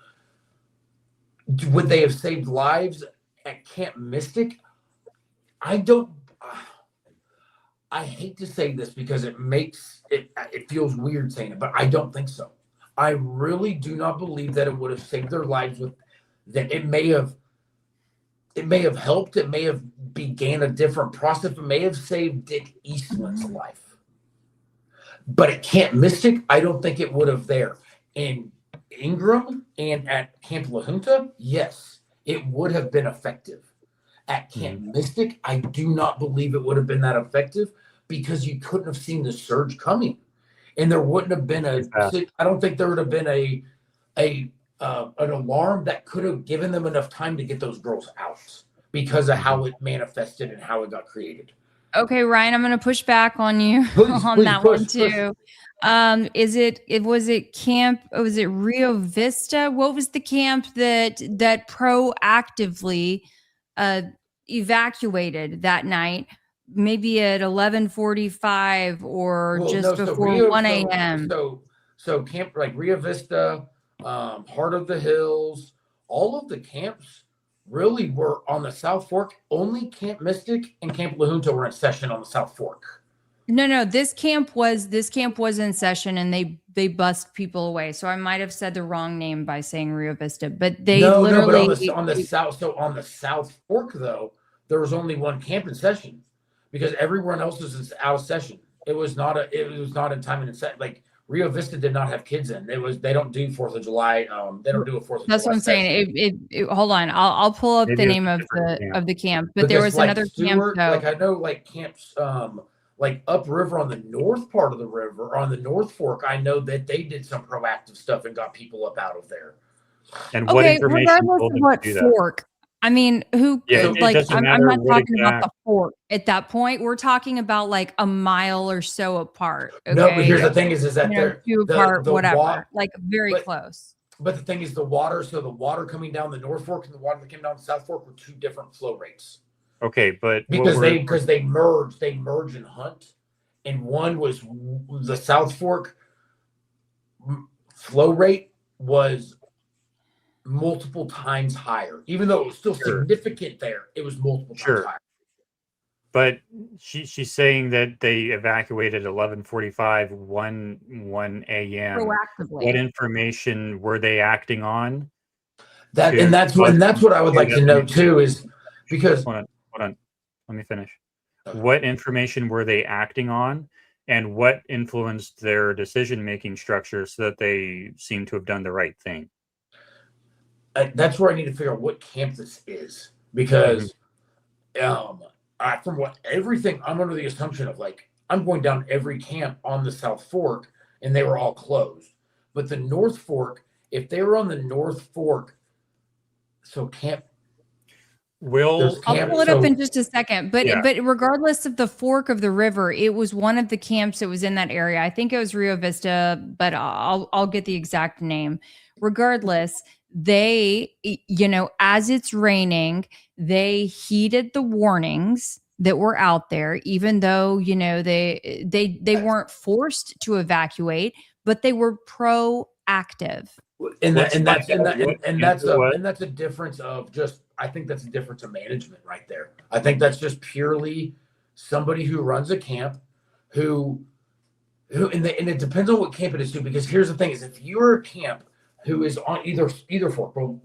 Would they have saved lives at Camp Mystic? I don't. I hate to say this because it feels weird saying it, but I don't think so. I really do not believe that it would have saved their lives. That it may have helped. It may have began a different process. It may have saved Dick Eastman's life. But at Camp Mystic, I don't think it would have there. In Ingram and at Camp La Junta, yes, it would have been effective. At Camp Mystic, I do not believe it would have been that effective because you couldn't have seen the surge coming. And there wouldn't have been I don't think there would have been an alarm that could have given them enough time to get those girls out because of how it manifested and how it got created. Okay, Ryan, I'm going to push back on you on that one too. Was it Rio Vista? What was the camp that proactively evacuated that night? Maybe at 11:45 or before 1 a.m. So camp like Rio Vista, Heart of the Hills, all of the camps really were on the South Fork. Only Camp Mystic and Camp La Junta were in session on the South Fork. No, this camp was in session and they bussed people away. So I might have said the wrong name by saying Rio Vista, but they on the South Fork though, there was only one camp in session because everyone else was out of session. It was not in time and set. Like Rio Vista did not have kids in. They don't do 4th of July. They don't do a 4th of July. That's what I'm saying. Hold on. I'll pull up the name of the camp. But there was another camp though. Like I know like camps like upriver on the north part of the river, on the North Fork, I know that they did some proactive stuff and got people up out of there. And what information regardless of what fork? I mean, I'm not talking about the fork at that point. We're talking about like a mile or so apart. Okay? No, but here's the thing is that they're apart, whatever, like very close. But the thing is the water coming down the North Fork and the water that came down the South Fork were two different flow rates. Okay, but because they merge and hunt, and one was the South Fork flow rate was multiple times higher, even though it was still significant there. It was multiple times higher. But she's saying that they evacuated 11:45, 1 a.m. proactively. What information were they acting on? That's what I would like to know too, is because hold on. Let me finish. What information were they acting on, and what influenced their decision-making structure so that they seem to have done the right thing? That's where I need to figure out what camp this is, because from what everything, I'm under the assumption of like I'm going down every camp on the South Fork, and they were all closed. But the North Fork, if they were on the North Fork, so camp. I'll pull it up in just a second, but regardless of the fork of the river, it was one of the camps that was in that area. I think it was Rio Vista, but I'll get the exact name. Regardless, they, as it's raining, they heeded the warnings that were out there, even though they weren't forced to evacuate, but they were proactive. And that's a difference of just. I think that's a difference of management right there. I think that's just purely somebody who runs a camp and it depends on what camp it is too, because here's the thing is if you're a camp who is on either fork, well,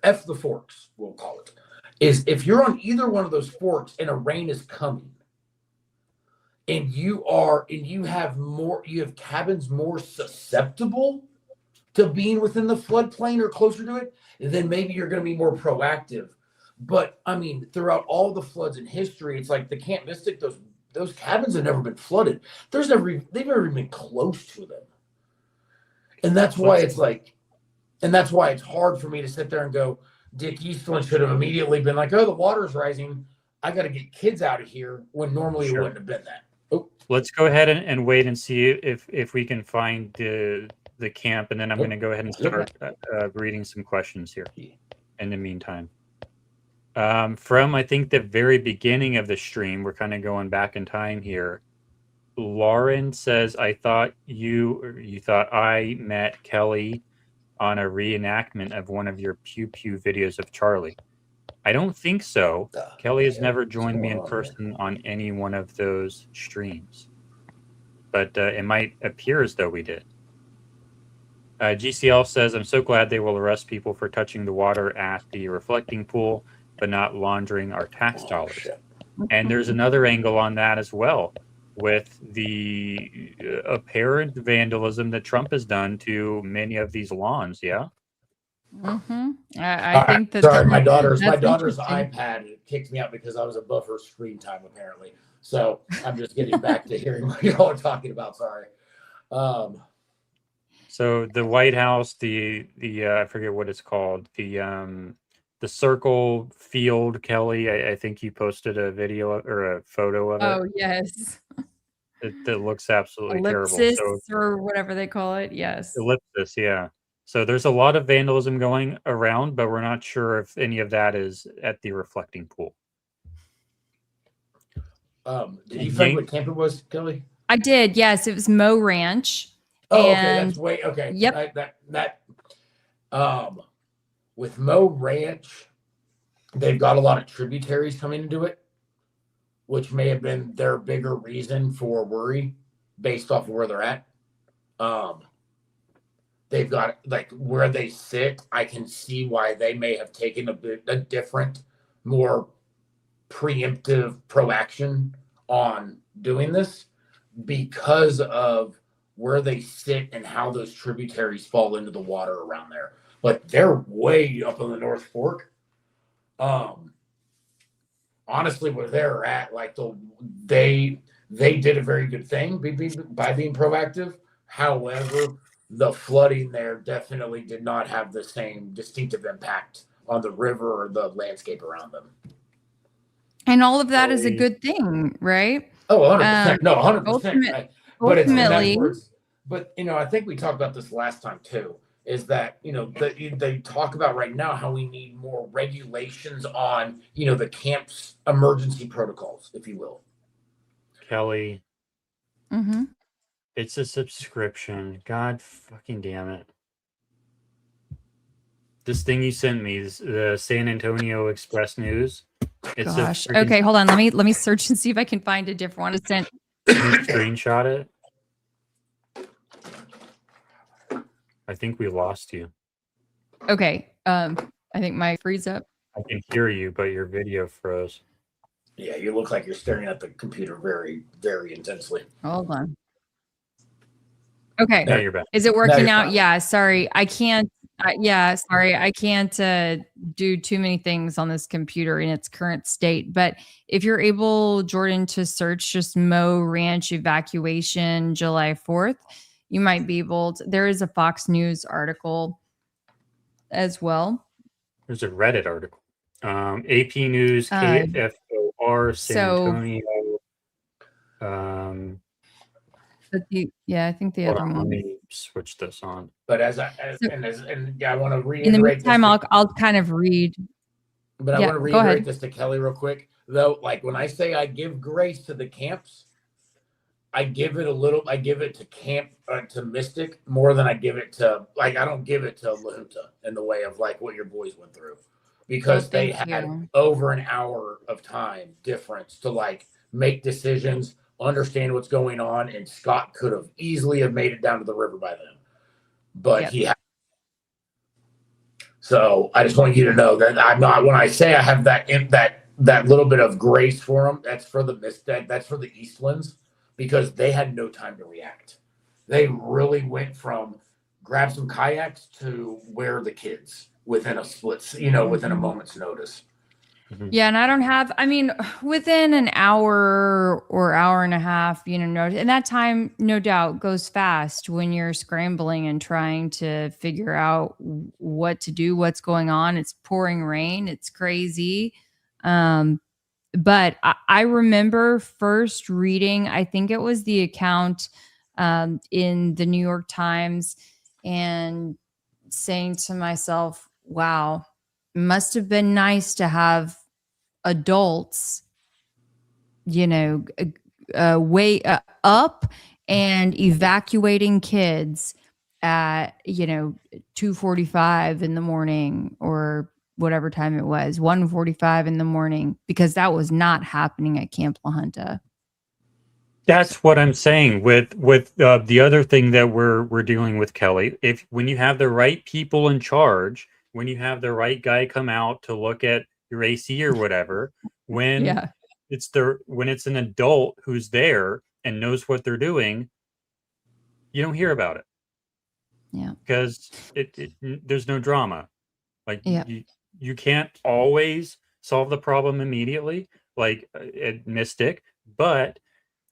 F the forks, we'll call it, is if you're on either one of those forks and a rain is coming and you have cabins more susceptible to being within the floodplain or closer to it, then maybe you're going to be more proactive. But I mean, throughout all the floods in history, it's like the Camp Mystic, those cabins have never been flooded. They've never even been close to them. And that's why it's hard for me to sit there and go, Dick Eastland should have immediately been like, oh, the water's rising. I got to get kids out of here, when normally it wouldn't have been that. Oh. Let's go ahead and wait and see if we can find the the camp, and then I'm going to go ahead and start reading some questions here in the meantime. From, I think, the very beginning of the stream, we're kind of going back in time here. Lauren says, I thought you thought I met Kelly on a reenactment of one of your Pew Pew videos of Charlie. I don't think so. Kelly has never joined me in person on any one of those streams. But it might appear as though we did. GCL says, I'm so glad they will arrest people for touching the water at the reflecting pool, but not laundering our tax dollars. And there's another angle on that as well, with the apparent vandalism that Trump has done to many of these lawns. Yeah. Mm-hmm. I think that. Sorry, my daughter's interesting. iPad kicked me out because I was above her screen time apparently. So I'm just getting back to hearing what y'all are talking about. Sorry. So the White House, the I forget what it's called, the Circle Field, Kelly. I think you posted a video or a photo of it. Oh yes. It looks absolutely Ellipsis terrible. or whatever they call it. Yes. Ellipsis, yeah. So there's a lot of vandalism going around, but we're not sure if any of that is at the reflecting pool. Did you find what camp it was, Kelly? I did. Yes, it was Mo Ranch. Oh, okay. That's way okay. Yep. With Mo Ranch, they've got a lot of tributaries coming into it, which may have been their bigger reason for worry based off of where they're at. They've got like where they sit. I can see why they may have taken a different, more preemptive proaction on doing this because of where they sit and how those tributaries fall into the water around there. But they're way up on the North Fork. Honestly, where they're at, like they did a very good thing by being proactive. However, the flooding there definitely did not have the same distinctive impact on the river or the landscape around them. And all of that is a good thing, right? Oh, 100%. No, 100%. Ultimately, but I think we talked about this last time too, is that, they talk about right now how we need more regulations on, the camp's emergency protocols, if you will. Kelly. Mm-hmm. It's a subscription. God fucking damn it. This thing you sent me, the San Antonio Express News. It's Gosh. Okay, hold on. Let me search and see if I can find a different one to send. Can you screenshot it? I think we lost you. Okay. I think my freeze up. I can hear you, but your video froze. Yeah, you look like you're staring at the computer very, very intensely. Hold on. Okay. Now you're back. Is it working out? Fine. Yeah. Sorry. I can't. Sorry. I can't do too many things on this computer in its current state. But if you're able, Jordan, to search just Mo Ranch evacuation July 4th, you might be able to. There is a Fox News article as well. There's a Reddit article. AP News, KFOR, San Antonio. I think the other one. Let me switch this on. But I want to reiterate. In the meantime, I'll kind of read. But I want to reiterate this to Kelly real quick, though. Like when I say I give grace to the camps, I give it to camp to Mystic more than I give it to I don't give it to La Junta in the way of like what your boys went through, because they had over an hour of time difference to like make decisions, understand what's going on, and Scott could have easily have made it down to the river by then, but he had. So I just want you to know that I'm not, when I say I have that little bit of grace for them, that's for that's for the Eastlands, because they had no time to react. They really went from grab some kayaks to where the kids within a split, within a moment's notice. Yeah, and I don't have, within an hour or hour and a half, notice, and that time, no doubt, goes fast when you're scrambling and trying to figure out what to do, what's going on. It's pouring rain. It's crazy. But I remember first reading, I think it was the account in the New York Times. and saying to myself, wow, must have been nice to have adults, way up and evacuating kids at 2:45 in the morning, or whatever time it was, 1:45 in the morning, because that was not happening at Camp La Junta. That's what I'm saying with the other thing that we're dealing with, Kelly. If when you have the right people in charge, when you have the right guy come out to look at your AC or whatever, when Yeah. when it's an adult who's there and knows what they're doing, you don't hear about it Yeah. because there's no drama. Like Yeah. you can't always solve the problem immediately, like at Mystic, but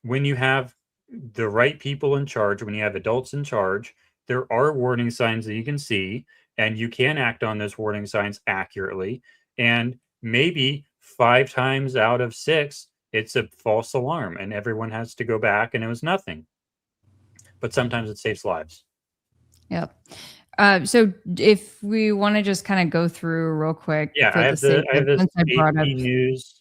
when you have the right people in charge, when you have adults in charge, there are warning signs that you can see, and you can act on those warning signs accurately. And maybe 5 times out of 6, it's a false alarm, and everyone has to go back, and it was nothing. But sometimes it saves lives. Yep. So if we want to just kind of go through real quick, Yeah, for the sake I have of, this since I brought up, AP News.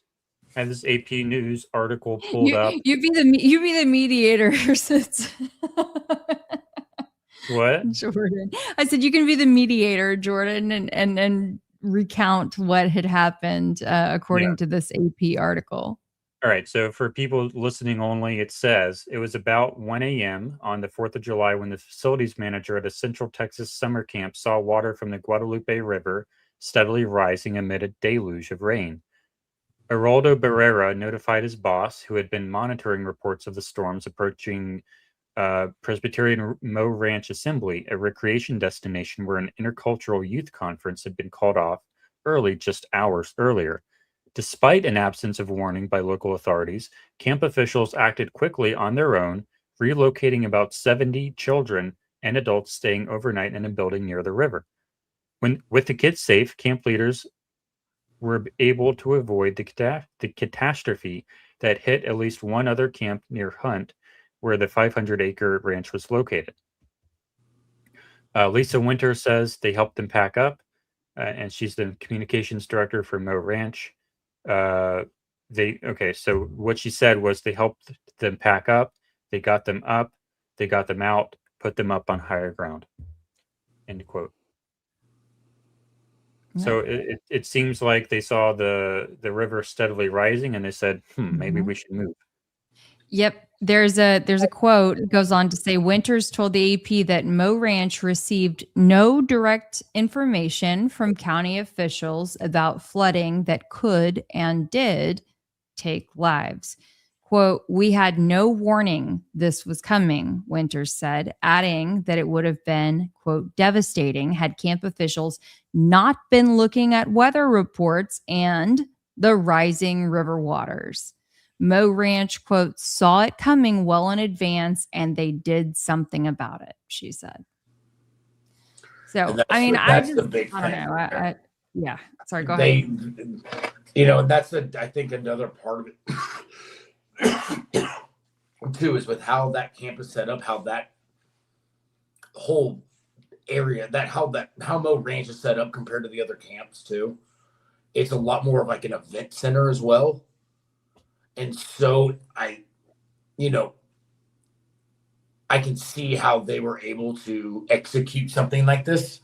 I have this AP News article pulled up. you be the mediator since What? Jordan. I said you can be the mediator, Jordan, and then recount what had happened according to this AP article. All right, so for people listening only, it says it was about 1 a.m. on the 4th of July when the facilities manager at a Central Texas summer camp saw water from the Guadalupe River steadily rising amid a deluge of rain. Geraldo Barrera notified his boss, who had been monitoring reports of the storms approaching Presbyterian Mo Ranch Assembly, a recreation destination where an intercultural youth conference had been called off early, just hours earlier. Despite an absence of warning by local authorities, camp officials acted quickly on their own, relocating about 70 children and adults staying overnight in a building near the river. With the kids safe, camp leaders were able to avoid the catastrophe that hit at least one other camp near Hunt, where the 500-acre ranch was located. Lisa Winter says they helped them pack up, and she's the communications director for Mo Ranch. So what she said was they helped them pack up, they got them up, they got them out, put them up on higher ground. End quote. Yeah. So it seems like they saw the river steadily rising, and they said, maybe we should move. Yep. There's a quote. It goes on to say, Winters told the AP that Mo Ranch received no direct information from county officials about flooding that could and did take lives. Quote, we had no warning this was coming, Winters said, adding that it would have been, quote, devastating had camp officials not been looking at weather reports and the rising river waters. Mo Ranch, quote, saw it coming well in advance and they did something about it, she said. So, I mean, that's the big I don't thing. know. Yeah. Sorry, go ahead. And that's I think another part of it too, is with how that camp is set up, how that whole area, how Mo Ranch is set up compared to the other camps too. It's a lot more of like an event center as well. And so I can see how they were able to execute something like this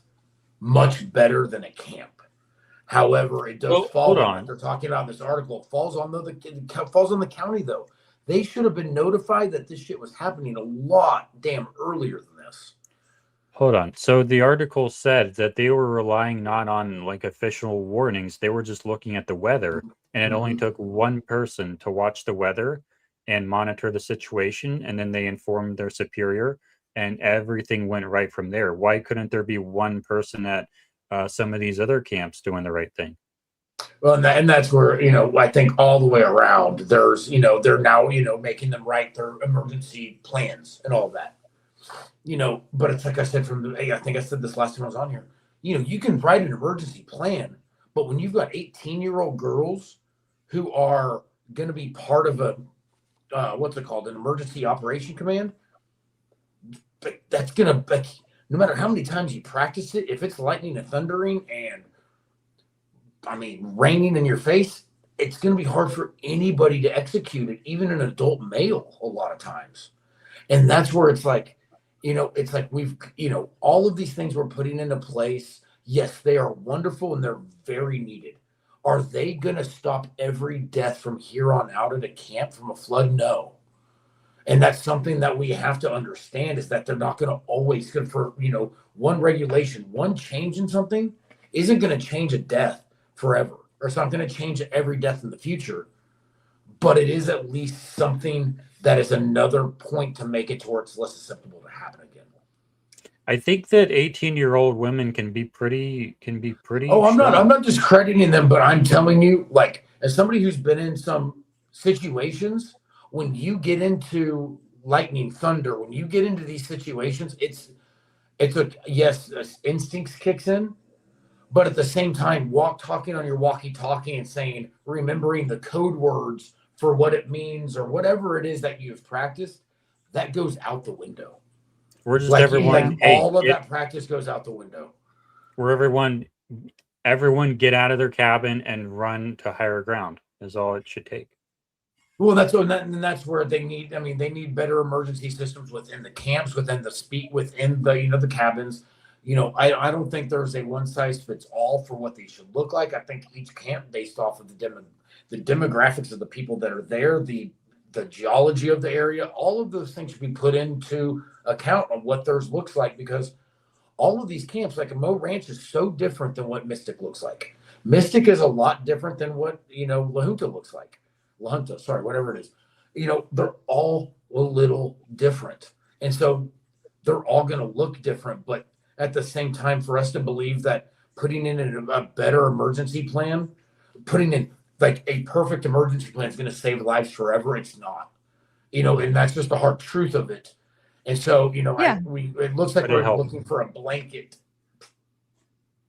much better than a camp. However, it does fall on what they're talking about in this article. It falls on the county though. They should have been notified that this shit was happening a lot damn earlier than this. Hold on. So the article said that they were relying not on like official warnings. They were just looking at the weather, and it only took one person to watch the weather and monitor the situation, and then they informed their superior, and everything went right from there. Why couldn't there be one person at some of these other camps doing the right thing? Well, and that's where, I think all the way around, there's, they're now, making them write their emergency plans and all that. But it's like I said I think I said this last time I was on here, you can write an emergency plan, but when you've got 18-year-old girls who are going to be part of an emergency operation command, that's going to, no matter how many times you practice it, if it's lightning and thundering and raining in your face, it's going to be hard for anybody to execute it, even an adult male a lot of times. And that's where it's like, it's like we've, all of these things we're putting into place. Yes, they are wonderful and they're very needed. Are they going to stop every death from here on out at a camp from a flood? No. And that's something that we have to understand, is that they're not going to always, for, one regulation, one change in something isn't going to change a death forever, or it's not going to change every death in the future, but it is at least something that is another point to make it to where it's less susceptible to happen again. I think that 18-year-old women can be pretty. Oh, I'm not discrediting them, but I'm telling you, like, as somebody who's been in some situations, when you get into lightning, thunder, when you get into these situations, it's yes, instincts kicks in, but at the same time, talking on your walkie-talkie and saying, remembering the code words for what it means or whatever it is that you've practiced, that goes out the window. We're just all of that practice goes out the window. Where everyone get out of their cabin and run to higher ground is all it should take. Well, that's where they need. They need better emergency systems within the camps, within the cabins. I don't think there's a one size fits all for what they should look like. I think each camp, based off of the demographics of the people that are there, the geology of the area, all of those things should be put into account of what theirs looks like, because all of these camps, like a Mo Ranch, is so different than what Mystic looks like. Mystic is a lot different than what La Junta looks like. La Junta, sorry, whatever it is. They're all a little different, and so they're all going to look different. But at the same time, for us to believe that putting in a better emergency plan, putting in like a perfect emergency plan is going to save lives forever, it's not. And that's just the hard truth of it. And so, it looks like we're looking for a blanket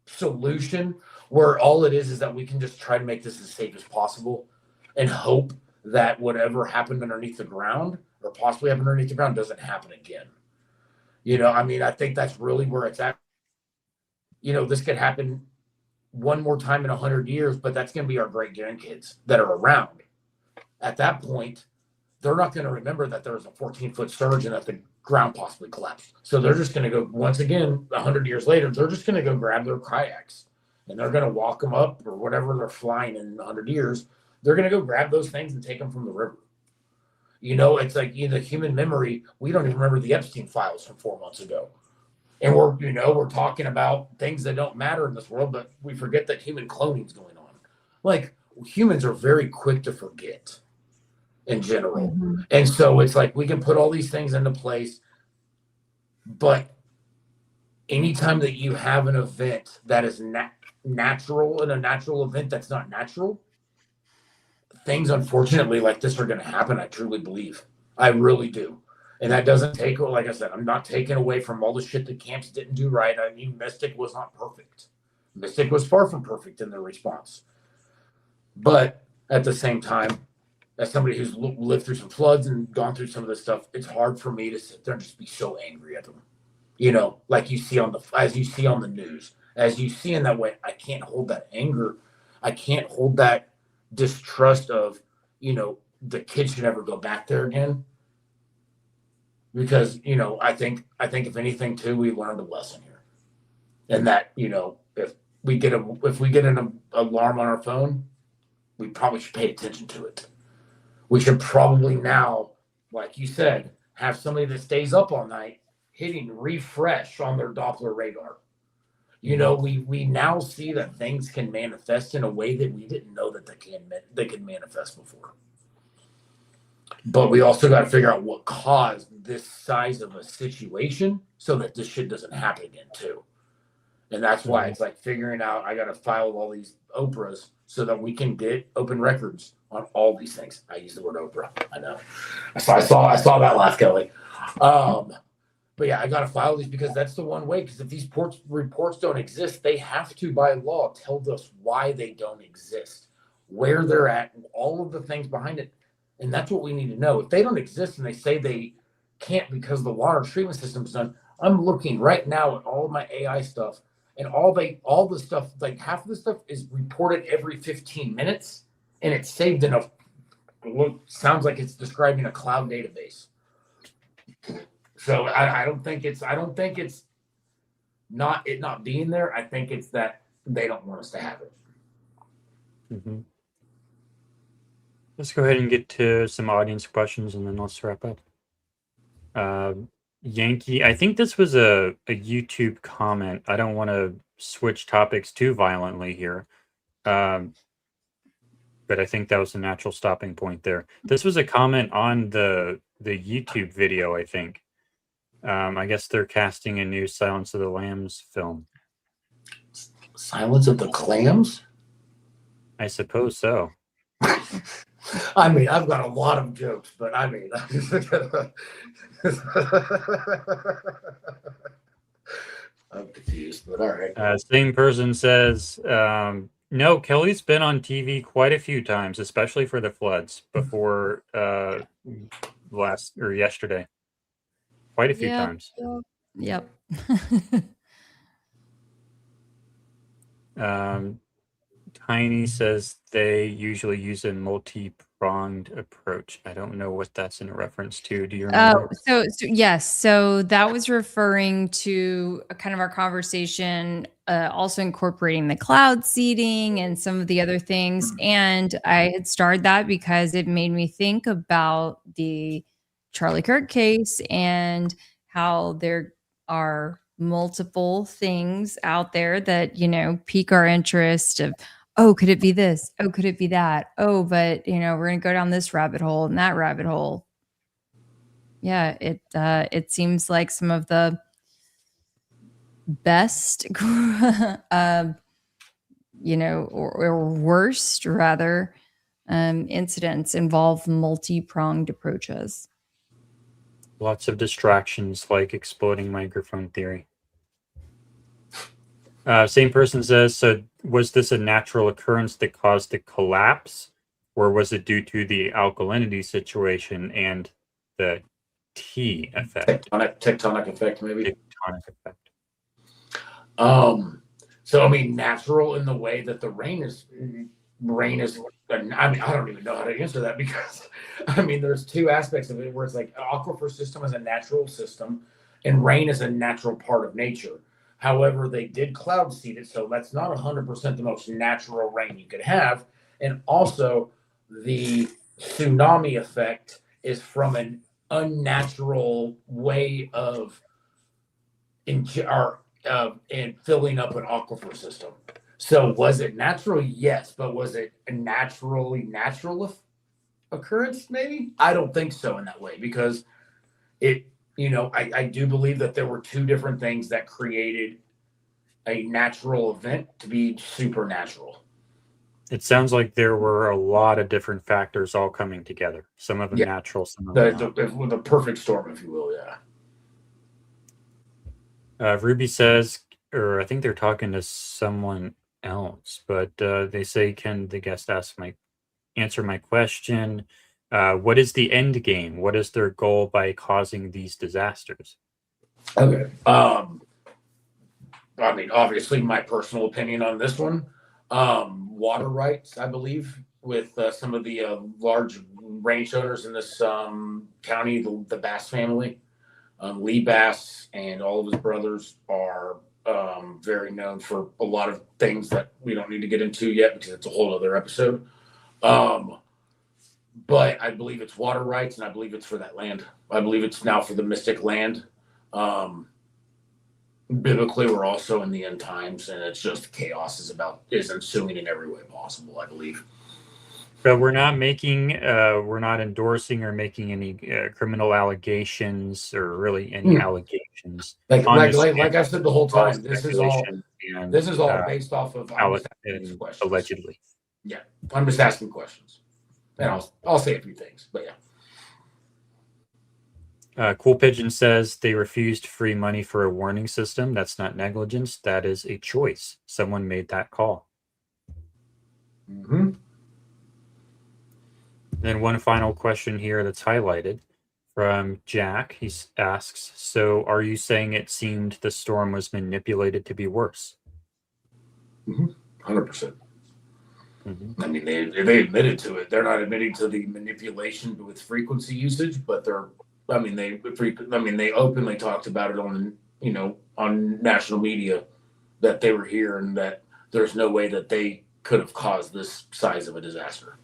solution where all it is that we can just try to make this as safe as possible and hope that whatever happened underneath the ground or possibly happened underneath the ground doesn't happen again. I think that's really where it's at. This could happen one more time in 100 years, but that's going to be our great grandkids that are around. At that point, they're not going to remember that there was a 14-foot surge and that the ground possibly collapsed. So they're just going to go, once again, 100 years later, they're just going to go grab their kayaks and they're going to walk them up, or whatever they're flying in 100 years. They're going to go grab those things and take them from the river. It's like the human memory. We don't even remember the Epstein files from 4 months ago. And we're talking about things that don't matter in this world, but we forget that human cloning is going on. Like, humans are very quick to forget in general. Mm-hmm. And so it's like we can put all these things into place, but anytime that you have an event that is natural and a natural event that's not natural, things unfortunately like this are going to happen. I truly believe. I really do. And that doesn't take, like I said, I'm not taking away from all the shit that camps didn't do right. Mystic was not perfect. Mystic was far from perfect in their response. But at the same time, as somebody who's lived through some floods and gone through some of this stuff, it's hard for me to sit there and just be so angry at them. Like as you see on the news, as you see in that way, I can't hold that anger. I can't hold that distrust of, the kids should never go back there again. Because, I think if anything too, we learned a lesson here. And that, if we get an alarm on our phone, we probably should pay attention to it. We should probably now, like you said, have somebody that stays up all night hitting refresh on their Doppler radar. We now see that things can manifest in a way that we didn't know that they could manifest before. But we also got to figure out what caused this size of a situation so that this shit doesn't happen again too. And that's why it's like figuring out, I got to file all these Oprahs so that we can get open records on all these things. I use the word Oprah. I know. I saw that laugh, Kelly. But yeah, I got to file these because that's the one way. Because if these reports don't exist, they have to, by law, tell us why they don't exist, where they're at, and all of the things behind it. And that's what we need to know. If they don't exist and they say they can't because the water treatment system's done, I'm looking right now at all of my AI stuff, and all the stuff, like half of the stuff is reported every 15 minutes, and it's saved in a sounds like it's describing a cloud database. So I don't think it's not it not being there. I think it's that they don't want us to have it. Mm-hmm. Let's go ahead and get to some audience questions, and then let's wrap up. Yankee, I think this was a YouTube comment. I don't want to switch topics too violently here, but I think that was a natural stopping point there. This was a comment on the YouTube video, I think. I guess they're casting a new Silence of the Lambs film. Silence of the Clams? I suppose so. I mean, I've got a lot of jokes, but I mean, I'm confused, but all right. Same person says, no, Kelly's been on TV quite a few times, especially for the floods before yesterday. Quite a few times. Yep. Tiny says they usually use a multi-pronged approach. I don't know what that's in reference to. Do you remember? So yes. So that was referring to kind of our conversation, also incorporating the cloud seeding and some of the other things. And I had started that because it made me think about the Charlie Kirk case and how there are multiple things out there that, pique our interest of, oh, could it be this? Oh, could it be that? Oh, but we're going to go down this rabbit hole and that rabbit hole. Yeah, it seems like some of the best, or worst rather, incidents involve multi-pronged approaches. Lots of distractions like exploding microphone theory. Same person says, so was this a natural occurrence that caused the collapse, or was it due to the alkalinity situation and the T effect? Tectonic effect, maybe. Tectonic effect. So I mean, natural in the way that the rain is. I mean, I don't even know how to answer that because, I mean, there's two aspects of it where it's like aquifer system is a natural system, and rain is a natural part of nature. However, they did cloud seed it, so that's not 100% the most natural rain you could have. And also, the tsunami effect is from an unnatural way of in filling up an aquifer system. So was it natural? Yes, but was it a natural occurrence? Maybe I don't think so in that way because it. I do believe that there were two different things that created a natural event to be supernatural. It sounds like there were a lot of different factors all coming together. Some of them natural, some of them not. The perfect storm, if you will, yeah. Ruby says, or I think they're talking to someone else, but they say, can the guest answer my question? What is the end game? What is their goal by causing these disasters? Okay. I mean, obviously, my personal opinion on this one, water rights, I believe, with some of the large ranch owners in this county, the Bass family. Lee Bass and all of his brothers are very known for a lot of things that we don't need to get into yet because it's a whole other episode. But I believe it's water rights, and I believe it's for that land. I believe it's now for the Mystic Land. Biblically, we're also in the end times, and it's just chaos is ensuing in every way possible, I believe. But we're not endorsing or making any criminal allegations or really any allegations. Like I said the whole time, this is all based off of questions. Allegedly. Yeah, I'm just asking questions. And I'll say a few things, but yeah. Cool Pigeon says they refused free money for a warning system. That's not negligence. That is a choice. Someone made that call. Mm-hmm. Then one final question here that's highlighted From Jack, he asks, so are you saying it seemed the storm was manipulated to be worse? 100%. Mm-hmm. I mean, they admitted to it. They're not admitting to the manipulation with frequency usage, but they openly talked about it on, on national media, that they were here and that there's no way that they could have caused this size of a disaster.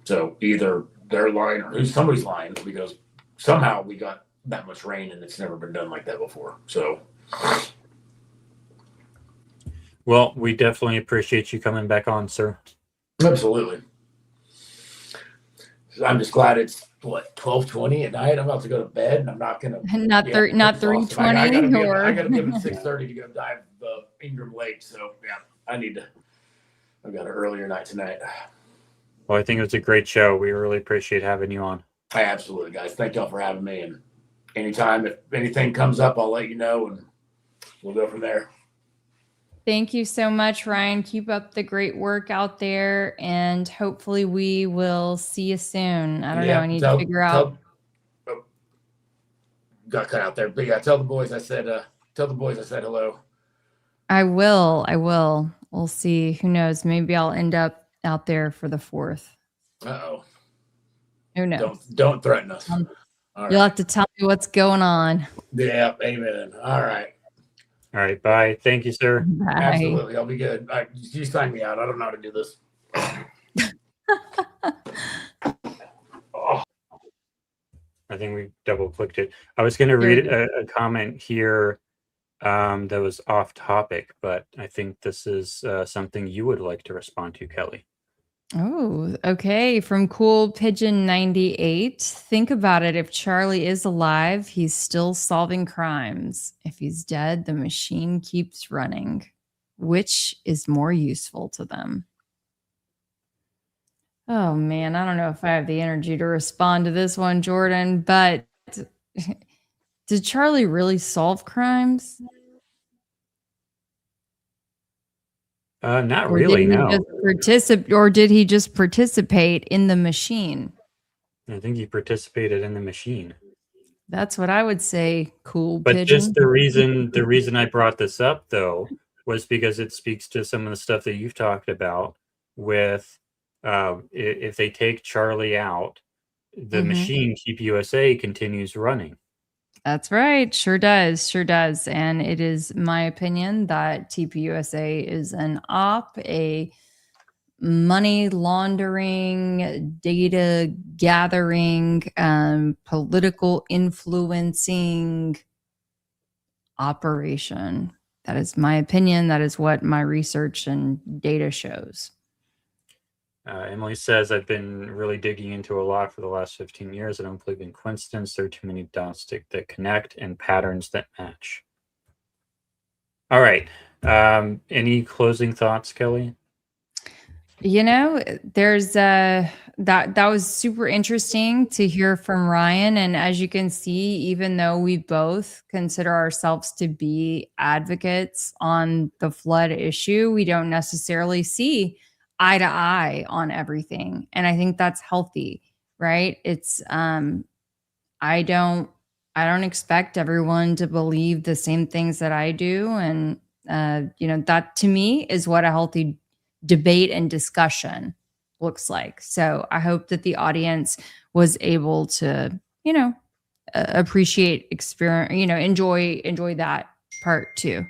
So either they're lying or somebody's lying, because somehow we got that much rain and it's never been done like that before. So, well, we definitely appreciate you coming back on, sir. absolutely. I'm just glad it's 12:20 at night. I'm about to go to bed, and I'm not gonna Not 3:20 I gotta or be up at 6:30 to go dive Ingram Lake. So yeah, I've got an earlier night tonight. Well, I think it was a great show. We really appreciate having you on. Absolutely, guys. Thank y'all for having me. And anytime if anything comes up, I'll let you know, and we'll go from there. Thank you so much, Ryan. Keep up the great work out there, and hopefully we will see you soon. I don't know. I need to figure out. Got cut out there, but yeah, tell the boys I said hello. I will. We'll see. Who knows? Maybe I'll end up out there for the 4th. Uh-oh. Who knows? Don't threaten us. You'll have to tell me what's going on. Yeah, amen. All right, bye. Thank you, sir. Bye. Absolutely, I'll be good. You sign me out. I don't know how to do this. I think we double clicked it. I was going to read a comment here that was off topic, but I think this is something you would like to respond to, Kelly. Oh, okay. From Cool Pigeon 98. Think about it. If Charlie is alive, he's still solving crimes. If he's dead, the machine keeps running. Which is more useful to them? Oh, man. I don't know if I have the energy to respond to this one, Jordan, but did Charlie really solve crimes? Not really, no. Or did he just participate in the machine? I think he participated in the machine. That's what I would say, Cool But Pigeon. just the reason I brought this up, though, was because it speaks to some of the stuff that you've talked about with if they take Charlie out, the machine TPUSA continues running. That's right. Sure does. And it is my opinion that TPUSA is an op, a money laundering, data gathering, political influencing operation. That is my opinion. That is what my research and data shows. Emily says, I've been really digging into a lot for the last 15 years. I don't believe in coincidence. There are too many dots that connect and patterns that match. All right. Any closing thoughts, Kelly? There's that was super interesting to hear from Ryan. And as you can see, even though we both consider ourselves to be advocates on the flood issue, we don't necessarily see eye to eye on everything. And I think that's healthy, right? It's I don't expect everyone to believe the same things that I do. And that to me is what a healthy debate and discussion looks like. So I hope that the audience was able to, appreciate, experience, enjoy that part too.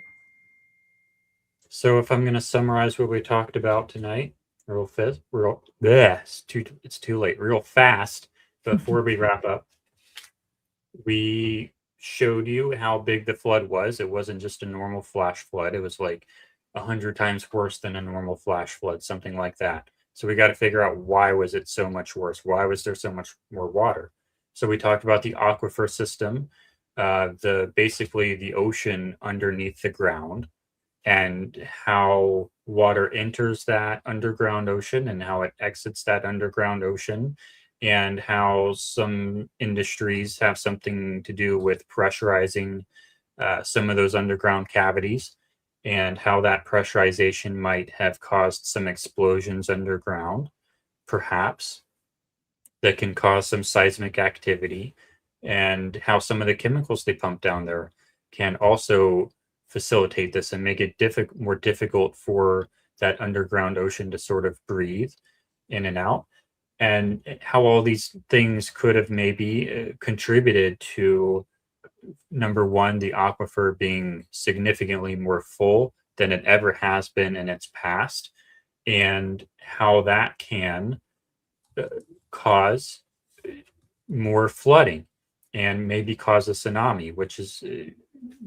So if I'm going to summarize what we talked about tonight, it's too late, real fast before we wrap up. We showed you how big the flood was. It wasn't just a normal flash flood. It was like 100 times worse than a normal flash flood, something like that. So we got to figure out, why was it so much worse? Why was there so much more water? So we talked about the aquifer system, basically the ocean underneath the ground, and how water enters that underground ocean and how it exits that underground ocean, and how some industries have something to do with pressurizing some of those underground cavities, and how that pressurization might have caused some explosions underground, perhaps. that can cause some seismic activity, and how some of the chemicals they pump down there can also facilitate this and make it more difficult for that underground ocean to sort of breathe in and out, and how all these things could have maybe contributed to, number one, the aquifer being significantly more full than it ever has been in its past, and how that can cause more flooding and maybe cause a tsunami, which is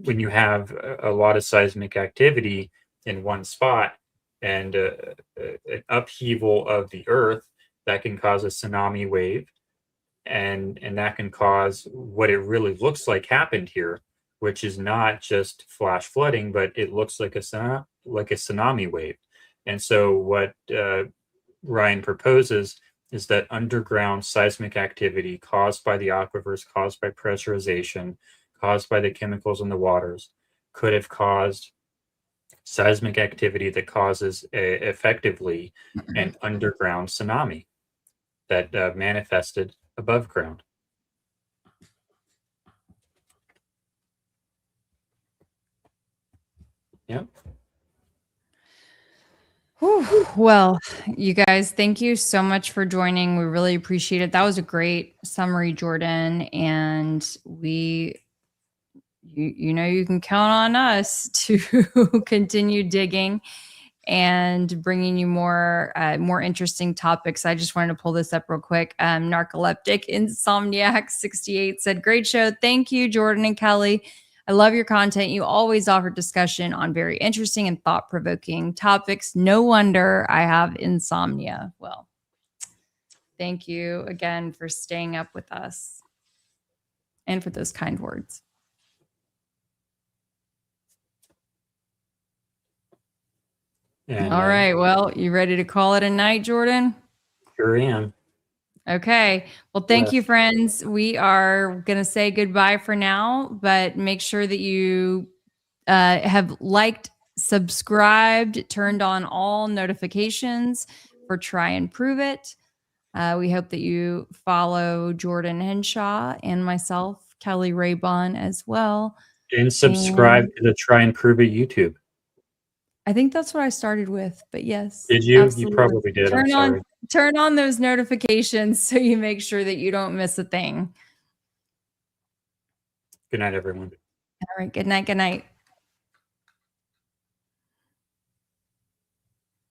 when you have a lot of seismic activity in one spot and an upheaval of the earth, that can cause a tsunami wave, and that can cause what it really looks like happened here, which is not just flash flooding, but it looks like a tsunami wave. And so what Ryan proposes is that underground seismic activity caused by the aquifers, caused by pressurization, caused by the chemicals in the waters, could have caused seismic activity that causes effectively an underground tsunami that manifested above ground. Yep. Whew. Well, you guys, thank you so much for joining. We really appreciate it. That was a great summary, Jordan. And you know, you can count on us to continue digging and bringing you more interesting topics. I just wanted to pull this up real quick. Narcoleptic Insomniac 68 said, "Great show. Thank you, Jordan and Kelly. I love your content. You always offer discussion on very interesting and thought-provoking topics. No wonder I have insomnia." Well, thank you again for staying up with us and for those kind words. And, all right. Well, you ready to call it a night, Jordan? Sure am. Okay. Well, thank you, friends. We are going to say goodbye for now, but make sure that you have liked, subscribed, turned on all notifications for Try and Prove It. We hope that you follow Jordan Henshaw and myself, Kelly Raybon, as well. And subscribe to the Try and Prove It YouTube. I think that's what I started with, but yes. Did you? Absolutely. You probably did. I'm sorry. Turn on those notifications so you make sure that you don't miss a thing. Good night, everyone. All right. Good night. Good night.